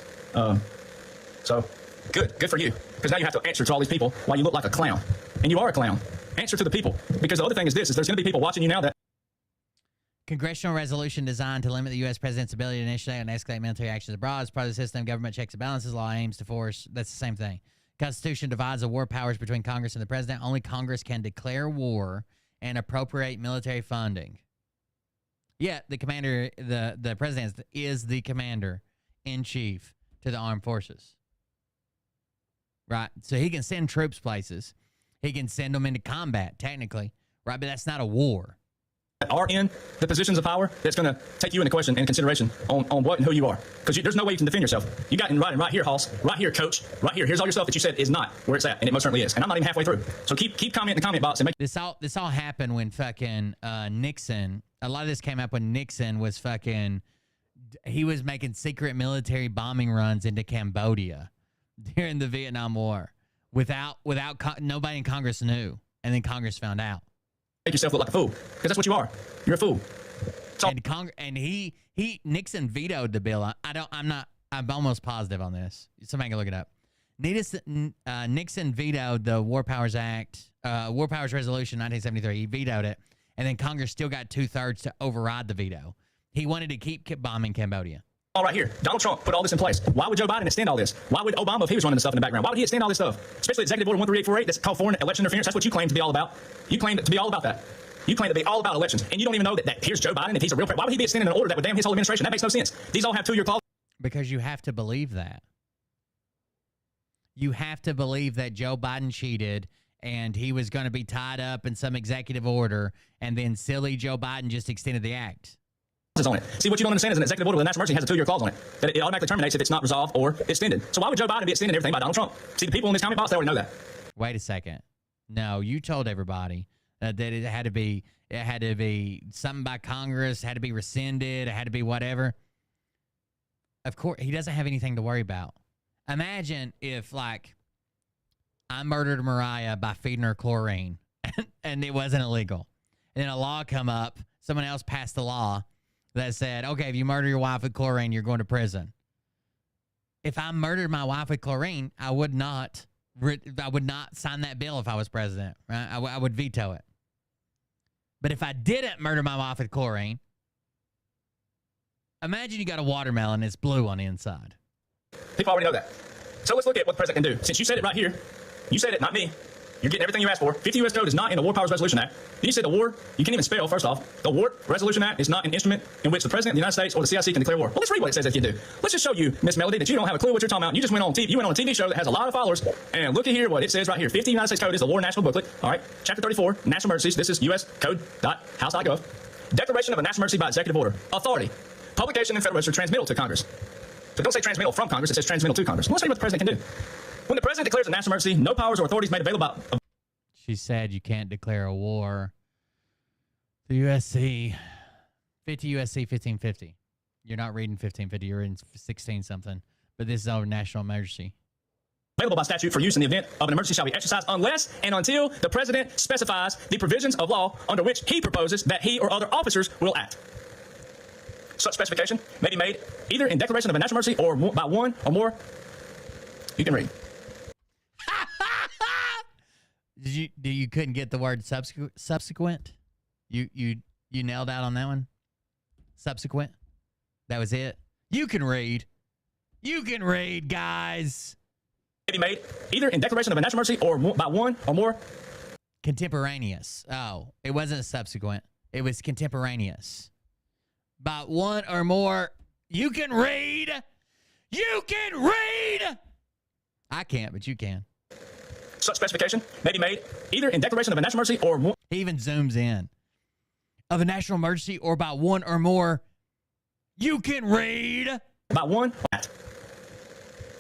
So good for you, because now you have to answer to all these people while you look like a clown, and you are a clown. Answer to the people, because the other thing is this: is there's going to be people watching you now that. Congressional resolution designed to limit the U.S. president's ability to initiate and escalate military actions abroad as part of the system of government checks and balances law aims to force. That's the same thing. Constitution divides the war powers between Congress and the president. Only Congress can declare war and appropriate military funding. Yeah, the commander, the president is the commander-in-chief to the armed forces. Right? So he can send troops places. He can send them into combat, technically. Right? But that's not a war. Are in the positions of power that's going to take you into question and consideration on what and who you are. Because there's no way you can defend yourself. You got in writing right here, Hoss, right here, Coach, right here. Here's all your stuff that you said is not where it's at, and it most certainly is. And I'm not even halfway through. So keep commenting in the comment box and make this all happened when fucking Nixon. A lot of this came up when Nixon was fucking. He was making secret military bombing runs into Cambodia during the Vietnam War without nobody in Congress knew, and then Congress found out. Make yourself look like a fool, because that's what you are. You're a fool. And Nixon vetoed the bill. I'm almost positive on this. Somebody can look it up. Nixon vetoed the War Powers Act, War Powers Resolution 1973. He vetoed it, and then Congress still got 2/3 to override the veto. He wanted to keep bombing Cambodia. All right here, Donald Trump put all this in place. Why would Joe Biden extend all this? Why would Obama, if he was running the stuff in the background, why would he extend all this stuff? Especially Executive Order 13848 that's called foreign election interference. That's what you claim to be all about. You claim to be all about that. You claim to be all about elections, and you don't even know that here's Joe Biden. If he's a real president, why would he be extending an order that would damn his whole administration? That makes no sense. These all have 2-year clauses. Because you have to believe that. You have to believe that Joe Biden cheated and he was going to be tied up in some executive order, and then silly Joe Biden just extended the act. On it. See, what you don't understand is an executive order with national emergency has a 2-year clause on it that it automatically terminates if it's not resolved or extended. So why would Joe Biden be extending everything by Donald Trump? See, the people in this comment box, they already know that. Wait a second. No, you told everybody that it had to be something by Congress, had to be rescinded, it had to be whatever. Of course, he doesn't have anything to worry about. Imagine if, like, I murdered Mariah by feeding her chlorine and it wasn't illegal. And then a law come up, someone else passed the law that said, okay, if you murder your wife with chlorine, you're going to prison. If I murdered my wife with chlorine, I would not sign that bill if I was president. Right? I would veto it. But if I didn't murder my wife with chlorine, imagine you got a watermelon, it's blue on the inside. People already know that. So let's look at what the president can do. Since you said it right here, you said it, not me. You're getting everything you asked for. 50 U.S. code is not in the War Powers Resolution Act. You said the war, you can't even spell, first off. The War Resolution Act is not an instrument in which the President of the United States or the CIC can declare war. Well, let's read what it says that you can do. Let's just show you, Miss Melody, that you don't have a clue what you're talking about. You just went on TV. You went on a TV show that has a lot of followers. And look at here what it says right here. 50 United States Code is the War National Booklet. All right. Chapter 34, National Emergencies. This is uscode.house.gov. Declaration of a national emergency by executive order. Authority. Publication in Federal Register, transmittal to Congress. So don't say transmittal from Congress. It says transmittal to Congress. Well, let's read what the President can do. When the President declares a national emergency, no powers or authorities made available by... She said you can't declare a war. The USC, 50 USC 1550. You're not reading 1550. You're in 16 something. But this is our national emergency. Available by statute for use in the event of an emergency shall be exercised unless and until the President specifies the provisions of law under which he proposes that he or other officers will act. Such specification may be made either in declaration of a national emergency or by one or more. You can read. You couldn't get the word subsequent? You nailed out on that one? Subsequent? That was it? You can read. You can read, guys. May be made either in declaration of a national emergency or by one or more. Contemporaneous. Oh, it wasn't subsequent. It was contemporaneous. By one or more. You can read. You can read. I can't, but you can. Such specification may be made either in declaration of a national emergency or more. He even zooms in. Of a national emergency or by one or more. You can read. By one or that.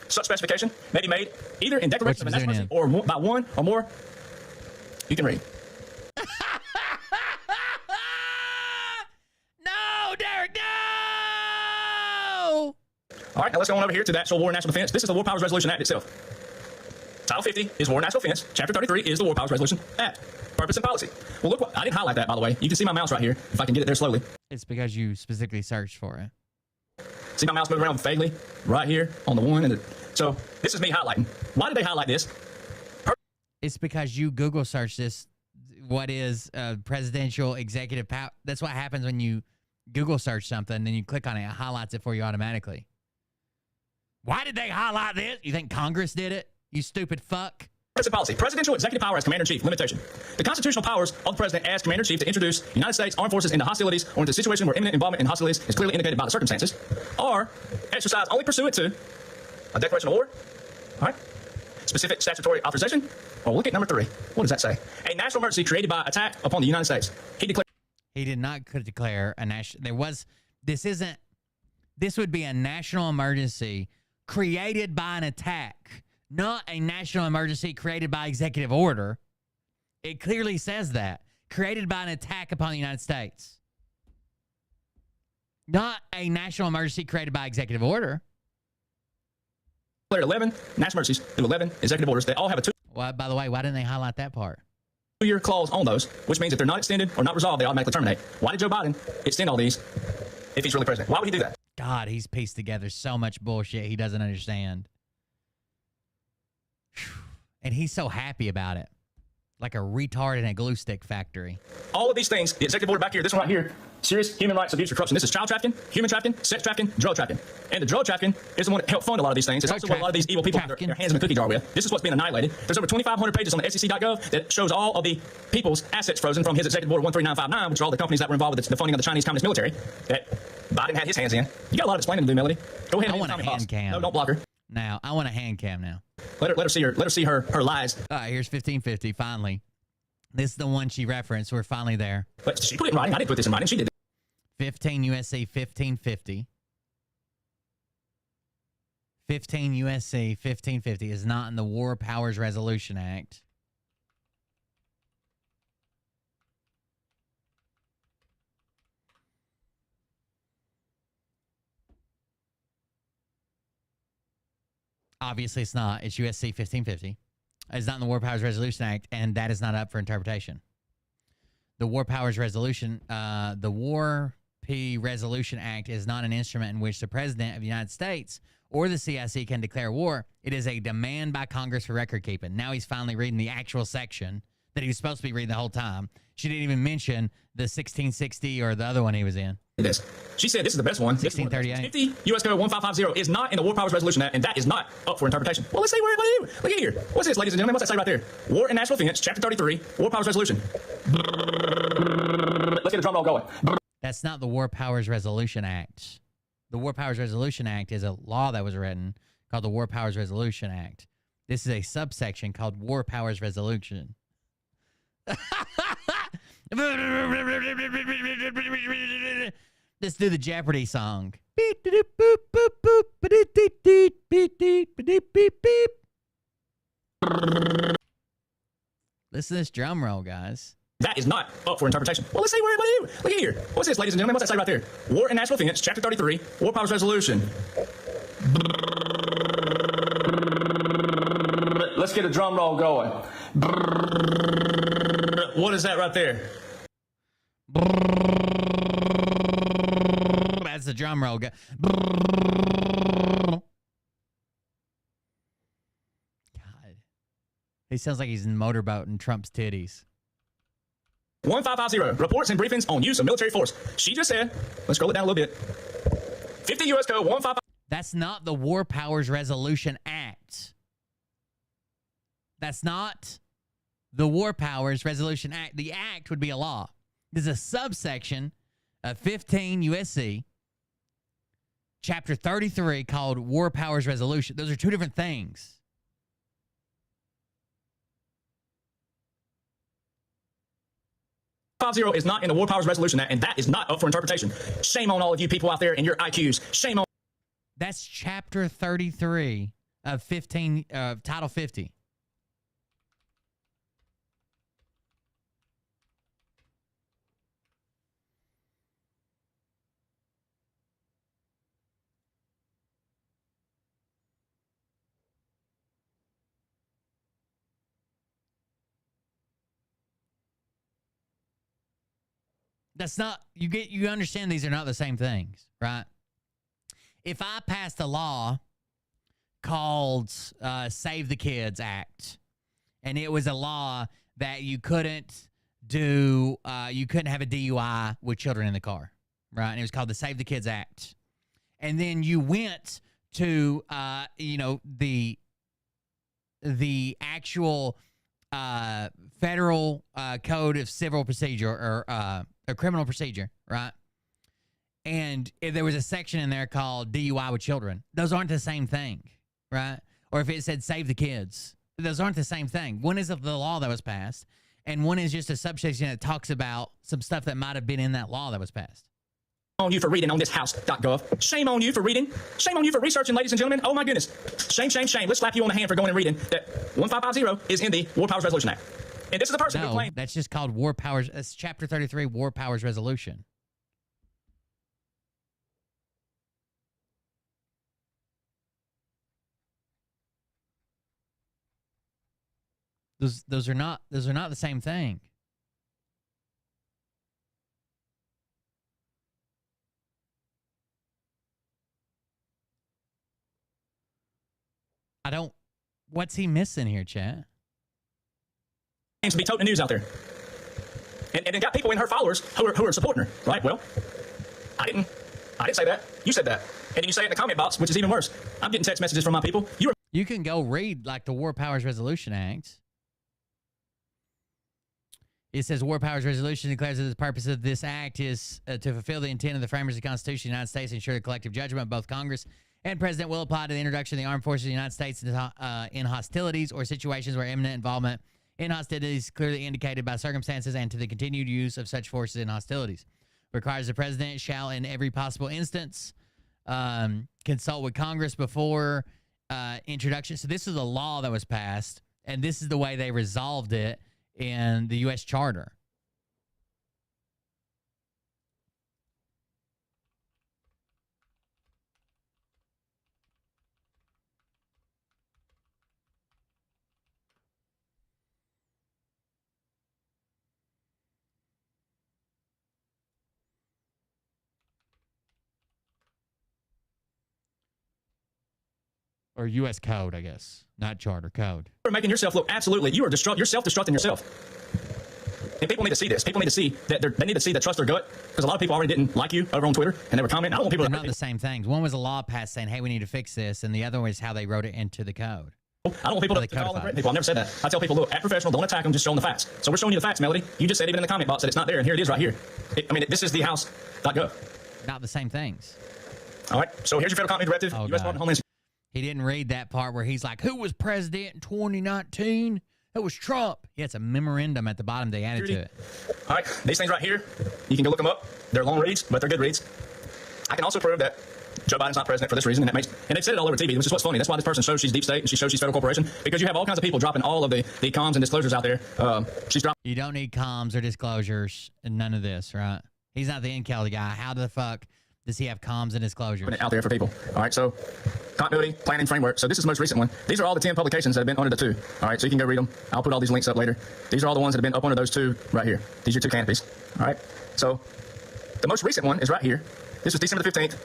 Such specification may be made either in declaration of a national emergency or by one or more. You can read. No, Derek, no! All right, now let's go on over here to the actual War and National Defense. This is the War Powers Resolution Act itself. Title 50 is War and National Defense. Chapter 33 is the War Powers Resolution Act. Purpose and policy. Well, look, I didn't highlight that, by the way. You can see my mouse right here, if I can get it there slowly. It's because you specifically searched for it. See my mouse moving around vaguely? Right here on the one. So this is me highlighting. Why did they highlight this? It's because you Google search this. What is presidential executive power? That's what happens when you Google search something, then you click on it, it highlights it for you automatically. Why did they highlight this? You think Congress did it? You stupid fuck. Implicit policy. Presidential executive power as commander-in-chief. Limitation. The constitutional powers of the president as commander-in-chief to introduce United States armed forces into hostilities or into a situation where imminent involvement in hostilities is clearly indicated by the circumstances are exercised only pursuant to a declaration of war. All right. Specific statutory authorization. Well, look at number 3. What does that say? A national emergency created by attack upon the United States. He did not declare a national. This would be a national emergency created by an attack, not a national emergency created by executive order. It clearly says that. Created by an attack upon the United States. Not a national emergency created by executive order. 11 national emergencies through 11 executive orders. They all have a 2. Well, by the way, why didn't they highlight that part? 2-year clause on those, which means if they're not extended or not resolved, they automatically terminate. Why did Joe Biden extend all these if he's really president? Why would he do that? God, he's pieced together so much bullshit he doesn't understand. And he's so happy about it. Like a retard in a glue stick factory. All of these things, the executive order back here, this one right here, serious human rights abuse or corruption. This is child trafficking, human trafficking, sex trafficking, drug trafficking. And the drug trafficking is the one that helped fund a lot of these things. It's also what a lot of these evil people have their hands in the cookie jar with. This is what's being annihilated. There's over 2,500 pages on the SEC.gov that shows all of the people's assets frozen from his executive order 13959, which are all the companies that were involved with the funding of the Chinese Communist military that Biden had his hands in. You got a lot of explaining to do, Melody. Go ahead. I want a hand cam. No, don't block her. Now, I want a hand cam now. Let her see her lies. All right, here's 1550, finally. This is the one she referenced. We're finally there. But she put it in writing. I didn't put this in writing. She did. 15 USC 1550. 15 USC 1550 is not in the War Powers Resolution Act. Obviously, it's not. It's USC 1550. It's not in the War Powers Resolution Act, and that is not up for interpretation. The War Powers Resolution, the War P Resolution Act is not an instrument in which the President of the United States or the CIC can declare war. It is a demand by Congress for record keeping. Now he's finally reading the actual section that he was supposed to be reading the whole time. She didn't even mention the 1660 or the other one he was in. This. She said this is the best one. 1638. 50 U.S. Code 1550 is not in the War Powers Resolution Act, and that is not up for interpretation. Well, let's see where it is. Look at here. What's this, ladies and gentlemen? What's that say right there? War and National Defense, Chapter 33, War Powers Resolution. Let's get a drum roll going. That's not the War Powers Resolution Act. The War Powers Resolution Act is a law that was written called the War Powers Resolution Act. This is a subsection called War Powers Resolution. Let's do the Jeopardy song. Listen to this drum roll, guys. That is not up for interpretation. Well, let's see where it is. Look at here. What's this, ladies and gentlemen? What's that say right there? War and National Defense, Chapter 33, War Powers Resolution. Let's get a drum roll going. What is that right there? That's the drum roll. God. He sounds like he's in motorboat in Trump's titties. 1550, reports and briefings on use of military force. She just said, let's scroll it down a little bit. 50 U.S. Code 155. That's not the War Powers Resolution Act. That's not the War Powers Resolution Act. The act would be a law. There's a subsection of 15 U.S.C. Chapter 33 called War Powers Resolution. Those are two different things. Is not in the War Powers Resolution Act, and that is not up for interpretation. Shame on all of you people out there and your IQs. Shame on. That's Chapter 33 of 15, Title 50. That's not, you understand these are not the same things, right? If I passed a law called Save the Kids Act, and it was a law that you couldn't do, you couldn't have a DUI with children in the car, right? And it was called the Save the Kids Act. And then you went to, the the actual federal code of civil procedure or a criminal procedure, right? And if there was a section in there called DUI with children, those aren't the same thing, right? Or if it said save the kids, those aren't the same thing. One is of the law that was passed, and one is just a subsection that talks about some stuff that might have been in that law that was passed. On you for reading on this house.gov. Shame on you for reading. Shame on you for researching, ladies and gentlemen. Oh my goodness. Shame, shame, shame. Let's slap you on the hand for going and reading that 1550 is in the War Powers Resolution Act. And this is a person who claimed... That's just called War Powers. It's Chapter 33, War Powers Resolution. Those are not the same thing. What's he missing here, chat? Seems to be toting the news out there. And it got people in her followers who are supporting her, right? Well, I didn't say that. You said that. And then you say it in the comment box, which is even worse. I'm getting text messages from my people. You can go read like the War Powers Resolution Act. It says War Powers Resolution declares that the purpose of this act is to fulfill the intent of the framers of the Constitution of the United States and ensure the collective judgment of both Congress and President will apply to the introduction of the armed forces of the United States in hostilities or situations where imminent involvement in hostilities clearly indicated by circumstances and to the continued use of such forces in hostilities. Requires the President shall, in every possible instance, consult with Congress before introduction. So this is a law that was passed, and this is the way they resolved it in the U.S. Charter. Or U.S. code, I guess. Not charter, code. You're making yourself look absolutely... You're self-destructing yourself. And people need to see this. People need to see that they need to see that trust their gut. Because a lot of people already didn't like you over on Twitter, and they were commenting. I don't want people They're not the same things. One was a law passed saying, hey, we need to fix this, and the other was how they wrote it into the code. I don't want people to call and threaten people. I never said that. I tell people, look, act professional, don't attack them, just show them the facts. So we're showing you the facts, Melody. You just said even in the comment box that it's not there, and here it is right here. This is the house.gov. Not the same things. All right, so here's your federal company directive. Oh, U.S. Department of Homeland Security. He didn't read that part where he's like, who was president in 2019? It was Trump. Yeah, it's a memorandum at the bottom they added to it. All right, these things right here, you can go look them up. They're long reads, but they're good reads. I can also prove that Joe Biden's not president for this reason, and they've said it all over TV, which is what's funny. That's why this person shows she's deep state and she shows she's federal corporation, because you have all kinds of people dropping all of the comms and disclosures out there. She's dropping. You don't need comms or disclosures and none of this, right? He's not the intel guy. How the fuck does he have comms and disclosures? Out there for people. All right, so continuity, planning framework. So this is the most recent one. These are all the 10 publications that have been under the 2. All right, so you can go read them. I'll put all these links up later. These are all the ones that have been up under those 2 right here. These are 2 canopies. All right, so the most recent one is right here. This was December the 15th.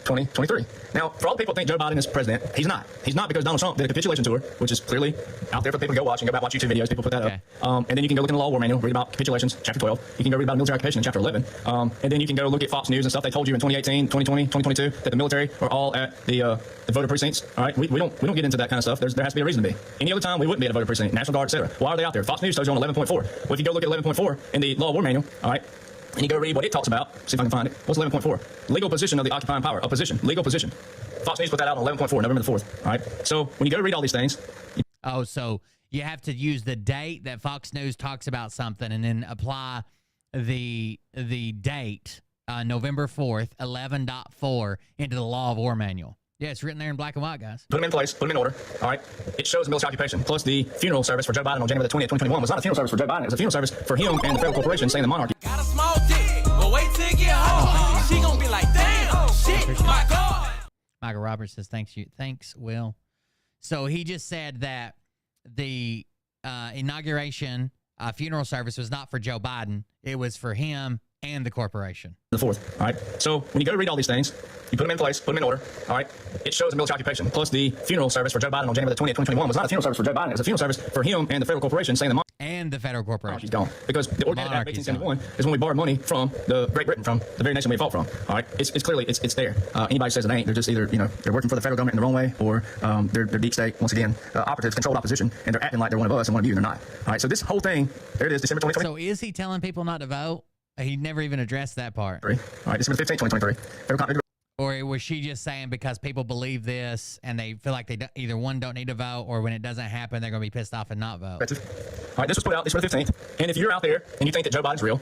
2023. Now, for all the people who think Joe Biden is president, he's not. He's not because Donald Trump did a capitulation tour, which is clearly out there for people to go watch and go back watch YouTube videos. People put that up. And then you can go look in the law war manual, read about capitulations, chapter 12. You can go read about military occupation in chapter 11. And then you can go look at Fox News and stuff. They told you in 2018, 2020, 2022 that the military are all at the voter precincts. All right, we don't get into that kind of stuff. There has to be a reason to be. Any other time we wouldn't be at a voter precinct, National Guard, etc. Why are they out there? Fox News tells you on 11.4. Well, if you go look at 11.4 in the law war manual, all right, and you go read what it talks about, see if I can find it. What's 11.4? Legal position of the occupying power. A position. Legal position. Fox News put that out on 11.4, November the 4th. All right. So when you go read all these things. Oh, so you have to use the date that Fox News talks about something and then apply the date, November 4th, 11.4, into the law of war manual. Yeah, it's written there in black and white, guys. Put them in place, put them in order, all right? It shows the military occupation. Plus, the funeral service for Joe Biden on January the 20th, 2021 was not a funeral service for Joe Biden. It was a funeral service for him and the federal corporation saying the monarchy. Got a small dick, but wait till you get home. She gonna be like, damn, shit, my God. Michael Roberts says, thanks, Will. So he just said that the inauguration funeral service was not for Joe Biden. It was for him and the corporation. The 4th, all right? So when you go read all these things, you put them in place, put them in order, all right? It shows the military occupation. Plus, the funeral service for Joe Biden on January the 20th, 2021 was not a funeral service for Joe Biden. It was a funeral service for him and the federal corporation saying the and the federal corporation. She's gone. Because the Organic Act of 1871 is when we borrowed money from the Great Britain, from the very nation we fought from. All right, it's clearly it's there. Anybody says it ain't, they're just either they're working for the federal government in the wrong way, or they're deep state, once again, operatives, controlled opposition, and they're acting like they're one of us and one of you, and they're not. All right, so this whole thing, there it is, December 2023. So is he telling people not to vote? He never even addressed that part. All right, December 15th, 2023. Federal continuity. Or was she just saying because people believe this and they feel like they either one don't need to vote, or when it doesn't happen they're going to be pissed off and not vote? All right, this was put out December 15th. And if you're out there and you think that Joe Biden's real,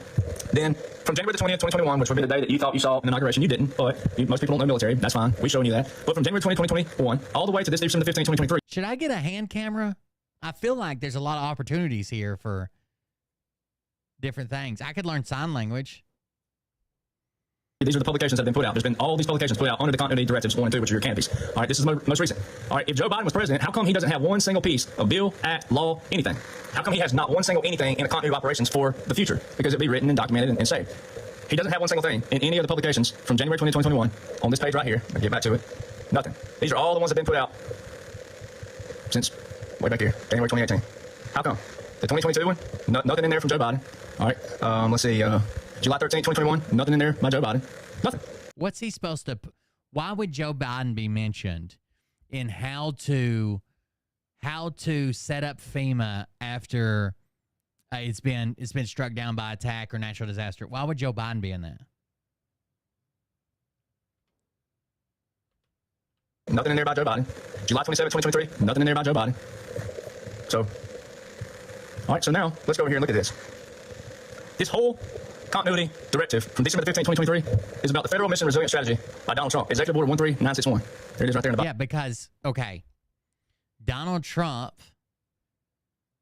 then from January the 20th, 2021, which would be the day that you thought you saw an inauguration, you didn't, but most people don't know military. That's fine. We're showing you that. But from January 20, 2021, all the way to this December 15th, 2023. Should I get a hand camera? I feel like there's a lot of opportunities here for different things. I could learn sign language. These are the publications that have been put out. There's been all these publications put out under the continuity directives 1 and 2, which are your canopies. All right, this is the most recent. All right, if Joe Biden was president, how come he doesn't have one single piece of bill, act, law, anything? How come he has not one single anything in the continuity of operations for the future? Because it'd be written and documented and saved. He doesn't have one single thing in any of the publications from January 20, 2021 on this page right here. I'll get back to it. Nothing. These are all the ones that have been put out since way back here, January 2018. How come? The 2022 one, nothing in there from Joe Biden. All right, let's see, July 13, 2021, nothing in there by Joe Biden. Nothing. What's he supposed to? Why would Joe Biden be mentioned in how to set up FEMA after it's been struck down by attack or natural disaster? Why would Joe Biden be in that? Nothing in there about Joe Biden. July 27, 2023, nothing in there about Joe Biden. So, all right, so now let's go over here and look at this. This whole continuity directive from December 15, 2023 is about the Federal Mission Resilience Strategy by Donald Trump. Executive Order 13961. There it is right there in the bottom. Yeah, because, okay, Donald Trump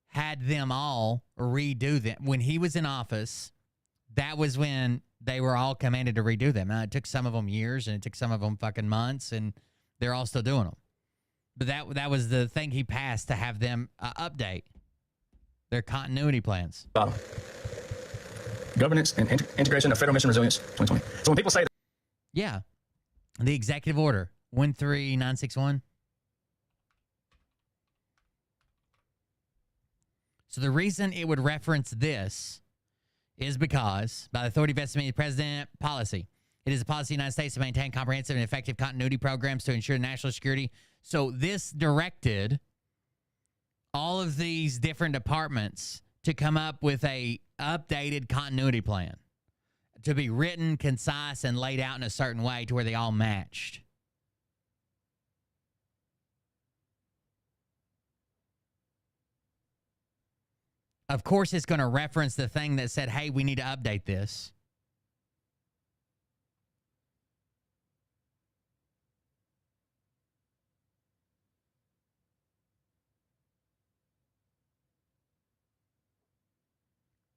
had them all redo them. When he was in office, that was when they were all commanded to redo them. Now, it took some of them years, and it took some of them fucking months, and they're all still doing them. But that was the thing he passed, to have them update their continuity plans. Governance and integration of Federal Mission Resilience 2020. So when people say that, yeah, the executive order 13961. So the reason it would reference this is because, by the authority vested in the President, policy. It is a policy of the United States to maintain comprehensive and effective continuity programs to ensure national security. So this directed all of these different departments to come up with a updated continuity plan, to be written, concise, and laid out in a certain way to where they all matched. Of course, it's going to reference the thing that said, hey, we need to update this.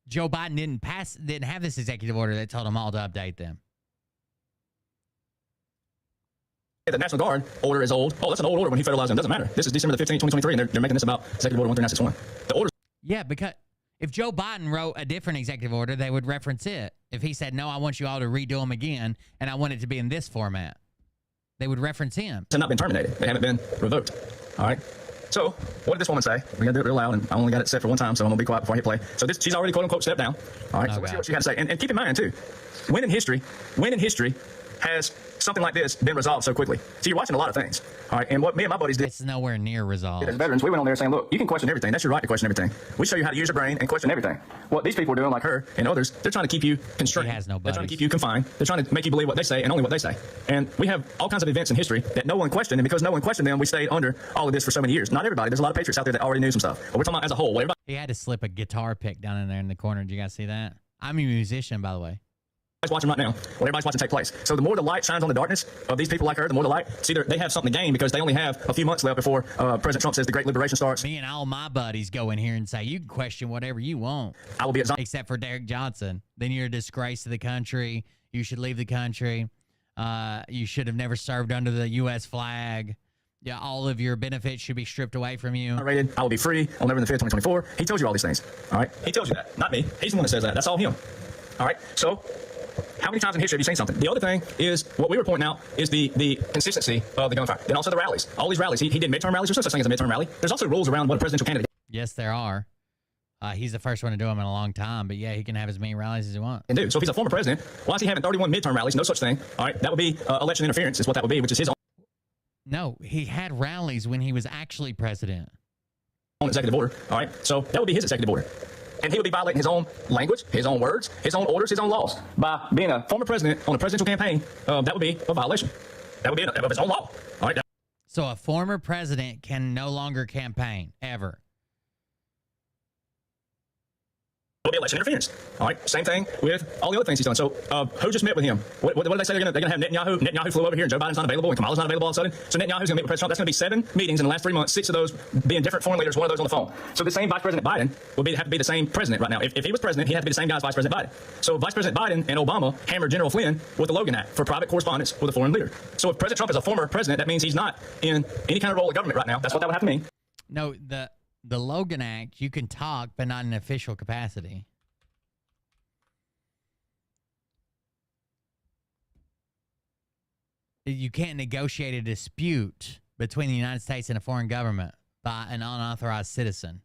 Joe Biden didn't have this executive order that told them all to update them. the National Guard order is old. Oh, that's an old order when he federalized them. Doesn't matter. This is December the 15th, 2023, and they're making this about Executive Order 13961. The order. Yeah, because if Joe Biden wrote a different executive order, they would reference it. If he said, no, I want you all to redo them again, and I want it to be in this format, they would reference him. Have not been terminated. They haven't been revoked. All right. So what did this woman say? We're going to do it real loud, and I only got it set for one time, so I'm going to be quiet before I hit play. So she's already, quote-unquote, stepped down. All right, so let's see what she had to say. And keep in mind, too, when in history has something like this been resolved so quickly? So you're watching a lot of things. All right, and what me and my buddies did. It's nowhere near resolved. As veterans, we went on there saying, look, you can question everything. That's your right to question everything. We show you how to use your brain and question everything. What these people are doing, like her and others, they're trying to keep you constrained. She has no buddies. They're trying to keep you confined. They're trying to make you believe what they say and only what they say. And we have all kinds of events in history that no one questioned, and because no one questioned them, we stayed under all of this for so many years. Not everybody. There's a lot of patriots out there that already knew some stuff. But we're talking about as a whole. He had to slip a guitar pick down in there in the corner. Did you guys see that? I'm a musician, by the way. Watching right now, what everybody's watching take place. So the more the light shines on the darkness of these people like her, the more the light. See, they have something to gain because they only have a few months left before President Trump says the Great Liberation starts. Me and all my buddies go in here and say, you can question whatever you want. I will be except for Derek Johnson. Then you're a disgrace to the country. You should leave the country. You should have never served under the U.S. flag. Yeah, all of your benefits should be stripped away from you. I will be free on November the 5th, 2024. He tells you all these things. All right, he tells you that, not me. He's the one that says that. That's all him. All right, so how many times in history have you seen something? The other thing is, what we were pointing out is the consistency of the gunfire. Then also the rallies. All these rallies. He did midterm rallies. There's no such thing as a midterm rally. There's also rules around what a presidential candidate. Yes, there are. He's the first one to do them in a long time, but yeah, he can have as many rallies as he wants. And dude, so if he's a former president, why is he having 31 midterm rallies? No such thing. All right, that would be election interference is what that would be, which is his own No, he had rallies when he was actually president. executive order. All right, so that would be his executive order. And he would be violating his own language, his own words, his own orders, his own laws. By being a former president on a presidential campaign, that would be a violation. That would be of his own law. All right. So a former president can no longer campaign, ever. It would be election interference. All right. Same thing with all the other things he's done. So who just met with him? What did they say? They're going to have Netanyahu. Netanyahu flew over here and Joe Biden's not available and Kamala's not available all of a sudden. So Netanyahu's going to meet with President Trump. That's going to be 7 meetings in the last 3 months, 6 of those being different foreign leaders, 1 of those on the phone. So the same Vice President Biden would have to be the same president right now. If he was president, he'd have to be the same guy as Vice President Biden. So Vice President Biden and Obama hammered General Flynn with the Logan Act for private correspondence with a foreign leader. So if President Trump is a former president, that means he's not in any kind of role of government right now. That's what that would have to mean. No, the Logan Act, you can talk, but not in an official capacity. You can't negotiate a dispute between the United States and a foreign government by an unauthorized citizen.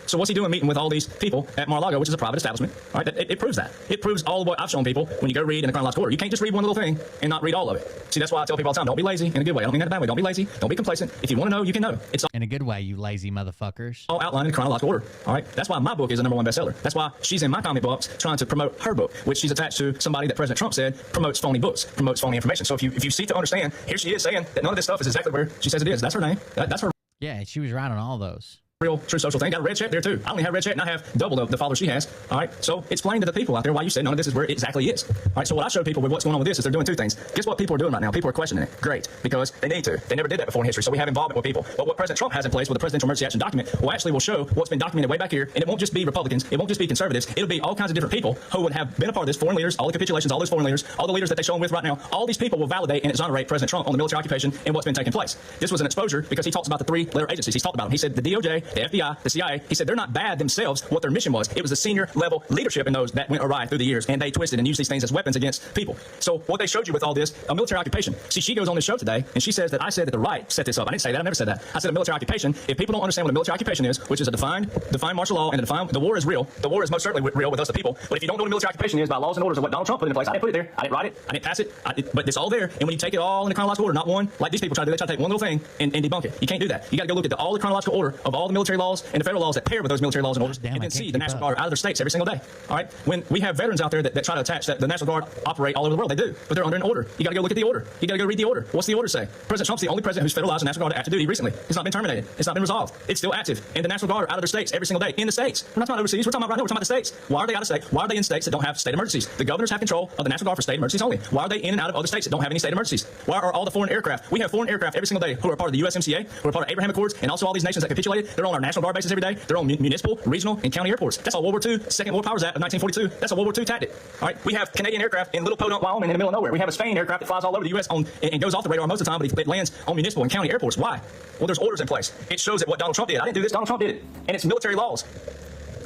So what's he doing meeting with all these people at Mar-a-Lago, which is a private establishment? All right, it proves that. It proves all of what I've shown people when you go read in the chronological order. You can't just read one little thing and not read all of it. See, that's why I tell people all the time, don't be lazy in a good way. I don't mean that in a bad way. Don't be lazy. Don't be complacent. If you want to know, you can know. It's in a good way, you lazy motherfuckers. All outlined in chronological order. All right, that's why my book is the #1 bestseller. That's why she's in my comic books trying to promote her book, which she's attached to somebody that President Trump said promotes phony books, promotes phony information. So if you seek to understand, here she is saying that none of this stuff is exactly where she says it is. That's her name. That's her. Yeah, she was right on all those. Real true social thing. Got a red check there too. I only have red check and I have double the followers she has. All right. So explain to the people out there why you say none of this is where it exactly is. All right. So what I show people with what's going on with this is they're doing 2 things. Guess what people are doing right now? People are questioning it. Great. Because they need to. They never did that before in history. So we have involvement with people. But what President Trump has in place with the Presidential Emergency Action Document will show what's been documented way back here. And it won't just be Republicans. It won't just be conservatives. It'll be all kinds of different people who would have been a part of this. Foreign leaders, all the capitulations, all those foreign leaders, all the leaders that they show them with right now. All these people will validate and exonerate President Trump on the military occupation and what's been taking place. This was an exposure because he talks about the 3-letter agencies. He's talked about them. He said the DOJ, the FBI, the CIA. He said they're not bad themselves. What their mission was, it was the senior level leadership in those that went awry through the years, and they twisted and used these things as weapons against people. So what they showed you with all this, a military occupation. See, she goes on this show today and she says that I said that the right set this up. I didn't say that. I never said that. I said a military occupation. If people don't understand what a military occupation is, which is a defined martial law, and the war is real. The war is most certainly real with us, the people. But if you don't know what a military occupation is by laws and orders of what Donald Trump put into place, I didn't put it there. I didn't write it. I didn't pass it. But it's all there. And when you take it all in the chronological order, not one like these people try to do, they try to take one little thing and debunk it. You can't do that. You got to go look at all the chronological order of all the military laws and the federal laws that pair with those military laws and orders, and then see the National Guard out of their states every single day. All right. When we have veterans out there that try to attach that the National Guard operate all over the world, they do, but they're under an order. You got to go look at the order. You got to go read the order. What's the order say? President Trump's the only president who's federalized the National Guard to active duty recently. It's not been terminated. It's not been resolved. It's still active. And the National Guard are out of their states every single day in the states. We're not talking about overseas. We're talking about right now. We're talking about the states. Why are they out of state? Why are they in states that don't have state emergencies? The governors have control of the National Guard for state emergencies only. Why are they in and out of other states that don't have any state emergencies? Why are all the foreign aircraft? We have foreign aircraft every single day who are part of the USMCA, who are part of Abraham Accords, and also all these nations that capitulated. They're on our National Guard bases every day. They're on municipal, regional, and county airports. That's all World War II, Second War Powers Act of 1942. That's a World War II tactic. All right. We have Canadian aircraft in Little Podunk, Wyoming, in the middle of nowhere. We have a Spain aircraft that flies all over the U.S. and goes off the radar most of the time, but it lands on municipal and county airports. Why? Well, there's orders in place. It shows that what Donald Trump did. I didn't do this. Donald Trump did it. And it's military laws.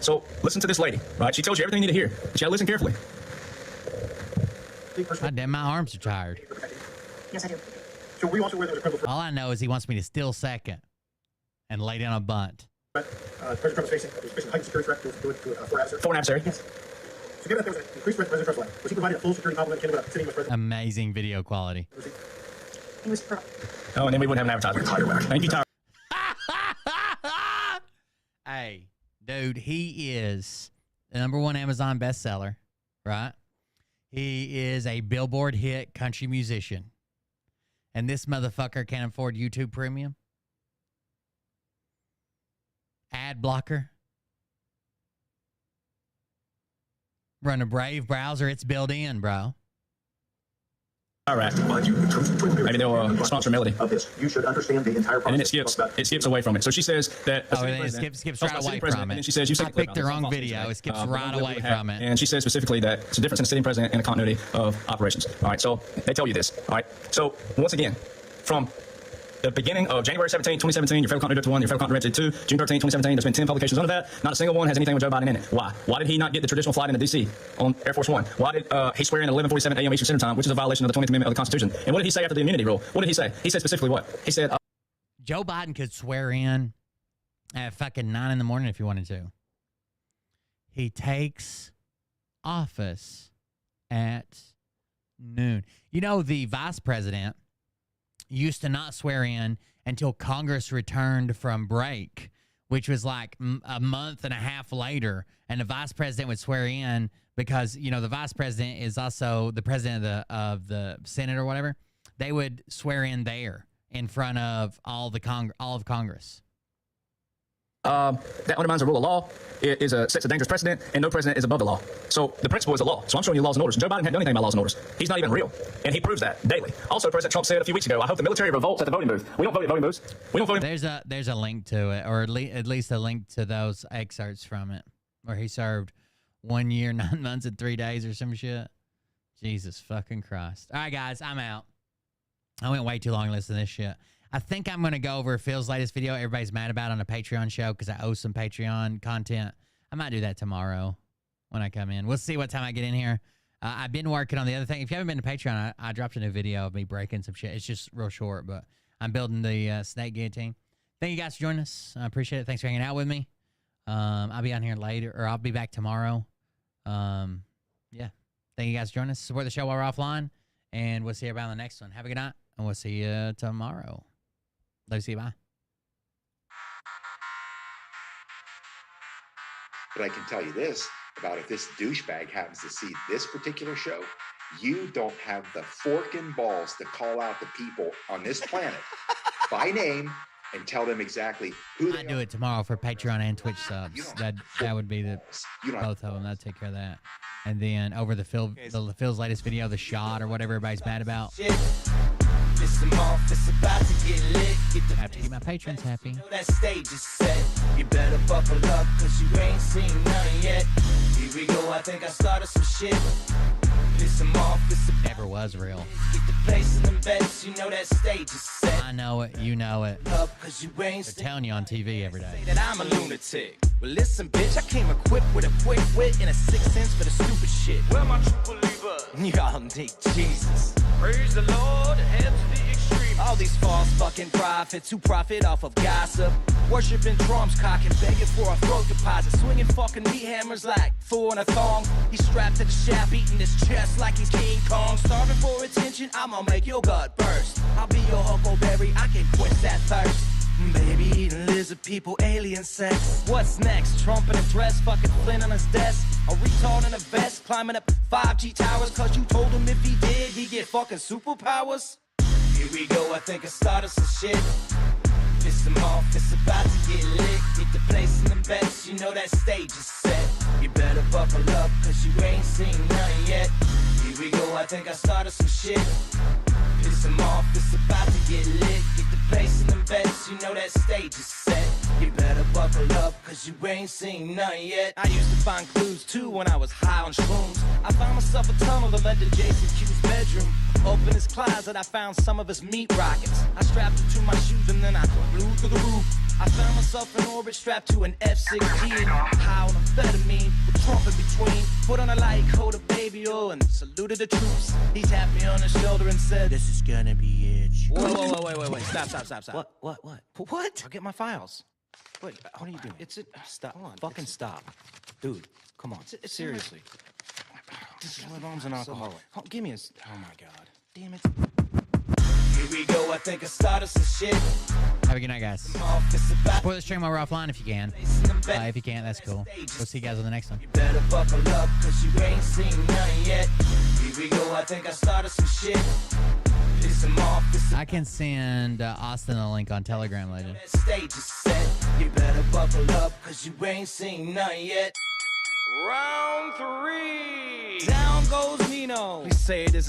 So listen to this lady, right? She tells you everything you need to hear, but you got to listen carefully. God damn, my arms are tired. Yes, I do. So we also there's a criminal. All I know is he wants me to steal second and lay down a bunt. President Trump is facing heightened security threat to a foreign adversary. Yes. So given that there was an increased threat to President Trump's life, was he provided a full security complement to without sitting with President? Amazing video quality. He was Oh, and then we wouldn't have an advertisement. Thank you, Tyler. Hey, dude, he is the #1 Amazon bestseller, right? He is a Billboard hit country musician. And this motherfucker can't afford YouTube Premium. Ad blocker. Run a Brave browser. It's built in, bro. All right. Maybe they'll sponsor Melody. Of this, you should understand the entire process. And then it skips away from it. So she says that. Oh, and it skips right away from it. And then she says, you I picked the wrong video. It skips right away from it. And she says specifically that it's a difference in a sitting president and a continuity of operations. All right. So they tell you this. All right. So once again, from the beginning of January 17, 2017, your federal continuity 1, your federal continuity 2, June 13, 2017, there's been 10 publications under that. Not a single one has anything with Joe Biden in it. Why? Why did he not get the traditional flight into D.C. on Air Force One? Why did he swear in at 11:47 a.m. Eastern Standard Time, which is a violation of the 20th Amendment of the Constitution? And what did he say after the immunity rule? What did he say? He said specifically what? He said, Joe Biden could swear in at fucking 9 in the morning if he wanted to. he takes office at noon. You know, the vice president used to not swear in until Congress returned from break, which was like a month and a half later. And the vice president would swear in because, you know, the vice president is also the president of the Senate or whatever. They would swear in there in front of all of Congress. That undermines the rule of law. It sets a dangerous precedent, and no president is above the law. So the principle is the law. So I'm showing you laws and orders. Joe Biden hadn't done anything about laws and orders. He's not even real, and he proves that daily. Also, President Trump said a few weeks ago, "I hope the military revolts at the voting booth." We don't vote at voting booths. We don't vote. There's a link to it, or at least a link to those excerpts from it, where he served 1 year, 9 months, and 3 days, or some shit. Jesus fucking Christ! All right, guys, I'm out. I went way too long to listen to this shit. I think I'm going to go over Phil's latest video everybody's mad about on a Patreon show because I owe some Patreon content. I might do that tomorrow when I come in. We'll see what time I get in here. I've been working on the other thing. If you haven't been to Patreon, I dropped a new video of me breaking some shit. It's just real short, but I'm building the snake guillotine. Thank you guys for joining us. I appreciate it. Thanks for hanging out with me. I'll be on here later, or I'll be back tomorrow. Yeah. Thank you guys for joining us. Support the show while we're offline, and we'll see everybody on the next one. Have a good night, and we'll see you tomorrow. Love you. See you. Bye. But I can tell you this about if this douchebag happens to see this particular show, you don't have the forking balls to call out the people on this planet by name and tell them exactly who they I'd do it tomorrow for Patreon and Twitch subs. That would be both of them. That'd take care of that. And then over the Phil's latest video, the shot or whatever everybody's mad about. I have to keep my patrons happy. That stage is set. You better buckle up, cause you ain't seen none yet. Here we go, I think I started some shit. Piss them off, never was real. Get the place in them bets, you know that stage is set. I know it, you know it. Cause you ain't They're telling you on TV every day. that I'm a lunatic. Well, listen, bitch, I came equipped with a quick wit and a 6th sense for the stupid shit. Where my true believer? Y'all need Jesus. Praise the Lord, head to the extreme. All these false fucking prophets who profit off of gossip. Worshipping drums, cocking, begging for a throat deposit. Swinging fucking meat hammers like Thor in a thong. He's strapped to the shaft, beating his chest like he's King Kong. Starving for attention, I'ma make your gut burst. I'll be your huckleberry, I can quench that thirst. Baby eating lizard people, alien sex. What's next? Trump in a dress, fucking Flynn on his desk. A retard in a vest, climbing up 5G towers. Cause you told him if he did, he'd get fucking superpowers. Here we go, I think I started some shit. Piss them off, it's about to get lit. Get the place in them bets, you know that stage is set. You better buckle up, cause you ain't seen none yet. Here we go, I think I started some shit. Piss them off, it's about to get lit. Get the place in them bets, you know that stage is set. You better buckle up, cause you ain't seen none yet. I used to find clues too when I was high on shrooms. I found myself a tunnel that led to Jason Q's bedroom. Open his closet, I found some of his meat rockets. I strapped him to my shoes and then I flew through the roof. I found myself in orbit strapped to an F-16. High on amphetamine, with Trump in between. Put on a light coat of baby oil and saluted the troops. He tapped me on the shoulder and said, "This is gonna be it." Whoa, wait. Stop. What? I'll get my files. Wait, what are you doing? Stop. Hold on. Fucking stop. Dude, come on. Seriously. My mom's an alcoholic. Oh, give me a... Oh, my God. Damn it. Here we go. I think I started some shit. Have a good night, guys. Support the stream while we're offline if you can. If you can't, that's cool. We'll see you guys on the next one. You better buckle up, cause you ain't seen none yet. Here we go. I think I started some shit. Piss them off. I can send Austin a link on Telegram later. That stage is set. You better buckle up, cause you ain't seen none yet. Round 3. Down goes Nino. Please say it isn't